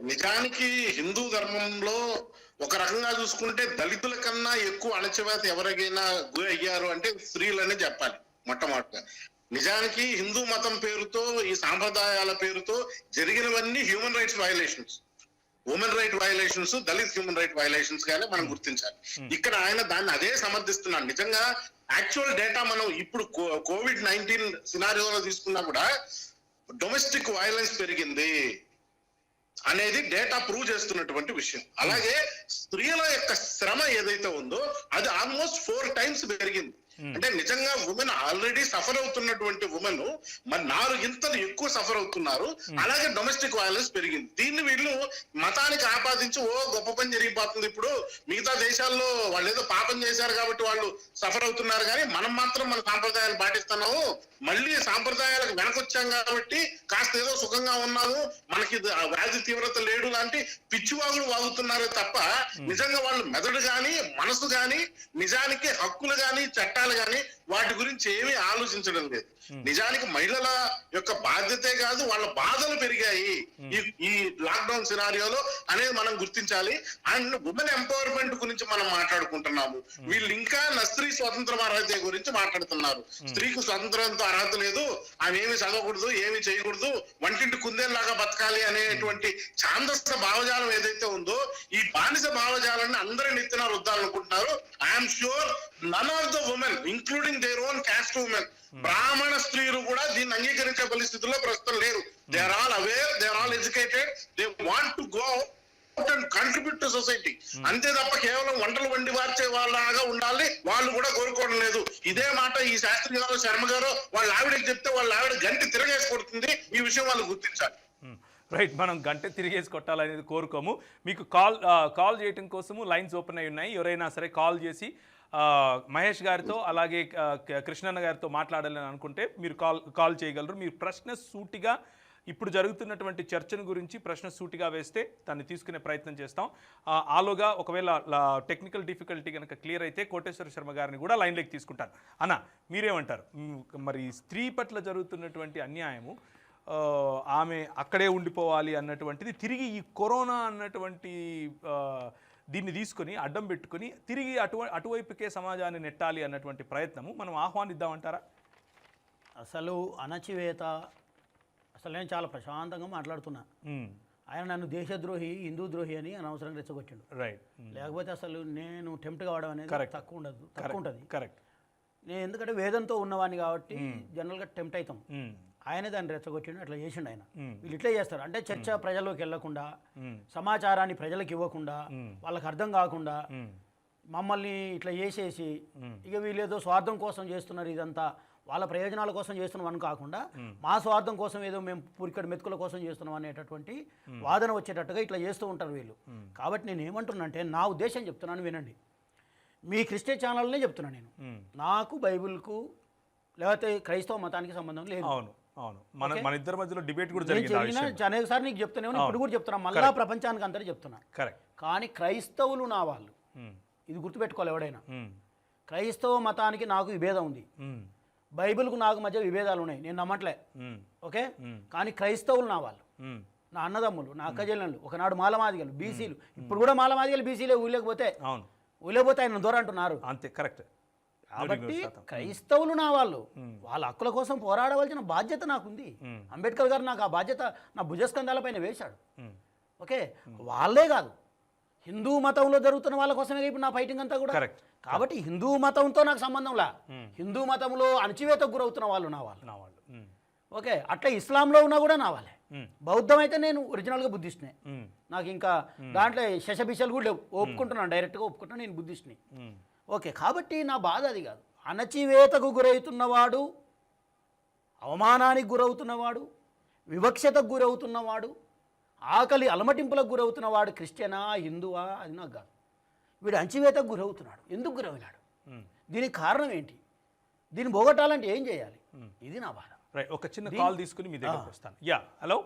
నిజానికి హిందూ ధర్మంలో ఒక రకంగా చూసుకుంటే దళితుల కన్నా ఎక్కువ అణచివేత ఎవరికైనా గురి అయ్యారు అంటే స్త్రీలనే చెప్పాలి మొట్టమొదటిగా. నిజానికి హిందూ మతం పేరుతో ఈ సాంప్రదాయాల పేరుతో జరిగినవన్నీ human rights violations, women right violations, Dalit human right violations గానే మనం గుర్తించాలి. ఇక్కడ ఆయన దాన్ని అదే సమర్థిస్తున్నాడు. నిజంగా యాక్చువల్ డేటా మనం ఇప్పుడు COVID-19 సినారియోలో తీసుకున్నా కూడా డొమెస్టిక్ వైలెన్స్ పెరిగింది అనేది డేటా ప్రూవ్ చేస్తున్నటువంటి విషయం. అలాగే స్త్రీల యొక్క శ్రమ ఏదైతే ఉందో అది ఆల్మోస్ట్ 4 times పెరిగింది. అంటే నిజంగా ఉమెన్ ఆల్రెడీ సఫర్ అవుతున్నటువంటి ఉమెన్ మరి 4 ఇంతలు ఎక్కువ సఫర్ అవుతున్నారు. అలాగే డొమెస్టిక్ వైలెన్స్ పెరిగింది. దీన్ని వీళ్ళు మతానికి ఆపాదించి గొప్ప పని జరిగిపోతుంది, ఇప్పుడు మిగతా దేశాల్లో వాళ్ళు ఏదో పాపం చేశారు కాబట్టి వాళ్ళు సఫర్ అవుతున్నారు, కానీ మనం మాత్రం మన సాంప్రదాయాలు పాటిస్తున్నాము, మళ్ళీ సాంప్రదాయాలకు వెనకొచ్చాం కాబట్టి కాస్త ఏదో సుఖంగా ఉన్నాము, మనకి వ్యాధి తీవ్రత లేడు లాంటి పిచ్చివాగులు వాగుతున్నారు తప్ప నిజంగా వాళ్ళు మెదడు గాని మనసు గాని నిజానికి హక్కులు గాని చట్టాలు గాని వాటి గురించి ఏమీ ఆలోచించడం లేదు. నిజానికి మహిళల యొక్క బాధ్యతే కాదు, వాళ్ళ బాధలు పెరిగాయి ఈ లాక్డౌన్ సినారియోలో అనేది మనం గుర్తించాలి. అండ్ ఉమెన్ ఎంపవర్మెంట్ గురించి మనం మాట్లాడుకుంటున్నాము, వీళ్ళు ఇంకా స్త్రీ స్వతంత్రం అర్హత గురించి మాట్లాడుతున్నారు. స్త్రీకి స్వతంత్రంతో అర్హత లేదు, ఆమె ఏమి చదవకూడదు, ఏమి చేయకూడదు, వంటింటి కుందేలాగా బతకాలి అనేటువంటి ఛాందస్య భావజాలం ఏదైతే ఉందో ఈ బానిస భావజాలాన్ని అందరి నెత్తిన రుద్దాలనుకుంటున్నారు. I'm sure none of the women including their own caste women, బ్రాహ్మణ స్త్రీలు కూడా దీన్ని అంగీకరించే పరిస్థితుల్లో ప్రస్తుతం లేరు. They are all aware, they are all educated, they want to go and contribute to society. అంతే తప్ప కేవలం వంటలు వండి వార్చే వాళ్ళగా ఉండాలి వాళ్ళు కూడా కోరుకోవడం లేదు. ఇదే మాట ఈ శాస్త్రి గారు శర్మ గారు వాళ్ళ ఆవిడకి చెప్తే వాళ్ళ ఆవిడ గంటి తిరగేసి కొడుతుంది. ఈ విషయం వాళ్ళు గుర్తించాలి. రైట్, మనం గంట తిరిగేసి కొట్టాలనేది కోరుకోము. మీకు కాల్ చేయటం కోసము లైన్స్ ఓపెన్ అయి ఉన్నాయి. ఎవరైనా సరే కాల్ చేసి మహేష్ గారితో అలాగే కృష్ణన్న గారితో మాట్లాడాలని అనుకుంటే మీరు కాల్ చేయగలరు. మీరు ప్రశ్న సూటిగా ఇప్పుడు జరుగుతున్నటువంటి చర్చను గురించి ప్రశ్న సూటిగా వేస్తే దాన్ని తీసుకునే ప్రయత్నం చేస్తాం. ఆలోగా ఒకవేళ టెక్నికల్ డిఫికల్టీ కనుక క్లియర్ అయితే కోటేశ్వర శర్మ గారిని కూడా లైన్లోకి తీసుకుంటాను. అన్న, మీరేమంటారు? మరి స్త్రీ పట్ల జరుగుతున్నటువంటి అన్యాయము, ఆమె అక్కడే ఉండిపోవాలి అన్నటువంటిది తిరిగి ఈ కరోనా అన్నటువంటి దీన్ని తీసుకొని అడ్డం పెట్టుకుని తిరిగి అటువైపుకే సమాజాన్ని నెట్టాలి అన్నటువంటి ప్రయత్నము మనం ఆహ్వానిద్దామంటారా? అసలు అణచివేత, అసలు నేను చాలా ప్రశాంతంగా మాట్లాడుతున్నా. ఆయన నన్ను దేశద్రోహి, హిందూ ద్రోహి అని అనవసరంగా రెచ్చగొచ్చిండు. రైట్, లేకపోతే అసలు నేను టెంప్ట్ కావడం అనేది తక్కువ ఉంటుంది. కరెక్ట్. నేను ఎందుకంటే వేదంతో ఉన్నవాడిని కాబట్టి జనరల్గా టెంప్ట్ అవుతాం. ఆయనే దాన్ని రెచ్చగొచ్చిండు, అట్లా చేసిండు ఆయన. వీళ్ళు ఇట్లా చేస్తారు అంటే చర్చ ప్రజల్లోకి వెళ్లకుండా, సమాచారాన్ని ప్రజలకు ఇవ్వకుండా, వాళ్ళకి అర్థం కాకుండా మమ్మల్ని ఇట్లా చేసేసి ఇక వీళ్ళు ఏదో స్వార్థం కోసం చేస్తున్నారు, ఇదంతా వాళ్ళ ప్రయోజనాల కోసం చేస్తున్నాం అని కాకుండా మా స్వార్థం కోసం ఏదో మేము పురికడి మెతుకుల కోసం చేస్తున్నాం అనేటటువంటి వాదన వచ్చేటట్టుగా ఇట్లా చేస్తూ ఉంటారు వీళ్ళు. కాబట్టి నేను ఏమంటున్నానంటే నా ఉద్దేశం చెప్తున్నాను వినండి. మీ క్రిస్టియన్ ఛానల్నే చెప్తున్నాను నేను. నాకు బైబిల్కు లేకపోతే క్రైస్తవ మతానికి సంబంధం లేదు. అవును మన ఇద్దరి మధ్యలో డిబేట్ కూడా నేను జరిగింది ఆ జరిగిన విషయంలో. అనేకసారి నీకు చెప్తానే ఇప్పుడు కూడా చెప్తున్నా, మళ్ళా ప్రపంచానికి అంతా చెప్తున్నా. కరెక్ట్. కానీ క్రైస్తవులు నా వాళ్ళు, ఇది గుర్తుపెట్టుకోవాలి ఎవడైనా. క్రైస్తవ మతానికి నాకు విభేదం ఉంది, బైబిల్కు నాకు మధ్య విభేదాలు ఉన్నాయి, నేను నమ్మట్లే. ఓకే, కానీ క్రైస్తవులు నా వాళ్ళు, నా అన్నదమ్ములు, నా అక్కజల్లు, ఒకనాడు మాలమాదిగలు, బీసీలు, ఇప్పుడు కూడా మాలమాదిగలు బీసీలే, ఊళ్ళకపోతే ఆయన దూరం అంటున్నారు. అంతే, కరెక్ట్. కాబట్టి క్రైస్తవులు నా వాళ్ళు, వాళ్ళ హక్కుల కోసం పోరాడవలసిన బాధ్యత నాకుంది. అంబేద్కర్ గారు నాకు ఆ బాధ్యత నా భుజస్కంధాలపైన వేశాడు. ఓకే, వాళ్ళే కాదు, హిందూ మతంలో జరుగుతున్న వాళ్ళ కోసమే ఇప్పుడు నా ఫైటింగ్ అంతా కూడా. కాబట్టి హిందూ మతంతో నాకు సంబంధంలా, హిందూ మతంలో అణచివేతకు గురవుతున్న వాళ్ళు నా వాళ్ళు. ఓకే, అట్లా ఇస్లాంలో ఉన్నా కూడా నా వాళ్ళే. బౌద్ధం అయితే నేను ఒరిజినల్గా బుద్ధిస్ట్నే, నాకు ఇంకా దాంట్లో శశబిషలు కూడా లేవు, ఒప్పుకుంటున్నాను, డైరెక్ట్గా ఒప్పుకుంటున్నాను, నేను బుద్ధిస్ట్ని. ఓకే, కాబట్టి నా బాధ అది కాదు. అణచివేతకు గురవుతున్నవాడు, అవమానానికి గురవుతున్నవాడు, వివక్షతకు గురవుతున్నవాడు, ఆకలి అలమటింపులకు గురవుతున్నవాడు క్రిస్టియనా హిందువా అది నాకు కాదు. వీడు అణచివేతకు గురవుతున్నాడు, ఎందుకు గురవుతున్నాడు, దీనికి కారణం ఏంటి, దీన్ని పోగొట్టాలంటే ఏం చేయాలి, ఇది నా బాధ. రైట్, ఒక చిన్న కాల్ తీసుకుని మీ దగ్గరకు వస్తాను. Yeah, hello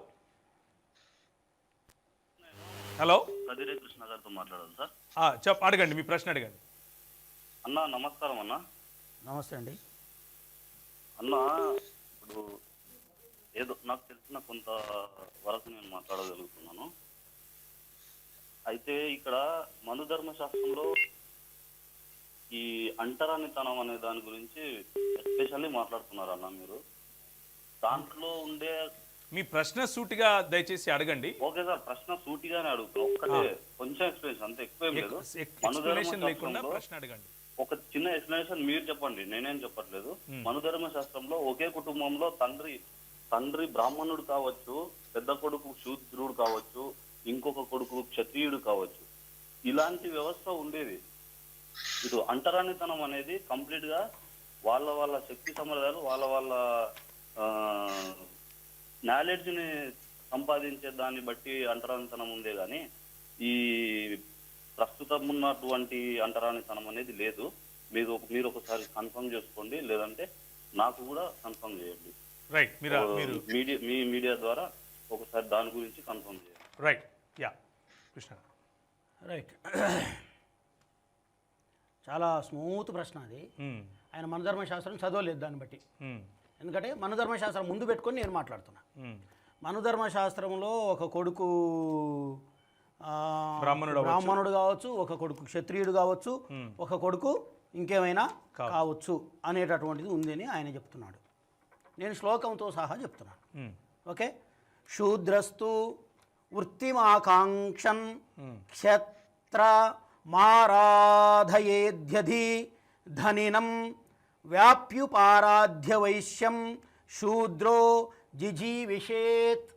hello, Kadire Krishna గారితో మాట్లాడాలి సార్. అడగండి, మీ ప్రశ్న అడగండి. అన్న నమస్కారం అన్న. నమస్తే అండి. అన్న, ఇప్పుడు ఏదో నాకు తెలిసిన కొంత వరకు నేను మాట్లాడగలుగుతున్నాను. అయితే ఇక్కడ మనుధర్మ శాస్త్రంలో ఈ అంటరానితనం అనే దాని గురించి ఎస్పెషల్లీ మాట్లాడుతున్నారు అన్న మీరు. దాంట్లో ఉండే మీ ప్రశ్న సూటిగా దయచేసి అడగండి. ఓకే సార్, ప్రశ్న సూటిగానే అడుగుతాను, ఒక్కటే కొంచెం ఎక్స్ప్లెనేషన్, అంతే, ఎక్కువ ఏం లేదు. ఎక్స్ప్లెనేషన్ లేకుండా ప్రశ్న అడగండి. ఒక చిన్న ఎక్స్ప్లెనేషన్ మీరు చెప్పండి, నేనేం చెప్పట్లేదు. మనుధర్మ శాస్త్రంలో ఒకే కుటుంబంలో తండ్రి బ్రాహ్మణుడు కావచ్చు, పెద్ద కొడుకు శూద్రుడు కావచ్చు, ఇంకొక కొడుకు క్షత్రియుడు కావచ్చు, ఇలాంటి వ్యవస్థ ఉండేది. ఇటు అంటరానితనం అనేది కంప్లీట్ గా వాళ్ళ శక్తి సంప్రదాయాలు, వాళ్ళ నాలెడ్జ్ ని సంపాదించే దాన్ని బట్టి అంటరానితనం ఉందే గానీ ఈ ప్రస్తుతం ఉన్నటువంటి అంటరానితనం అనేది లేదు. మీరు ఒకసారి కన్ఫర్మ్ చేసుకోండి, లేదంటే నాకు కూడా కన్ఫర్మ్ చేయండి. రైట్, మీ మీడియా ద్వారా ఒకసారి దాని గురించి కన్ఫర్మ్ చేయండి. Right, yeah Krishna. రైట్, చాలా స్మూత్ ప్రశ్న అది. ఆయన మనుధర్మశాస్త్రం చదవలేదు దాన్ని బట్టి, ఎందుకంటే మనుధర్మశాస్త్రం ముందు పెట్టుకొని నేను మాట్లాడుతున్నా. మనుధర్మశాస్త్రంలో ఒక కొడుకు బ్రాహ్మణుడు కావచ్చు, ఒక కొడుకు క్షత్రియుడు కావచ్చు, ఒక కొడుకు ఇంకేమైనా కావచ్చు అనేటటువంటిది ఉందని ఆయన చెప్తున్నాడు. నేను శ్లోకంతో సహా చెప్తున్నాను. ఓకే, శూద్రస్తు వృత్తిమాకాంక్షన్ క్షత్ర మారాధయేధ్యధి ధనినం వ్యాప్యుపారాధ్య వైశ్యం శూద్రో జిజీవిషేత్.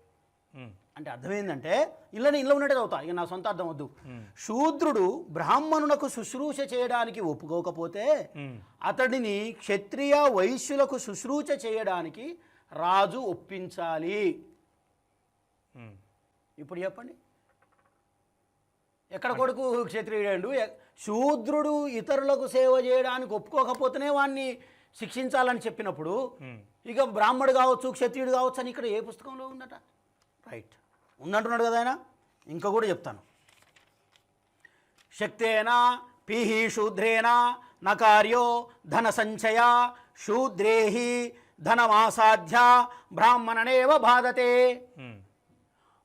అంటే అర్థం ఏంటంటే ఇంట్లో ఉన్నట్టే చదువుతా, ఇక నా సొంత అర్థం వద్దు. శూద్రుడు బ్రాహ్మణులకు శుశ్రూష చేయడానికి ఒప్పుకోకపోతే అతడిని క్షత్రియ వైశ్యులకు శుశ్రూష చేయడానికి రాజు ఒప్పించాలి. ఇప్పుడు చెప్పండి, ఎక్కడ కొడుకు క్షత్రియుడు? శూద్రుడు ఇతరులకు సేవ చేయడానికి ఒప్పుకోకపోతేనే వాడిని శిక్షించాలని చెప్పినప్పుడు ఇక బ్రాహ్మడు కావచ్చు, క్షత్రియుడు కావచ్చు అని ఇక్కడ ఏ పుస్తకంలో ఉందట? రైట్, ఉందంటున్నాడు కదా ఆయన. ఇంకా కూడా చెప్తాను. శక్తేనా పీహి శూద్రేనా నకార్యో ధన సంచయ శూద్రేహి ధనమాసాధ్య బ్రాహ్మణనేవ బాధతే.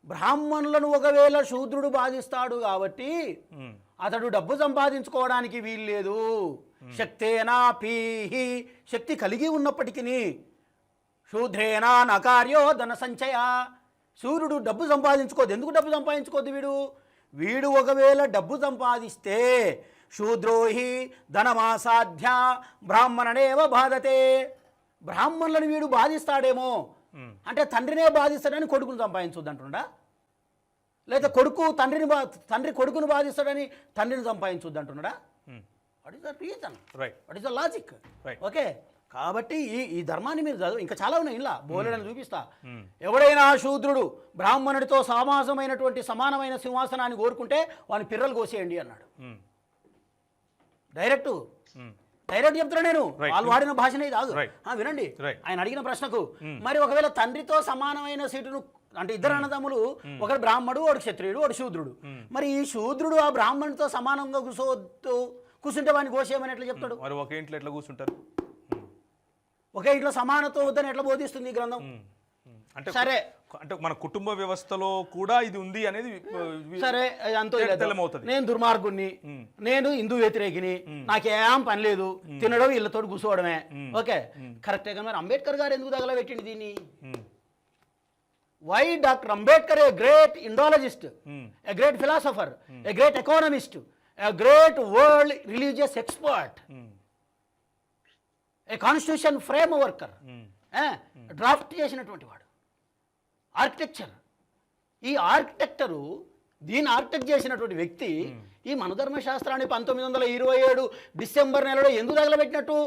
బ్రాహ్మణులను ఒకవేళ శూద్రుడు బాధిస్తాడు కాబట్టి అతడు డబ్బు సంపాదించుకోవడానికి వీల్లేదు. శక్తేనా పీహి, శక్తి కలిగి ఉన్నప్పటికీ, శూద్రేనా నకార్యో ధన సంచయ, సూర్యుడు డబ్బు సంపాదించుకోదు. ఎందుకు డబ్బు సంపాదించుకోద్దు? వీడు ఒకవేళ డబ్బు సంపాదిస్తే శూద్రోహి ధనమాసాధ్య బ్రాహ్మణనేవ బాధతే. బ్రాహ్మణులను వీడు బాధిస్తాడేమో అంటే తండ్రినే బాధిస్తాడని కొడుకును సంపాదించొద్దు అంటుండా? లేదా తండ్రి కొడుకును బాధిస్తాడని తండ్రిని సంపాదించొద్దు అంటున్నాడా? What is the reason? What is the logic? Okay, కాబట్టి ఈ ధర్మాన్ని మీరు చదువు, ఇంకా చాలా ఉన్నాయి, ఇలా బోలెడని చూపిస్తా. ఎవడైనా శూద్రుడు బ్రాహ్మణుడితో సమానమైన సింహాసనాన్ని కోరుకుంటే వాని పిర్రలు కోసేయండి అన్నాడు డైరెక్ట్. డైరెక్ట్ చెప్తున్నా నేను, Right. వాళ్ళు వాడిన భాషనే కాదు. Right. వినండి, Right. ఆయన అడిగిన ప్రశ్నకు మరి ఒకవేళ తండ్రితో సమానమైన సీటును అంటే ఇద్దరు అన్నదమ్ములు, ఒకడు బ్రాహ్మడు, ఒకడు క్షత్రియుడు, ఒకడు శూద్రుడు, మరి ఈ శూద్రుడు ఆ బ్రాహ్మణుడితో సమానంగా కూర్చుంటే వాడిని గోషేయమని ఎట్లా చెప్తాడు? మరి ఒకే ఇంట్లో ఎట్లా కూర్చుంటారు? ఒకే ఇంట్లో సమానత్వం వద్దని ఎట్లా బోధిస్తుంది ఈ గ్రంథం? అంటే సరే, అంటే మన కుటుంబ వ్యవస్థలో కూడా ఇది ఉంది అనేది సరే అంతో తెల్లమవుతుంది. నేను దుర్మార్గుణ్ణి, నేను హిందూ వ్యతిరేకిని, నాకేం పని లేదు, తినడం వీళ్ళతో కూర్చోవడమే, ఓకే కరెక్టే. కానీ మరి అంబేద్కర్ గారు ఎందుకు తగలబెట్టింది దీన్ని? Why doctor Ambedkar a great Indologist, a great philosopher, a great economist, a great world religious expert, a constitution frame worker, draft చేసినటువంటి వాడు, ఆర్కిటెక్చర్. ఈ ఆర్కిటెక్చరు, దీన్ని ఆర్కిటెక్ట్ చేసినటువంటి వ్యక్తి ఈ మనధర్మ శాస్త్రాన్ని 1927 డిసెంబర్ నెలలో ఎందుకు తగలబెట్టినట్టు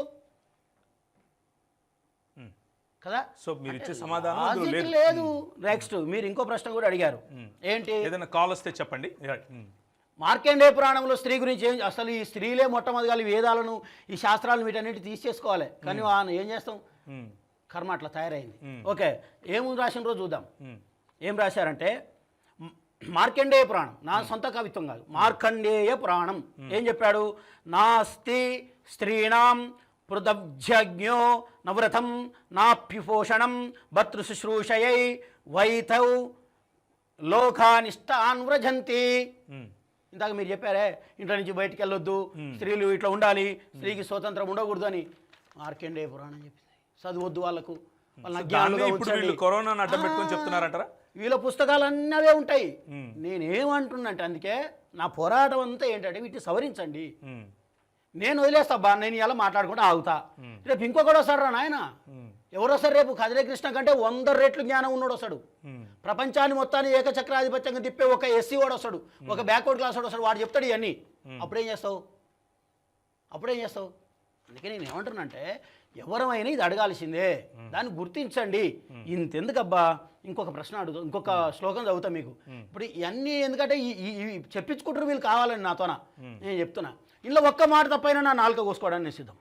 కదా? సో మీరు ఇచ్చే సమాధానం లాజిక్ లేదు. నెక్స్ట్ మీరు ఇంకో ప్రశ్న కూడా అడిగారు, ఏంటి? ఏదైనా కాల్ వస్తే చెప్పండి. మార్కండేయ పురాణంలో స్త్రీ గురించి అసలు ఈ స్త్రీలే మొట్టమొదటిగా ఈ వేదాలను, ఈ శాస్త్రాలను వీటన్నిటి తీసేసుకోవాలి, కానీ ఏం చేస్తాం, కర్మ అట్లా తయారైంది. ఓకే, ఏముంది రాసిన రోజు చూద్దాం. ఏం రాశారంటే మార్కండేయ పురాణం, నా సొంత కవిత్వం కాదు, మార్కండేయ పురాణం ఏం చెప్పాడు? నాస్తి స్త్రీణాం పృథబ్జ్ఞో నవ్రతం నాప్యుపోషణం భర్తృశుశ్రూషయై వైతౌ లోకానిష్టాన్ వ్రజంతి. ఇందాక మీరు చెప్పారే ఇంట్లో నుంచి బయటికి వెళ్ళొద్దు, స్త్రీలు ఇట్లా ఉండాలి, స్త్రీకి స్వతంత్రం ఉండకూడదు అని మార్కండేయ పురాణం చెప్పింది. చదువద్దు వాళ్ళకు, కరోనా అడ్డం పెట్టుకొని చెప్తున్నారంటారా? వీళ్ళ పుస్తకాలు అన్నవే ఉంటాయి. నేనేమంటున్నంటే అందుకే నా పోరాటం అంతా ఏంటంటే వీటిని సవరించండి. నేను వదిలేస్తా బా, నేను ఇలా మాట్లాడుకుంటూ ఆగుతా. రేపు ఇంకొకడు వస్తాడు రా నాయన, ఎవరు వస్తారు రేపు? కదిరే కృష్ణ కంటే 100 రెట్లు జ్ఞానం ఉన్నాడు వస్తాడు. ప్రపంచాన్ని మొత్తాన్ని ఏకచక్రాధిపత్యంగా తిప్పే ఒక ఎస్సీ వాడు వస్తాడు, ఒక బ్యాక్వర్డ్ క్లాస్ వాడు వస్తాడు, వాడు చెప్తాడు ఇవన్నీ. అప్పుడేం చేస్తావు? అందుకే నేను ఏమంటున్నానంటే ఎవరమైనా ఇది అడగాల్సిందే, దాన్ని గుర్తించండి. ఇంతెందుకబ్బా, ఇంకొక ప్రశ్న అడుగుతా, ఇంకొక శ్లోకం చదువుతా మీకు. ఇప్పుడు ఇవన్నీ ఎందుకంటే ఇవి చెప్పించుకుంటారు వీళ్ళు కావాలని నాతోన, నేను చెప్తున్నా. ఇందులో ఒక్క మాట తప్పైనా నా నాలుక కోసుకోవడానికి నేను సిద్ధం.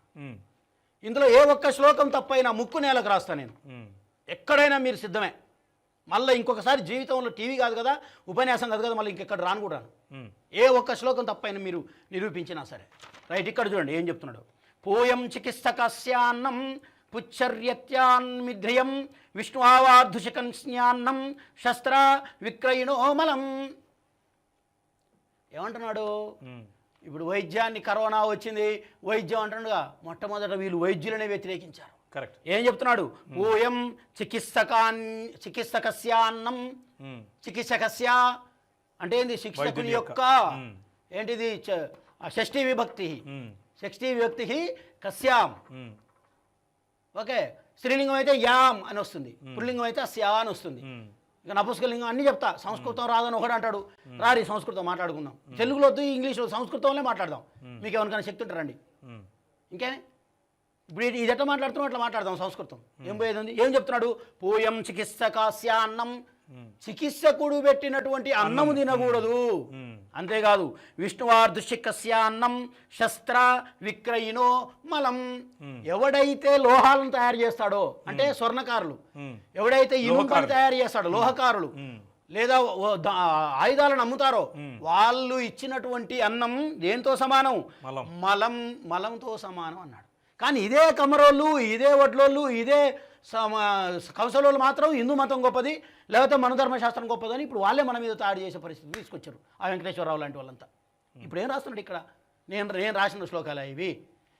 ఇందులో ఏ ఒక్క శ్లోకం తప్పైనా ముక్కు నేలకు రాస్తా నేను, ఎక్కడైనా మీరు సిద్ధమే. మళ్ళీ ఇంకొకసారి జీవితంలో టీవీ కాదు కదా, ఉపన్యాసం కాదు కదా, మళ్ళీ ఇంకెక్కడ రాను కూడా రాను. ఏ ఒక్క శ్లోకం తప్పైనా మీరు నిరూపించినా సరే. రైట్, ఇక్కడ చూడండి ఏం చెప్తున్నాడు. పూయం చికిత్సకస్యాన్నం పుచ్చర్యత్యాన్మిధ్రియం విష్ణువార్ధుషికన్స్యాన్నం శస్త్ర విక్రయిణోమలం. ఏమంటున్నాడు? ఇప్పుడు వైద్యాన్ని, కరోనా వచ్చింది వైద్యం అంటున్నాడుగా, మొట్టమొదట వీళ్ళు వైద్యులనే వ్యతిరేకించారు. కరెక్ట్. ఏం చెప్తున్నాడు? పూయం చికిత్సకస్యాన్నం, చికిత్సకస్య అంటే ఏంది? శిక్షకుని యొక్క ఏంటిది? షష్ఠీ విభక్తి, షష్ఠీ విభక్తి కస్యాం. ఓకే, స్త్రీలింగం అయితే యాం అని వస్తుంది, పుల్లింగం అయితే అస్యా అని వస్తుంది. ఇక నపుంసకలింగం అన్నీ చెప్తా. సంస్కృతం రాదని ఒకడు అంటాడు, రారి సంస్కృతం మాట్లాడుకుందాం. తెలుగులో వద్దు, ఇంగ్లీష్లో, సంస్కృతంలో మాట్లాడదాం. మీకు ఎవరికైనా శక్తి ఉంటారండి? ఇంకే ఇప్పుడు ఇది ఎట్లా మాట్లాడుతున్నాం అట్లా మాట్లాడదాం సంస్కృతం. ఏం పోయేది ఉంది? ఏం చెప్తున్నాడు? పూయం చికిత్సకాస్యాన్నం, చికిత్సకుడు పెట్టినటువంటి అన్నము తినకూడదు. అంతేకాదు విష్ణువార్ధుషికస్యాన్నం శస్త్ర విక్రయినో మలం. ఎవడైతే లోహాలను తయారు చేస్తాడో, అంటే స్వర్ణకారులు, ఎవడైతే ఇనుపని తయారు చేస్తాడో లోహకారులు, లేదా ఆయుధాలను అమ్ముతారో, వాళ్ళు ఇచ్చినటువంటి అన్నం దేంతో సమానం? మలంతో సమానం అన్నాడు. కానీ ఇదే కమరోళ్ళు, ఇదే వడ్లోళ్ళు, ఇదే కౌశలోళ్ళు మాత్రం హిందూ మతం గొప్పది, లేకపోతే మన ధర్మశాస్త్రం గొప్పదని ఇప్పుడు వాళ్ళే మన మీద తాడు చేసే పరిస్థితి తీసుకొచ్చారు. ఆ వెంకటేశ్వరరావు లాంటి వాళ్ళంతా. ఇప్పుడు ఏం రాస్తున్నాడు ఇక్కడ? నేను రాసిన శ్లోకాలు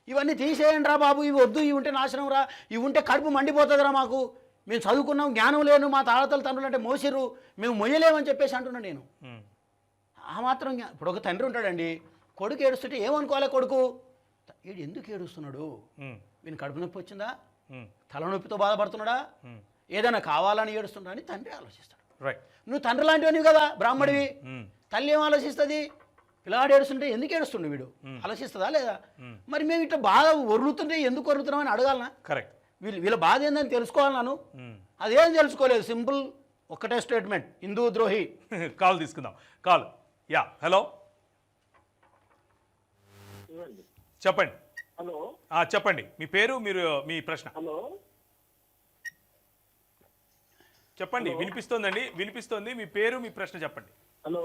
ఇవన్నీ తీసేయండి రా బాబు, ఇవి వద్దు, ఇవి ఉంటే నాశనం రా, ఇవి ఉంటే కడుపు మండిపోతుందిరా మాకు, మేము చదువుకున్నాం, జ్ఞానం లేను, మా తాళతల తండ్రులు అంటే మోసిర్రు, మేము మొయ్యలేమని చెప్పేసి అంటున్నాను నేను. ఆ మాత్రం ఇప్పుడు ఒక తండ్రి ఉంటాడండి, కొడుకు ఏడుస్తుంటే ఏమనుకోవాలి? కొడుకు వీడు ఎందుకు ఏడుస్తున్నాడు? వీని కడుపు నొప్పి వచ్చిందా, తలనొప్పితో బాధపడుతున్నాడా, ఏదైనా కావాలని ఏడుస్తున్నాడా అని తండ్రి ఆలోచిస్తాడు. నువ్వు తండ్రి లాంటివని కదా, బ్రాహ్మడివి. తల్లి ఏం ఆలోచిస్తుంది? పిల్లవాడు ఏడుస్తుంటే ఎందుకు ఏడుస్తుండే వీడు ఆలోచిస్తుందా లేదా? మరి మేము ఇట్లా బాగా వరులుతుంటే ఎందుకు వరులుతున్నామని అడగాలనా? కరెక్ట్. వీళ్ళ బాధ ఏందని తెలుసుకోవాలను. అదేం తెలుసుకోలేదు, సింపుల్ ఒక్కటే స్టేట్మెంట్, హిందూ ద్రోహి. కాల్ తీసుకుందాం. కాల్. యా, హలో, చెప్పండి. హలో చెప్పండి మీ పేరు, మీరు మీ ప్రశ్న హలో చెప్పండి. వినిపిస్తోందండి, వినిపిస్తోంది. మీ పేరు, మీ ప్రశ్న చెప్పండి. హలో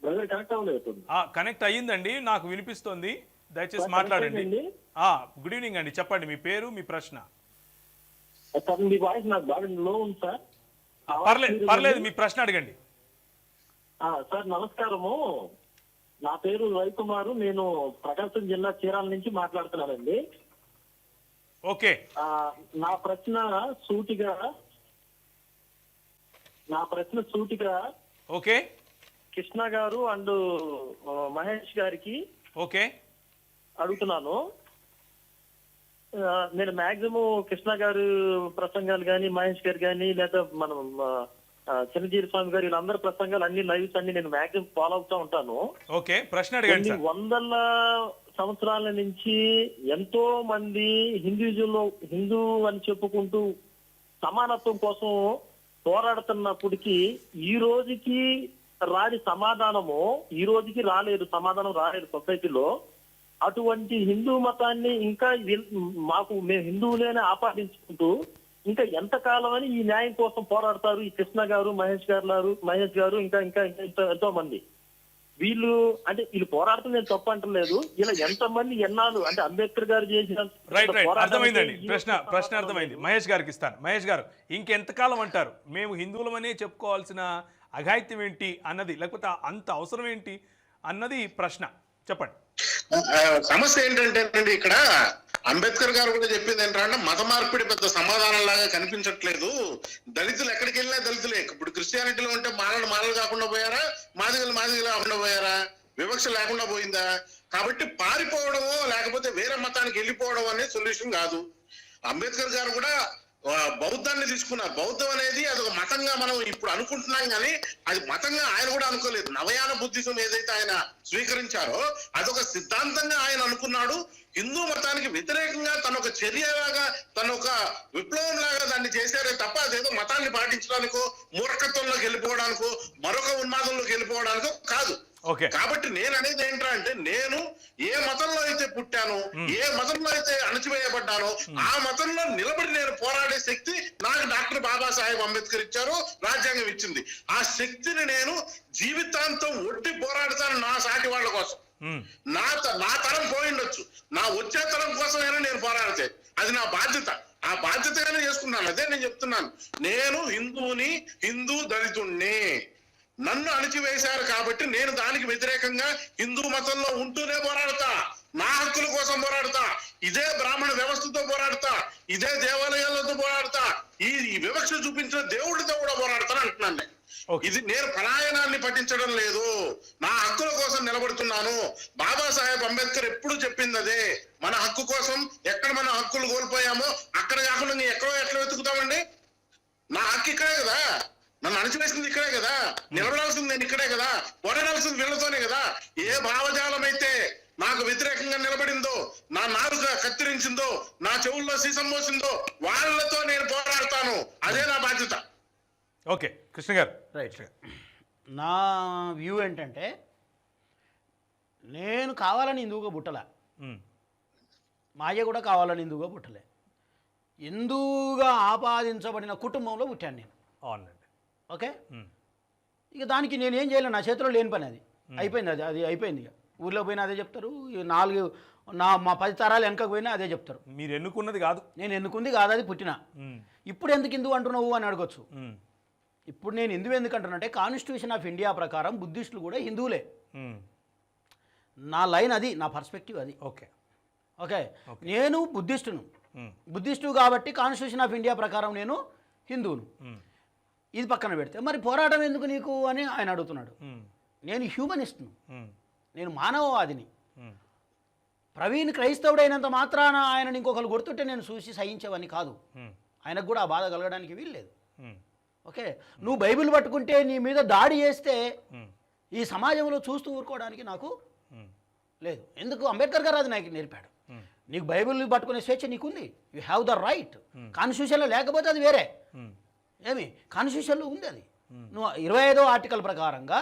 బ్రదర్ కనెక్ట్ అవ్వలేదు. కనెక్ట్ అయ్యిందండి, నాకు వినిపిస్తోంది. దయచేసి మాట్లాడండి. గుడ్ ఈవినింగ్ అండి, చెప్పండి మీ పేరు, మీ ప్రశ్న. సార్ మీ వాయిస్ నాకు బాగా లో ఉంది సార్. పర్లేదు మీ ప్రశ్న అడగండి. సార్ నమస్కారము, నా పేరు రవికుమారు, నేను ప్రకాశం జిల్లా చీరాల నుంచి మాట్లాడుతున్నానండి. ఓకే. నా ప్రశ్న సూటిగా ఓకే కృష్ణ గారు అండ్ మహేష్ గారికి ఓకే అడుగుతున్నాను. నేను మాక్సిమం కృష్ణ గారు ప్రసంగాలు కానీ, మహేష్ గారు కానీ, లేదా మనం చిన్నజీరి స్వామి గారు, వీళ్ళందరి ప్రసంగాలు అన్ని లైవ్స్ అన్ని నేను మాక్సిమం ఫాలో అవుతూ ఉంటాను. ఓకే, ప్రశ్న అడగండి. కొన్ని వందల సంవత్సరాల నుంచి ఎంతో మంది హిందూ అని చెప్పుకుంటూ సమానత్వం కోసం పోరాడుతున్నప్పటికీ ఈ రోజుకి రాని సమాధానము, ఈ రోజుకి సమాధానం రాలేదు సొసైటీలో. అటువంటి హిందూ మతాన్ని ఇంకా మేము హిందువులేనే ఆపాదించుకుంటూ ఇంకా ఎంతకాలం అని ఈ న్యాయం కోసం పోరాడతారు ఈ కృష్ణ గారు, మహేష్ గారు ఇంకా ఇంకా ఎంతో మంది. వీళ్ళు పోరాడుతుంది నేను తప్పు అంటలేదు. ఇలా ఎంతమంది ఎన్నాళ్ళు అంటే అంబేద్కర్ గారు చేసిన అర్థమైందండి, ప్రశ్న అర్థమైంది. మహేష్ గారికి ఇస్తాను. మహేష్ గారు, ఇంకెంతకాలం అంటారు మేము హిందువులమనే చెప్పుకోవాల్సిన అఘాయిత్యం ఏంటి అన్నది, లేకపోతే అంత అవసరం ఏంటి అన్నది ప్రశ్న, చెప్పండి. సమస్య ఏంటంటే ఇక్కడ అంబేద్కర్ గారు కూడా చెప్పింది ఏంటంటే మత మార్పిడి పెద్ద సమాధానం లాగా కనిపించట్లేదు. దళితులు ఎక్కడికి వెళ్ళినా దళితులే. ఇప్పుడు క్రిస్టియానిటీలో ఉంటే మాలలు కాకుండా పోయారా, మాదిగలు కాకుండా పోయారా, వివక్ష లేకుండా పోయిందా? కాబట్టి పారిపోవడమో లేకపోతే వేరే మతానికి వెళ్ళిపోవడం అనేది సొల్యూషన్ కాదు. అంబేద్కర్ గారు కూడా బౌద్ధాన్ని తీసుకున్నారు. బౌద్ధం అనేది అదొక మతంగా మనం ఇప్పుడు అనుకుంటున్నాం, కానీ అది మతంగా ఆయన కూడా అనుకోలేదు. నవయాన బుద్ధిజం ఏదైతే ఆయన స్వీకరించారో అదొక సిద్ధాంతంగా ఆయన అనుకున్నాడు. హిందూ మతానికి వ్యతిరేకంగా తన ఒక చర్యలాగా, తన ఒక విప్లవం లాగా దాన్ని చేశారే తప్ప అదేదో మతాన్ని పాటించడానికో, మూర్ఖత్వంలోకి వెళ్ళిపోవడానికో, మరొక ఉన్మాదంలోకి వెళ్ళిపోవడానికో కాదు. కాబట్టి నేను అనేది ఏంటంటే, నేను ఏ మతంలో అయితే పుట్టానో, ఏ మతంలో అయితే అణచివేయబడ్డానో ఆ మతంలో నిలబడి నేను పోరాడే శక్తి నాకు డాక్టర్ బాబాసాహెబ్ అంబేద్కర్ ఇచ్చారు, రాజ్యాంగం ఇచ్చింది. ఆ శక్తిని నేను జీవితాంతం ఒట్టి పోరాడతాను నా సాటి వాళ్ళ కోసం. నా తరం పోయిండొచ్చు, నా వచ్చే తరం కోసమైనా నేను పోరాడితే అది నా బాధ్యత. ఆ బాధ్యతగానే చేసుకున్నాను. అదే నేను చెప్తున్నాను, నేను హిందువుని, హిందూ దళితుణ్ణి. నన్ను అణచివేశారు కాబట్టి నేను దానికి వ్యతిరేకంగా హిందూ మతంలో ఉంటూనే పోరాడతా. నా హక్కుల కోసం పోరాడతా. ఇదే బ్రాహ్మణ వ్యవస్థతో పోరాడతా, ఇదే దేవాలయాలతో పోరాడతా, ఈ వివక్ష చూపించిన దేవుడితో కూడా పోరాడతాను అంటున్నాను. ఇది నేను పలాయనాన్ని పఠించడం లేదు, నా హక్కుల కోసం నిలబడుతున్నాను. బాబాసాహెబ్ అంబేద్కర్ ఎప్పుడు చెప్పింది అదే. మన హక్కు కోసం ఎక్కడ మన హక్కులు కోల్పోయామో అక్కడ కాకుండా ఎక్కడో ఎట్లా వెతుకుతామండి? నా హక్కు ఇక్కడే కదా, నన్ను అణచివేసింది ఇక్కడే కదా, నిలబడాల్సింది నేను ఇక్కడే కదా, పోరాడాల్సింది వీళ్ళతోనే కదా. ఏ భావజాలం అయితే నాకు వ్యతిరేకంగా నిలబడిందో, నా నాలుక కత్తిరించిందో, నా చెవుల్లో సీసం మోసిందో వాళ్ళతో నేను పోరాడతాను. అదే నా బాధ్యత. ఓకే కృష్ణ గారు, రైట్. నా వ్యూ ఏంటంటే, నేను కావాలని హిందువుగా పుట్టలే, మా అయ్య కూడా కావాలని హిందువుగా పుట్టలే. హిందువుగా ఆపాదించబడిన కుటుంబంలో పుట్టాను నేను. అవునండి. ఓకే, ఇక దానికి నేను ఏం చేయలేను, నా చేతిలో లేని పని అది. అయిపోయింది, అది అయిపోయింది. ఇక ఊర్లో పోయినా అదే చెప్తారు, మా 10 తరాలు వెనకకు పోయినా అదే చెప్తారు. మీరు ఎన్నుకున్నది కాదు, నేను ఎన్నుకుంది కాదు, అది పుట్టిన. ఇప్పుడు ఎందుకు హిందువు అంటున్నావు అని అడగొచ్చు. ఇప్పుడు నేను ఎందుకు అంటున్నానంటే, కాన్స్టిట్యూషన్ ఆఫ్ ఇండియా ప్రకారం బుద్ధిస్టులు కూడా హిందువులే. నా లైన్ అది, నా పర్స్పెక్టివ్ అది. ఓకే ఓకే, నేను బుద్ధిస్టు కాబట్టి కాన్స్టిట్యూషన్ ఆఫ్ ఇండియా ప్రకారం నేను హిందువును. ఇది పక్కన పెడితే మరి పోరాటం ఎందుకు నీకు అని ఆయన అడుగుతున్నాడు. నేను హ్యూమనిస్ట్ను, నేను మానవవాదిని. ప్రవీణ్ క్రైస్తవుడైనంత మాత్రాన ఆయనని ఇంకొకరు గుర్తుంటే నేను చూసి సహించేవని కాదు. ఆయనకు కూడా ఆ బాధ కలగడానికి వీల్లేదు. ఓకే, నువ్వు బైబిల్ పట్టుకుంటే నీ మీద దాడి చేస్తే ఈ సమాజంలో చూస్తూ ఊరుకోవడానికి నాకు లేదు. ఎందుకు? అంబేద్కర్ గారు అది నాకు నేర్పాడు. నీకు బైబిల్ పట్టుకునే స్వేచ్ఛ నీకుంది, యూ హ్యావ్ ద రైట్. కాన్స్టిట్యూషన్లో లేకపోతే అది వేరే. ఏమి కాన్స్టిట్యూషన్లో ఉంది అది. నువ్వు 25వ ఆర్టికల్ ప్రకారంగా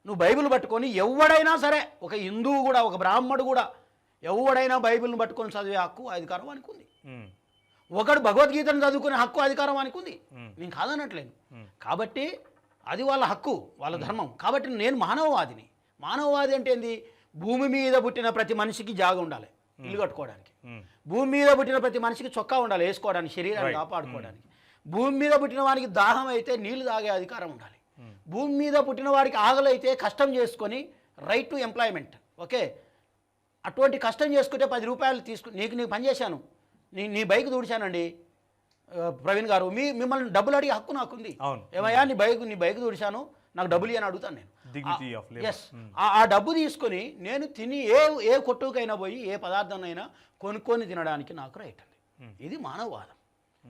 నువ్వు బైబిల్ పట్టుకొని ఎవడైనా సరే, ఒక హిందువు కూడా, ఒక బ్రాహ్మడు కూడా, ఎవడైనా బైబిల్ని పట్టుకొని చదివే హక్కు అధికారం వానికి ఉంది. ఒకడు భగవద్గీతను చదువుకునే హక్కు అధికారం వానికి ఉంది. నేను కాదనట్లేను. కాబట్టి అది వాళ్ళ హక్కు, వాళ్ళ ధర్మం. కాబట్టి నేను మానవవాదిని. మానవవాది అంటే ఏంది? భూమి మీద పుట్టిన ప్రతి మనిషికి జాగ ఉండాలి ఇల్లు కట్టుకోవడానికి. భూమి మీద పుట్టిన ప్రతి మనిషికి చొక్కా ఉండాలి వేసుకోవడానికి, శరీరాన్ని కాపాడుకోవడానికి. భూమి మీద పుట్టిన వానికి దాహం అయితే నీళ్లు తాగే అధికారం ఉండాలి. భూమి మీద పుట్టిన వాడికి ఆకలి అయితే కష్టం చేసుకొని రైట్ టు ఎంప్లాయ్మెంట్. ఓకే, అటువంటి కష్టం చేసుకుంటే 10 రూపాయలు తీసుకుని నీకు పని చేశాను, నీ బైక్ దూడిచానండి ప్రవీణ్ గారు, మిమ్మల్ని డబ్బులు అడిగే హక్కు నాకుంది. ఏమయ్యా నీ బైక్ దూడిచాను, నాకు డబ్బులు అని అడుగుతాను నేను. ఎస్, ఆ డబ్బు తీసుకొని నేను తిని ఏ కొట్టుకైనా పోయి ఏ పదార్థాన్నైనా కొనుక్కొని తినడానికి నాకు రైట్ అండి. ఇది మానవవాదం.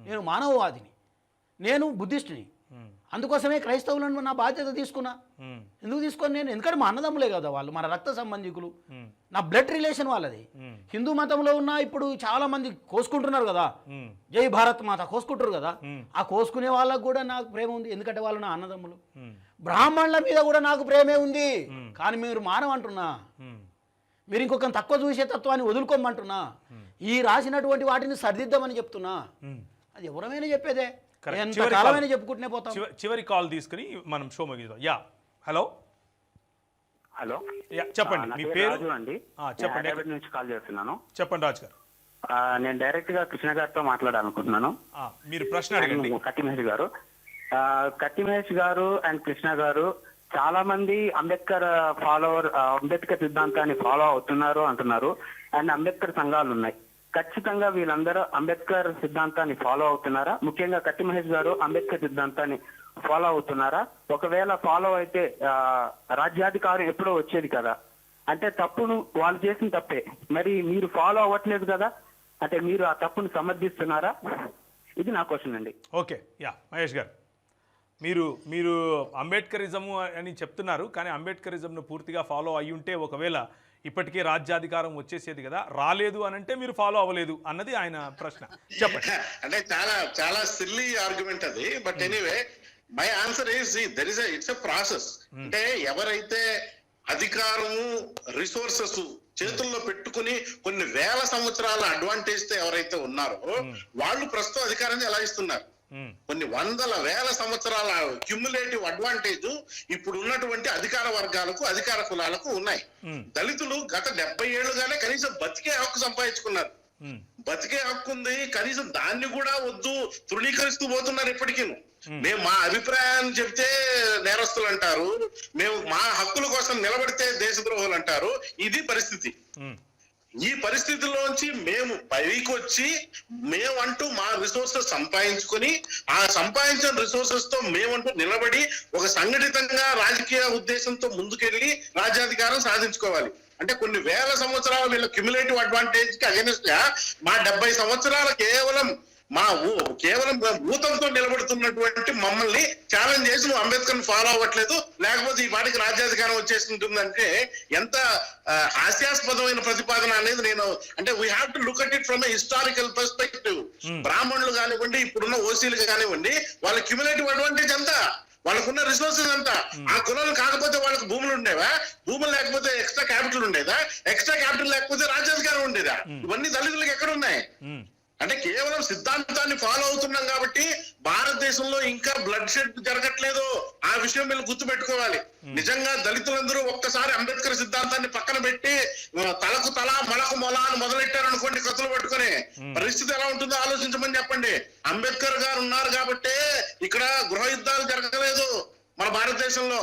నేను మానవవాదిని, నేను బుద్ధిస్టుని. అందుకోసమే క్రైస్తవులను నా బాధ్యత తీసుకున్నా. ఎందుకు తీసుకొని నేను? ఎందుకంటే మా అన్నదమ్ములే కదా వాళ్ళు, మన రక్త సంబంధికులు, నా బ్లడ్ రిలేషన్ వాళ్ళది. హిందూ మతంలో ఉన్న ఇప్పుడు చాలా మంది కోసుకుంటున్నారు కదా, జై భారత్ మాత కోసుకుంటారు కదా, ఆ కోసుకునే వాళ్ళకు కూడా నాకు ప్రేమ ఉంది, ఎందుకంటే వాళ్ళు నా అన్నదమ్ములు. బ్రాహ్మణుల మీద కూడా నాకు ప్రేమే ఉంది. కానీ మీరు మానవంటున్నా, మీరు ఇంకొక తక్కువ చూసే తత్వాన్ని వదులుకోమంటున్నా, ఈ రాసినటువంటి వాటిని సరిదిద్దామని చెప్తున్నా. అది ఎవరమైనా చెప్పేదే, ఎంతకాలమైనా చెప్పుకుంటూనే పోతాం. చివరి కాల్ తీసుకుని మనం షో ముగిద్దాం. యా, హలో హలో, చెప్పండి, మీ పేరు రాజు అండి. చెప్పండి, హైదరాబాద్ నుంచి కాల్ చేస్తున్నాను. చెప్పండి రాజు గారు. నేను డైరెక్ట్ గా కృష్ణ గారితో మాట్లాడాలనుకుంటున్నాను. మీరు ప్రశ్న అడగండి. కత్తి మహేష్ గారు, కత్తి మహేష్ గారు అండ్ కృష్ణ గారు చాలా మంది అంబేద్కర్ అంబేద్కర్ సిద్ధాంతాన్ని ఫాలో అవుతున్నారు అంటున్నారు. అండ్ అంబేద్కర్ సంఘాలు ఉన్నాయి. ఖచ్చితంగా వీళ్ళందరూ అంబేద్కర్ సిద్ధాంతాన్ని ఫాలో అవుతున్నారా? ముఖ్యంగా కత్తి మహేష్ గారు అంబేద్కర్ సిద్ధాంతాన్ని ఫాలో అవుతున్నారా? ఒకవేళ ఫాలో అయితే రాజ్యాధికారం ఎప్పుడో వచ్చేది కదా, అంటే తప్పును వాళ్ళు చేసిన తప్పే, మరి మీరు ఫాలో అవ్వట్లేదు కదా, అంటే మీరు ఆ తప్పును సమర్థిస్తున్నారా? ఇది నా క్వశ్చన్ అండి. ఓకే, యా మహేష్ గారు, మీరు అంబేద్కరిజము అని చెప్తున్నారు, కానీ అంబేద్కరిజంను పూర్తిగా ఫాలో అయ్యి ఉంటే ఒకవేళ ఇప్పటికే రాజ్యాధికారం వచ్చేసేది కదా, రాలేదు అని అంటే మీరు ఫాలో అవ్వలేదు అన్నది ఆయన ప్రశ్న. చెప్పండి. అంటే చాలా సిల్లీ ఆర్గ్యుమెంట్ అది. But anyway, my answer is it's a process. అంటే ఎవరైతే అధికారము రిసోర్సెస్ చేతుల్లో పెట్టుకుని కొన్ని వేల సంవత్సరాల అడ్వాంటేజ్ తో ఎవరైతే ఉన్నారో వాళ్ళు ప్రస్తుతం అధికారాన్ని ఎలా ఇస్తున్నారు? కొన్ని వందల వేల సంవత్సరాల క్యుములేటివ్ అడ్వాంటేజ్ ఇప్పుడు ఉన్నటువంటి అధికార వర్గాలకు, అధికార కులాలకు ఉన్నాయి. దళితులు గత 70 ఏళ్లుగానే కనీసం బతికే హక్కు సంపాదించుకున్నారు. బతికే హక్కు ఉంది, కనీసం దాన్ని కూడా వద్దు తృణీకరిస్తూ పోతున్నారు ఇప్పటికీ. మేము మా అభిప్రాయాన్ని చెప్తే నేరస్తులు అంటారు, మేము మా హక్కుల కోసం నిలబడితే దేశద్రోహులు అంటారు. ఇది పరిస్థితి. ఈ పరిస్థితిలోంచి మేము పైకి వచ్చి మేమంటూ మా రిసోర్సెస్ సంపాదించుకొని ఆ సంపాదించిన రిసోర్సెస్ తో మేమంటూ నిలబడి ఒక సంఘటితంగా రాజకీయ ఉద్దేశంతో ముందుకెళ్లి రాజ్యాధికారం సాధించుకోవాలి. అంటే కొన్ని వేల సంవత్సరాల వీళ్ళ క్యుములేటివ్ అడ్వాంటేజ్ కి అగెన్స్ట్ గా మా 70 సంవత్సరాల కేవలం భూతంతో నిలబడుతున్నటువంటి మమ్మల్ని ఛాలెంజ్ చేసి నువ్వు అంబేద్కర్ ఫాలో అవ్వట్లేదు, లేకపోతే ఈ పాటికి రాజ్యాధికారం వచ్చేస్తుంటుందంటే ఎంత హాస్యాస్పదమైన ప్రతిపాదన అనేది నేను అంటే we have to look at it from a historical perspective. బ్రాహ్మణులు కానివ్వండి, ఇప్పుడున్న ఓసీలు కానివ్వండి, వాళ్ళ క్యుములేటివ్ అడ్వాంటేజ్ అంతా, వాళ్ళకున్న రిసోర్సెస్ అంతా. ఆ కులాలు కాకపోతే వాళ్ళకి భూములు ఉండేవా? భూములు లేకపోతే ఎక్స్ట్రా క్యాపిటల్ ఉండేదా? ఎక్స్ట్రా క్యాపిటల్ లేకపోతే రాజ్యాధికారం ఉండేదా? ఇవన్నీ దళితులకు ఎక్కడ ఉన్నాయి? అంటే కేవలం సిద్ధాంతాన్ని ఫాలో అవుతున్నాం కాబట్టి భారతదేశంలో ఇంకా బ్లడ్ షెడ్ జరగట్లేదు. ఆ విషయం వీళ్ళు గుర్తు పెట్టుకోవాలి. నిజంగా దళితులందరూ ఒక్కసారి అంబేద్కర్ సిద్ధాంతాన్ని పక్కన పెట్టి తలకు తల మొలకు మొల అని మొదలెట్టారు అనుకోండి, కత్తులు పట్టుకుని, పరిస్థితి ఎలా ఉంటుందో ఆలోచించమని చెప్పండి. అంబేద్కర్ గారు ఉన్నారు కాబట్టి ఇక్కడ గృహ యుద్ధాలు జరగలేదు మన భారతదేశంలో.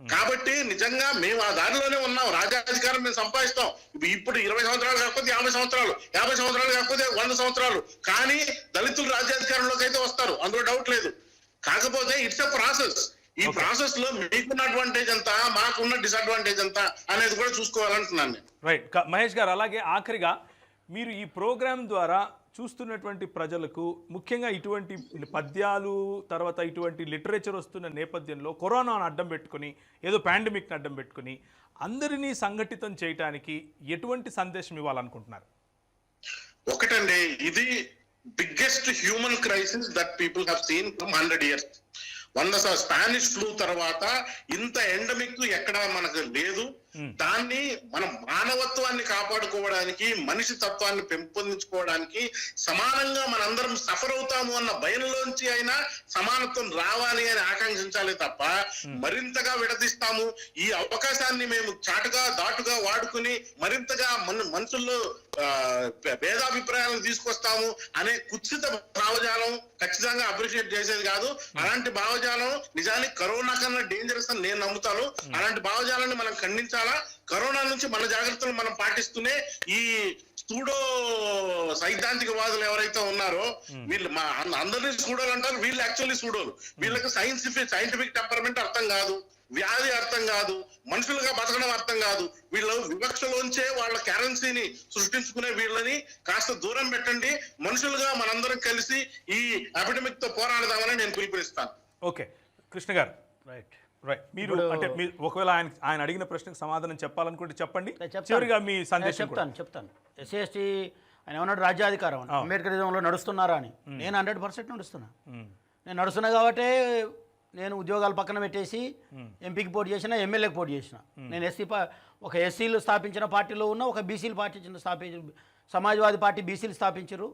కాబట్టి నిజంగా మేము ఆ దారిలోనే ఉన్నాం. రాజ్యాధికారం మేము సంపాదిస్తాం. ఇప్పుడు 20 సంవత్సరాలు కాకపోతే 50 సంవత్సరాలు, 50 సంవత్సరాలు కాకపోతే 100 సంవత్సరాలు, కానీ దళితులు రాజ్యాధికారంలోకి అయితే వస్తారు, అందులో డౌట్ లేదు. కాకపోతే ఇట్స్ ఎ ప్రాసెస్. ఈ ప్రాసెస్ లో మీకున్న అడ్వాంటేజ్ ఎంత, మాకున్న డిసడ్వాంటేజ్ ఎంత అనేది కూడా చూసుకోవాలంటున్నాను నేను. రైట్ మహేష్ గారు, అలాగే ఆఖరిగా మీరు ఈ ప్రోగ్రాం ద్వారా చూస్తున్నటువంటి ప్రజలకు, ముఖ్యంగా ఇటువంటి పద్యాలు తర్వాత ఇటువంటి లిటరేచర్ వస్తున్న నేపథ్యంలో కరోనాను అడ్డం పెట్టుకుని, ఏదో పాండమిక్ని అడ్డం పెట్టుకుని అందరినీ సంఘటితం చేయడానికి ఎటువంటి సందేశం ఇవ్వాలనుకుంటున్నారు? ఒకటండి, ఇది biggest human crisis that people have seen from 100 years. Spanish flu తర్వాత ఇంత ఎండమిక్ ఎక్కడ మనకు లేదు. దాన్ని మనం మానవత్వాన్ని కాపాడుకోవడానికి, మనిషి తత్వాన్ని పెంపొందించుకోవడానికి, సమానంగా మనందరం సఫర్ అవుతాము అన్న భయంలోంచి అయినా సమానత్వం రావాలి అని ఆకాంక్షించాలి తప్ప మరింతగా విడదీస్తాము, ఈ అవకాశాన్ని మేము దాటుగా వాడుకుని మరింతగా మనుషుల్లో భేదాభిప్రాయాలను తీసుకొస్తాము అనే కుత్సిత భావజాలం ఖచ్చితంగా అప్రిషియేట్ చేసేది కాదు. అలాంటి భావజాలం నిజానికి కరోనా కన్నా డేంజరస్ అని నేను నమ్ముతాను. అలాంటి భావజాలాన్ని మనం ఖండించాలా. కరోనా నుంచి మన జాగ్రత్తలు మనం పాటిస్తూనే ఈ సూడో సైద్ధాంతిక వాదులు ఎవరైతే ఉన్నారో వీళ్ళు అందరినీ సూడోలు అంటారు, వీళ్ళు యాక్చువల్లీ సూడోలు. వీళ్ళకి సైంటిఫిక్ టెంపర్మెంట్ అర్థం కాదు, వ్యాధి అర్థం కాదు, మనుషులుగా బతకడం అర్థం కాదు. వీళ్ళు వివక్షలోంచే వాళ్ళ కరెన్సీని సృష్టించుకునే వీళ్ళని కాస్త దూరం పెట్టండి. మనుషులుగా మనందరం కలిసి ఈ ఎపిడమిక్ తో పోరాడదామని నేను పిలుపునిస్తాను. ఓకే కృష్ణ గారు, రైట్. మీరు అంటే మీరు ఒకవేళ ఆయన అడిగిన ప్రశ్నకు సమాధానం చెప్పాలనుకుంటే చెప్పండి. చివరిగా మీ సందేశం. చెప్తాను. ఎస్సీ ఎస్టీ ఆయన ఏమన్నాడు, రాజ్యాధికారం అంబేద్కరిజంలో నడుస్తున్నారా అని. నేను 100% నడుస్తున్నా. నేను నడుస్తున్నా కాబట్టి నేను ఉద్యోగాలు పక్కన పెట్టేసి ఎంపీకి పోటీ చేసిన, ఎమ్మెల్యేకి పోటీ చేసిన. నేను ఒక ఎస్సీలు స్థాపించిన పార్టీలో ఉన్న, ఒక బీసీలు పార్టీ సమాజ్వాదీ పార్టీ బీసీలు స్థాపించారు,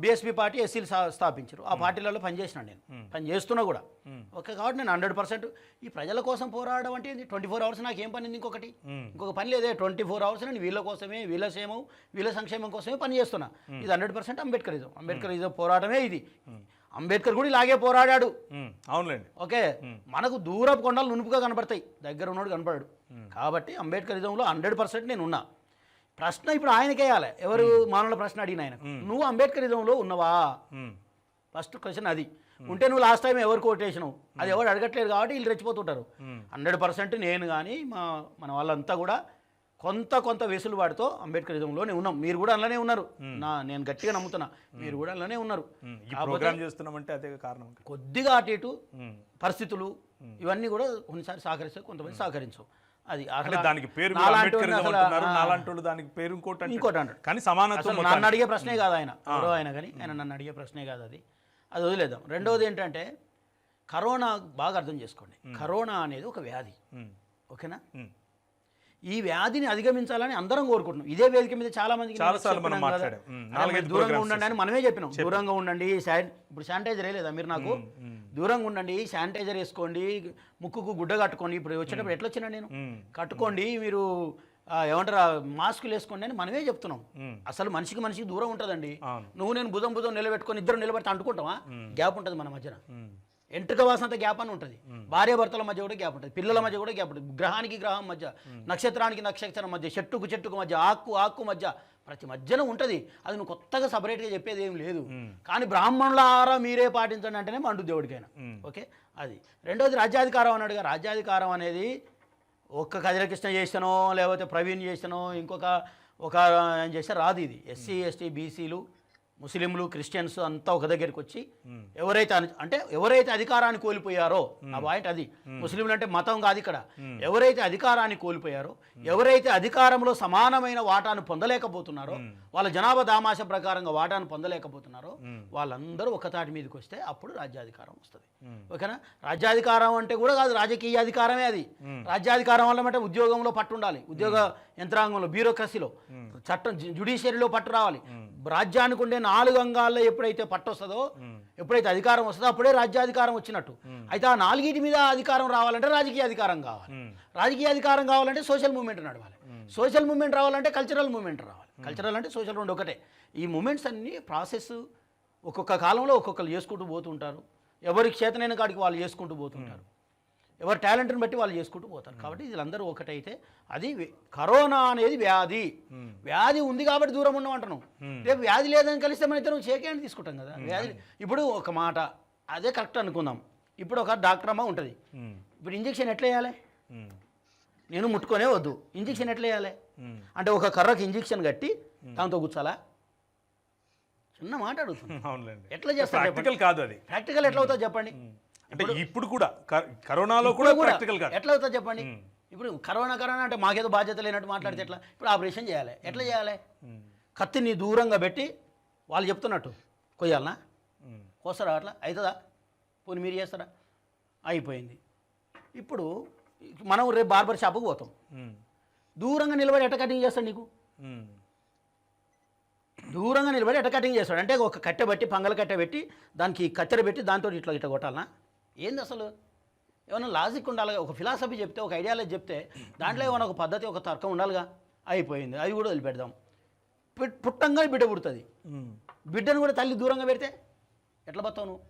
బీఎస్పీ పార్టీ ఎస్సీలు స్థాపించారు. ఆ పార్టీలలో పనిచేసినాను, నేను పనిచేస్తున్నా కూడా. ఓకే, కాబట్టి నేను 100% ఈ ప్రజల కోసం పోరాడడం అంటే 24 hours నాకు ఏం పని ఉంది, ఇంకొక పని లేదే. 24 hours నేను వీళ్ళ కోసమే, వీళ్ళ క్షేమం, వీళ్ళ సంక్షేమం కోసమే పనిచేస్తున్నా. ఇది 100% అంబేద్కరిజం పోరాటమే ఇది. అంబేద్కర్ కూడా ఇలాగే పోరాడాడు. అవునులేండి. ఓకే, మనకు దూరపు కొండలు నునుపుగా కనపడతాయి, దగ్గర ఉన్నోడు కనపడాడు. కాబట్టి అంబేద్కరిజంలో 100% నేను ఉన్నా. ప్రశ్న ఇప్పుడు ఆయనకేయాలి, ఎవరు మానవుల ప్రశ్న అడిగిన ఆయన, నువ్వు అంబేద్కరిజంలో ఉన్నవా? ఫస్ట్ క్వశ్చన్ అది. ఉంటే నువ్వు లాస్ట్ టైం ఎవరికి ఓటేసినావు? అది ఎవరు అడగట్లేదు కాబట్టి వీళ్ళు రెచ్చిపోతుంటారు. 100% నేను కానీ మన వాళ్ళంతా కూడా కొంత వెసులుబాటుతో అంబేద్కరిజంలోనే ఉన్నాం. మీరు కూడా అందులోనే ఉన్నారు, నేను గట్టిగా నమ్ముతున్నా. మీరు కూడా అందులోనే ఉన్నారు. చేస్తున్నామంటే అదే కారణం. కొద్దిగా అటు ఇటు పరిస్థితులు ఇవన్నీ కూడా కొన్నిసారి సహకరిస్తాయి, కొంతమంది సహకరించవు. అది దానికి పేరు ఇంకోటి అంటారు. కానీ సమానత్వం నన్ను అడిగే ప్రశ్నే కాదు ఆయన, ఎవరో ఆయన కానీ ఆయన నన్ను అడిగే ప్రశ్నే కాదు. అది వదిలేద్దాం. రెండవది ఏంటంటే కరోనా బాగా అర్థం చేసుకోండి. కరోనా అనేది ఒక వ్యాధి, ఓకేనా? ఈ వ్యాధిని అధిగమించాలని అందరం కోరుకుంటున్నాం. ఇదే వేదిక మీద చాలా మందికి దూరంగా ఉండండి అని మనమే చెప్పినాం. దూరంగా ఉండండి, ఇప్పుడు శానిటైజర్ వేయలేదా మీరు నాకు? దూరంగా ఉండండి, శానిటైజర్ వేసుకోండి, ముక్కుకు గుడ్డ కట్టుకోండి. ఇప్పుడు వచ్చేటప్పుడు ఎట్లా వచ్చినా నేను కట్టుకోండి, మీరు ఏమంటారు మాస్కులు వేసుకోండి అని మనమే చెప్తున్నాం. అసలు మనిషికి దూరం ఉంటుందండి. నువ్వు నేను భుజం నిలబెట్టుకొని ఇద్దరు నిలబెడితే అంటుకుంటావా? గ్యాప్ ఉంటుంది మన మధ్యన. ఎంట్రిక వాసంత గ్యాప్ అని ఉంటుంది. భార్యాభర్తల మధ్య కూడా గ్యాప్ ఉంటుంది, పిల్లల మధ్య కూడా గ్యాప్ ఉంటుంది, గ్రహానికి గ్రహం మధ్య, నక్షత్రానికి నక్షత్రం మధ్య, చెట్టుకు మధ్య, ఆకు మధ్య, ప్రతి మధ్యన ఉంటుంది. అది నువ్వు కొత్తగా సపరేట్గా చెప్పేది ఏం లేదు. కానీ బ్రాహ్మణులారా మీరే పాటించండి అంటేనే మండు దేవుడికైనా. ఓకే, అది. రెండోది రాజ్యాధికారం అన్నాడుగా. రాజ్యాధికారం అనేది ఒక్క కజలకృష్ణ చేసానో లేకపోతే ప్రవీణ్ చేసానో ఒక ఏం చేస్తే రాదు. ఇది ఎస్సీ ఎస్టీ బీసీలు ముస్లింలు క్రిస్టియన్స్ అంతా ఒక దగ్గరికి వచ్చి ఎవరైతే అధికారాన్ని కోల్పోయారో, ఆ పాయింట్ అది. ముస్లింలు అంటే మతం కాదు ఇక్కడ. ఎవరైతే అధికారాన్ని కోల్పోయారో, ఎవరైతే అధికారంలో సమానమైన వాటాను పొందలేకపోతున్నారో, వాళ్ళ జనాభా దామాష ప్రకారంగా వాటాను పొందలేకపోతున్నారో వాళ్ళందరూ ఒకతాటి మీదకి వస్తే అప్పుడు రాజ్యాధికారం వస్తుంది. ఓకేనా? రాజ్యాధికారం అంటే కూడా కాదు, రాజకీయ అధికారమే అది. రాజ్యాధికారం వల్ల అంటే ఉద్యోగంలో పట్టు ఉండాలి, ఉద్యోగ యంత్రాంగంలో, బ్యూరోక్రసీలో, చట్టం జ్యుడిషియరీలో పట్టు రావాలి. రాజ్యానికి ఉండే 4 అంగాల్లో ఎప్పుడైతే పట్టు వస్తుందో, ఎప్పుడైతే అధికారం వస్తుందో అప్పుడే రాజ్యాధికారం వచ్చినట్టు. అయితే ఆ 4 మీద అధికారం రావాలంటే రాజకీయ అధికారం కావాలి. రాజకీయ అధికారం కావాలంటే సోషల్ మూవ్మెంట్ నడవాలి. సోషల్ మూవ్మెంట్ రావాలంటే కల్చరల్ మూవ్మెంట్ రావాలి. కల్చరల్ అంటే సోషల్ రెండు ఒకటే. ఈ మూమెంట్స్ అన్నీ ప్రాసెస్ ఒక్కొక్క కాలంలో ఒక్కొక్కరు చేసుకుంటూ పోతుంటారు. ఎవరికి చేతనైన కాడికి వాళ్ళు చేసుకుంటూ పోతుంటారు, ఎవరి టాలెంట్ని బట్టి వాళ్ళు చేసుకుంటూ పోతారు. కాబట్టి వీళ్ళందరూ ఒకటైతే అది కరోనా అనేది వ్యాధి ఉంది కాబట్టి దూరం ఉన్నాం అంటున్నాం. రేపు వ్యాధి లేదని కలిస్తే మన ఇద్దరం చేకేంటి తీసుకుంటాం కదా. వ్యాధి ఇప్పుడు ఒక మాట అదే కరెక్ట్ అనుకుందాం. ఇప్పుడు ఒక డాక్టర్ అమ్మ ఉంటుంది, ఇప్పుడు ఇంజక్షన్ ఎట్లా వేయాలి? నేను ముట్టుకొనే వద్దు, ఇంజక్షన్ ఎట్లా వేయాలి అంటే ఒక కర్రకి ఇంజక్షన్ కట్టి దాంతో కూర్చోాలా? చిన్న మాట అడుగుతుంది. ఎట్లా చేస్తారు? ప్రాక్టికల్ కాదు అది. ప్రాక్టికల్ ఎట్లా అవుతుందో చెప్పండి. అంటే ఇప్పుడు కూడా కరోనాలో కూడా ప్రాక్టికల్ కాదు. ఎట్లా అవుతుందో చెప్పండి. ఇప్పుడు కరోనా అంటే మాకేదో బాధ్యత లేనట్టు మాట్లాడితే ఎట్లా? ఇప్పుడు ఆపరేషన్ చేయాలి, ఎట్లా చేయాలి? కత్తిని దూరంగా పెట్టి వాళ్ళు చెప్తున్నట్టు కొయ్యాలనా? కోస్తారా? అట్లా అవుతుందా? పోనీ మీరు చేస్తారా? అయిపోయింది. ఇప్పుడు మనం రేపు బార్బర్ షాప్కి పోతాం, దూరంగా నిలబడి ఎట్ట కటింగ్ చేస్తాడు నీకు? దూరంగా నిలబడి ఎట్ట కటింగ్ చేస్తాడు అంటే ఒక కట్టె పెట్టి పంగల కట్టె పెట్టి దానికి కత్తెర పెట్టి దాంతో ఇట్లా ఇట్లా కొట్టాలనా? ఏంది అసలు? ఏమైనా లాజిక్ ఉండాలి, ఒక ఫిలాసఫీ చెప్తే, ఒక ఐడియాలజీ చెప్తే దాంట్లో ఏమైనా ఒక పద్ధతి, ఒక తర్కం ఉండాలిగా. అయిపోయింది, అది కూడా వదిలిపెడదాం. పుట్టంగా బిడ్డ పుడుతుంది, బిడ్డను కూడా తల్లి దూరంగా పెడితే ఎట్లా బతావు నువ్వు?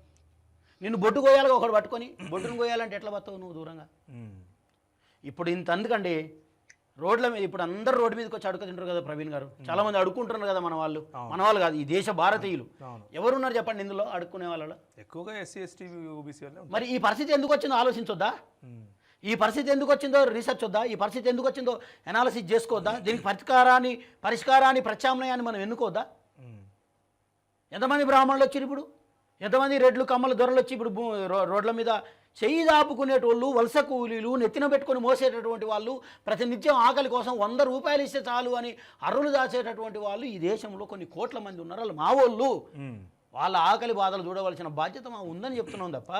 నిన్ను బొట్టు కోయాలిగా ఒకడు పట్టుకొని, బొట్టును కోయాలంటే ఎట్లా బతావు నువ్వు దూరంగా? ఇప్పుడు ఇంత అందుకండి రోడ్ల మీద ఇప్పుడు అందరూ రోడ్డు మీదకి వచ్చి అడుగు తింటారు కదా ప్రవీణ్ గారు, చాలా మంది అడుక్కుంటున్నారు కదా. మన వాళ్ళు కాదు, ఈ దేశ భారతీయులు ఎవరున్నారు చెప్పండి ఇందులో అడుక్కునే వాళ్ళలో? ఎక్కువగా ఎస్సీ ఎస్టీ ఓబీసీ వాళ్ళే. మరి ఈ పరిస్థితి ఎందుకు వచ్చిందో ఆలోచించొద్దా? ఈ పరిస్థితి ఎందుకు వచ్చిందో రీసెర్చ్ వద్దా? ఈ పరిస్థితి ఎందుకు వచ్చిందో అనాలిసిస్ చేసుకోవద్దా? దీనికి పరిష్కారాన్ని ప్రత్యామ్నాయాన్ని మనం ఎన్నుకోవద్దా? ఎంతమంది బ్రాహ్మణులు వచ్చారు ఇప్పుడు? ఎంతమంది రెడ్లు కమ్మల దొరలు వచ్చి ఇప్పుడు రోడ్ల మీద చెయ్యి దాపుకునేటోళ్ళు, వలస కూలీలు, నెత్తిన పెట్టుకొని మోసేటటువంటి వాళ్ళు, ప్రతినిత్యం ఆకలి కోసం 100 రూపాయలు ఇస్తే చాలు అని అర్రులు దాచేటటువంటి వాళ్ళు ఈ దేశంలో కొన్ని కోట్ల మంది ఉన్నారు. వాళ్ళు మా వాళ్ళు. వాళ్ళ ఆకలి బాధలు చూడవలసిన బాధ్యత మా ఉందని చెప్తున్నాం తప్ప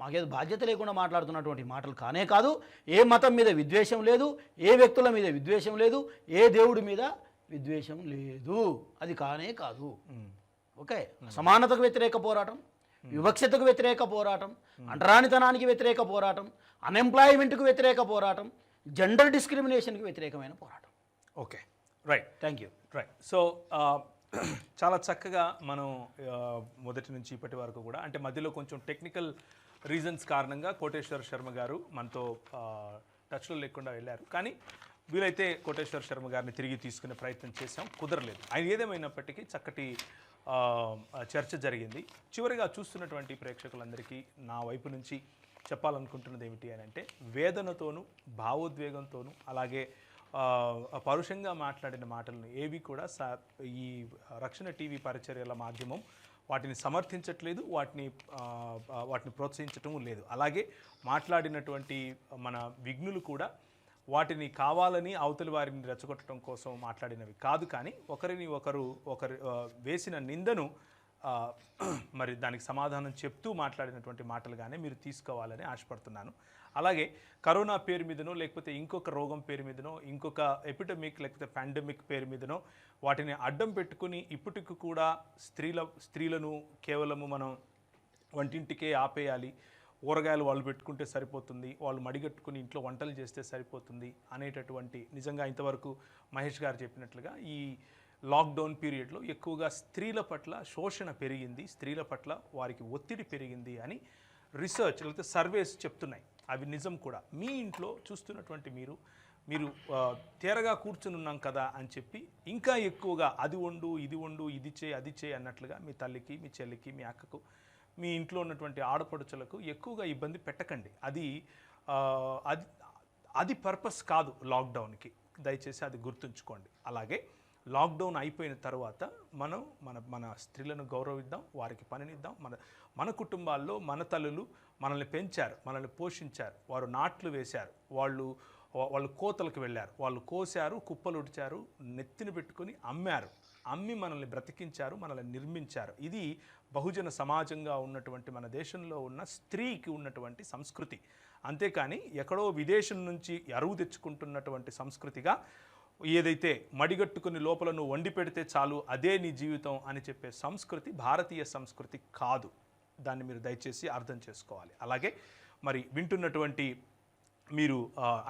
మాకేదో బాధ్యత లేకుండా మాట్లాడుతున్నటువంటి మాటలు కానే కాదు. ఏ మతం మీద విద్వేషం లేదు, ఏ వ్యక్తుల మీద విద్వేషం లేదు, ఏ దేవుడి మీద విద్వేషం లేదు, అది కానే కాదు. ఓకే, సమానతకు వ్యతిరేక పోరాటం, వివక్షతకు వ్యతిరేక పోరాటం, అంటరానితనానికి వ్యతిరేక పోరాటం, అన్ఎంప్లాయ్మెంట్కు వ్యతిరేక పోరాటం, జెండర్ డిస్క్రిమినేషన్కి వ్యతిరేకమైన పోరాటం. Okay, right, thank you. Right. So చాలా చక్కగా మనం మొదటి నుంచి ఇప్పటి వరకు కూడా, అంటే మధ్యలో కొంచెం టెక్నికల్ రీజన్స్ కారణంగా కోటేశ్వర శర్మ గారు మనతో టచ్లో లేకుండా వెళ్ళారు. కానీ వీలైతే కోటేశ్వర శర్మ గారిని తిరిగి తీసుకునే ప్రయత్నం చేశాం, కుదరలేదు. ఆయన ఏదేమైనప్పటికీ చక్కటి చర్చ జరిగింది. చివరిగా చూస్తున్నటువంటి ప్రేక్షకులందరికీ నా వైపు నుంచి చెప్పాలనుకుంటున్నది ఏమిటి అని అంటే, వేదనతోనూ భావోద్వేగంతోనూ అలాగే పరుషంగా మాట్లాడిన మాటలను ఏవి కూడా ఈ రక్షణ టీవీ పరిచర్యల మాధ్యమం వాటిని సమర్థించట్లేదు, వాటిని ప్రోత్సహించటం లేదు. అలాగే మాట్లాడినటువంటి మన విఘ్నులు కూడా వాటిని కావాలని అవతలి వారిని రెచ్చగొట్టడం కోసం మాట్లాడినవి కాదు. కానీ ఒకరు వేసిన నిందను మరి దానికి సమాధానం చెప్తూ మాట్లాడినటువంటి మాటలుగానే మీరు తీసుకోవాలని ఆశపడుతున్నాను. అలాగే కరోనా పేరు మీదనో లేకపోతే ఇంకొక రోగం పేరు మీదనో ఇంకొక ఎపిడమిక్ లేకపోతే పాండమిక్ పేరు మీదనో వాటిని అడ్డం పెట్టుకుని ఇప్పటికి కూడా స్త్రీలను కేవలము మనం వంటింటికే ఆపేయాలి, ఊరగాయలు వాళ్ళు పెట్టుకుంటే సరిపోతుంది, వాళ్ళు మడిగట్టుకుని ఇంట్లో వంటలు చేస్తే సరిపోతుంది అనేటటువంటి, నిజంగా ఇంతవరకు మహేష్ గారు చెప్పినట్లుగా ఈ లాక్డౌన్ పీరియడ్లో ఎక్కువగా స్త్రీల పట్ల శోషణ పెరిగింది, స్త్రీల పట్ల వారికి ఒత్తిడి పెరిగింది అని రీసెర్చ్ లేకపోతే సర్వేస్ చెప్తున్నాయి. అవి నిజం కూడా. మీ ఇంట్లో చూస్తున్నటువంటి మీరు తేరగా కూర్చుని ఉన్నాం కదా అని చెప్పి ఇంకా ఎక్కువగా అది వండు ఇది చేయి అది చేయి అన్నట్లుగా మీ తల్లికి, మీ చెల్లికి, మీ అక్కకు, మీ ఇంట్లో ఉన్నటువంటి ఆడపడుచులకు ఎక్కువగా ఇబ్బంది పెట్టకండి. అది పర్పస్ కాదు లాక్డౌన్కి, దయచేసి అది గుర్తుంచుకోండి. అలాగే లాక్డౌన్ అయిపోయిన తర్వాత మనం మన స్త్రీలను గౌరవిద్దాం, వారికి పనినిద్దాం. మన కుటుంబాల్లో మన తల్లులు మనల్ని పెంచారు, మనల్ని పోషించారు, వారు నాట్లు వేశారు, వాళ్ళు కోతలకు వెళ్ళారు, వాళ్ళు కోశారు, కుప్పలు ఉడిచారు, నెత్తిని పెట్టుకొని అమ్మి మనల్ని బ్రతికించారు, మనల్ని నిర్మించారు. ఇది బహుజన సమాజంగా ఉన్నటువంటి మన దేశంలో ఉన్న స్త్రీకి ఉన్నటువంటి సంస్కృతి. అంతేకాని ఎక్కడో విదేశం నుంచి అరువు తెచ్చుకుంటున్నటువంటి సంస్కృతిగా ఏదైతే మడిగట్టుకుని లోపల నువ్వు వండి పెడితే చాలు అదే నీ జీవితం అని చెప్పే సంస్కృతి భారతీయ సంస్కృతి కాదు. దాన్ని మీరు దయచేసి అర్థం చేసుకోవాలి. అలాగే మరి వింటున్నటువంటి మీరు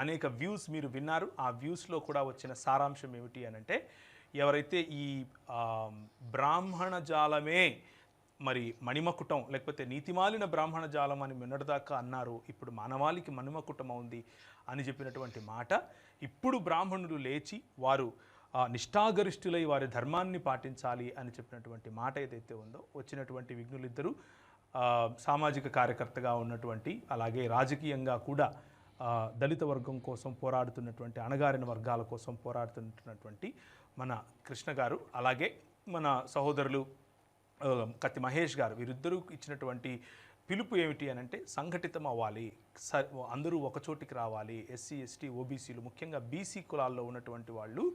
అనేక వ్యూస్ మీరు విన్నారు. ఆ వ్యూస్లో కూడా వచ్చిన సారాంశం ఏమిటి అని అంటే, ఎవరైతే ఈ బ్రాహ్మణ జాలమే మరి మణిమకుటం లేకపోతే నీతిమాలిన బ్రాహ్మణ జాలం అని మొన్నటిదాకా అన్నారు, ఇప్పుడు మానవాళికి మణిమకుటం ఉంది అని చెప్పినటువంటి మాట, ఇప్పుడు బ్రాహ్మణులు లేచి వారు నిష్ఠాగరిష్ఠులై వారి ధర్మాన్ని పాటించాలి అని చెప్పినటువంటి మాట ఏదైతే ఉందో, వచ్చినటువంటి విఘ్నులిద్దరూ సామాజిక కార్యకర్తగా ఉన్నటువంటి, అలాగే రాజకీయంగా కూడా దళిత వర్గం కోసం పోరాడుతున్నటువంటి, అణగారిన వర్గాల కోసం పోరాడుతున్నటువంటి మన కృష్ణ గారు, అలాగే మన సహోదరులు కత్తి మహేష్ గారు, వీరిద్దరూ ఇచ్చినటువంటి పిలుపు ఏమిటి అని అంటే, సంఘటితం అవ్వాలి, అందరూ ఒకచోటికి రావాలి. ఎస్సీ ఎస్టీ ఓబీసీలు, ముఖ్యంగా బీసీ కులాల్లో ఉన్నటువంటి వాళ్ళు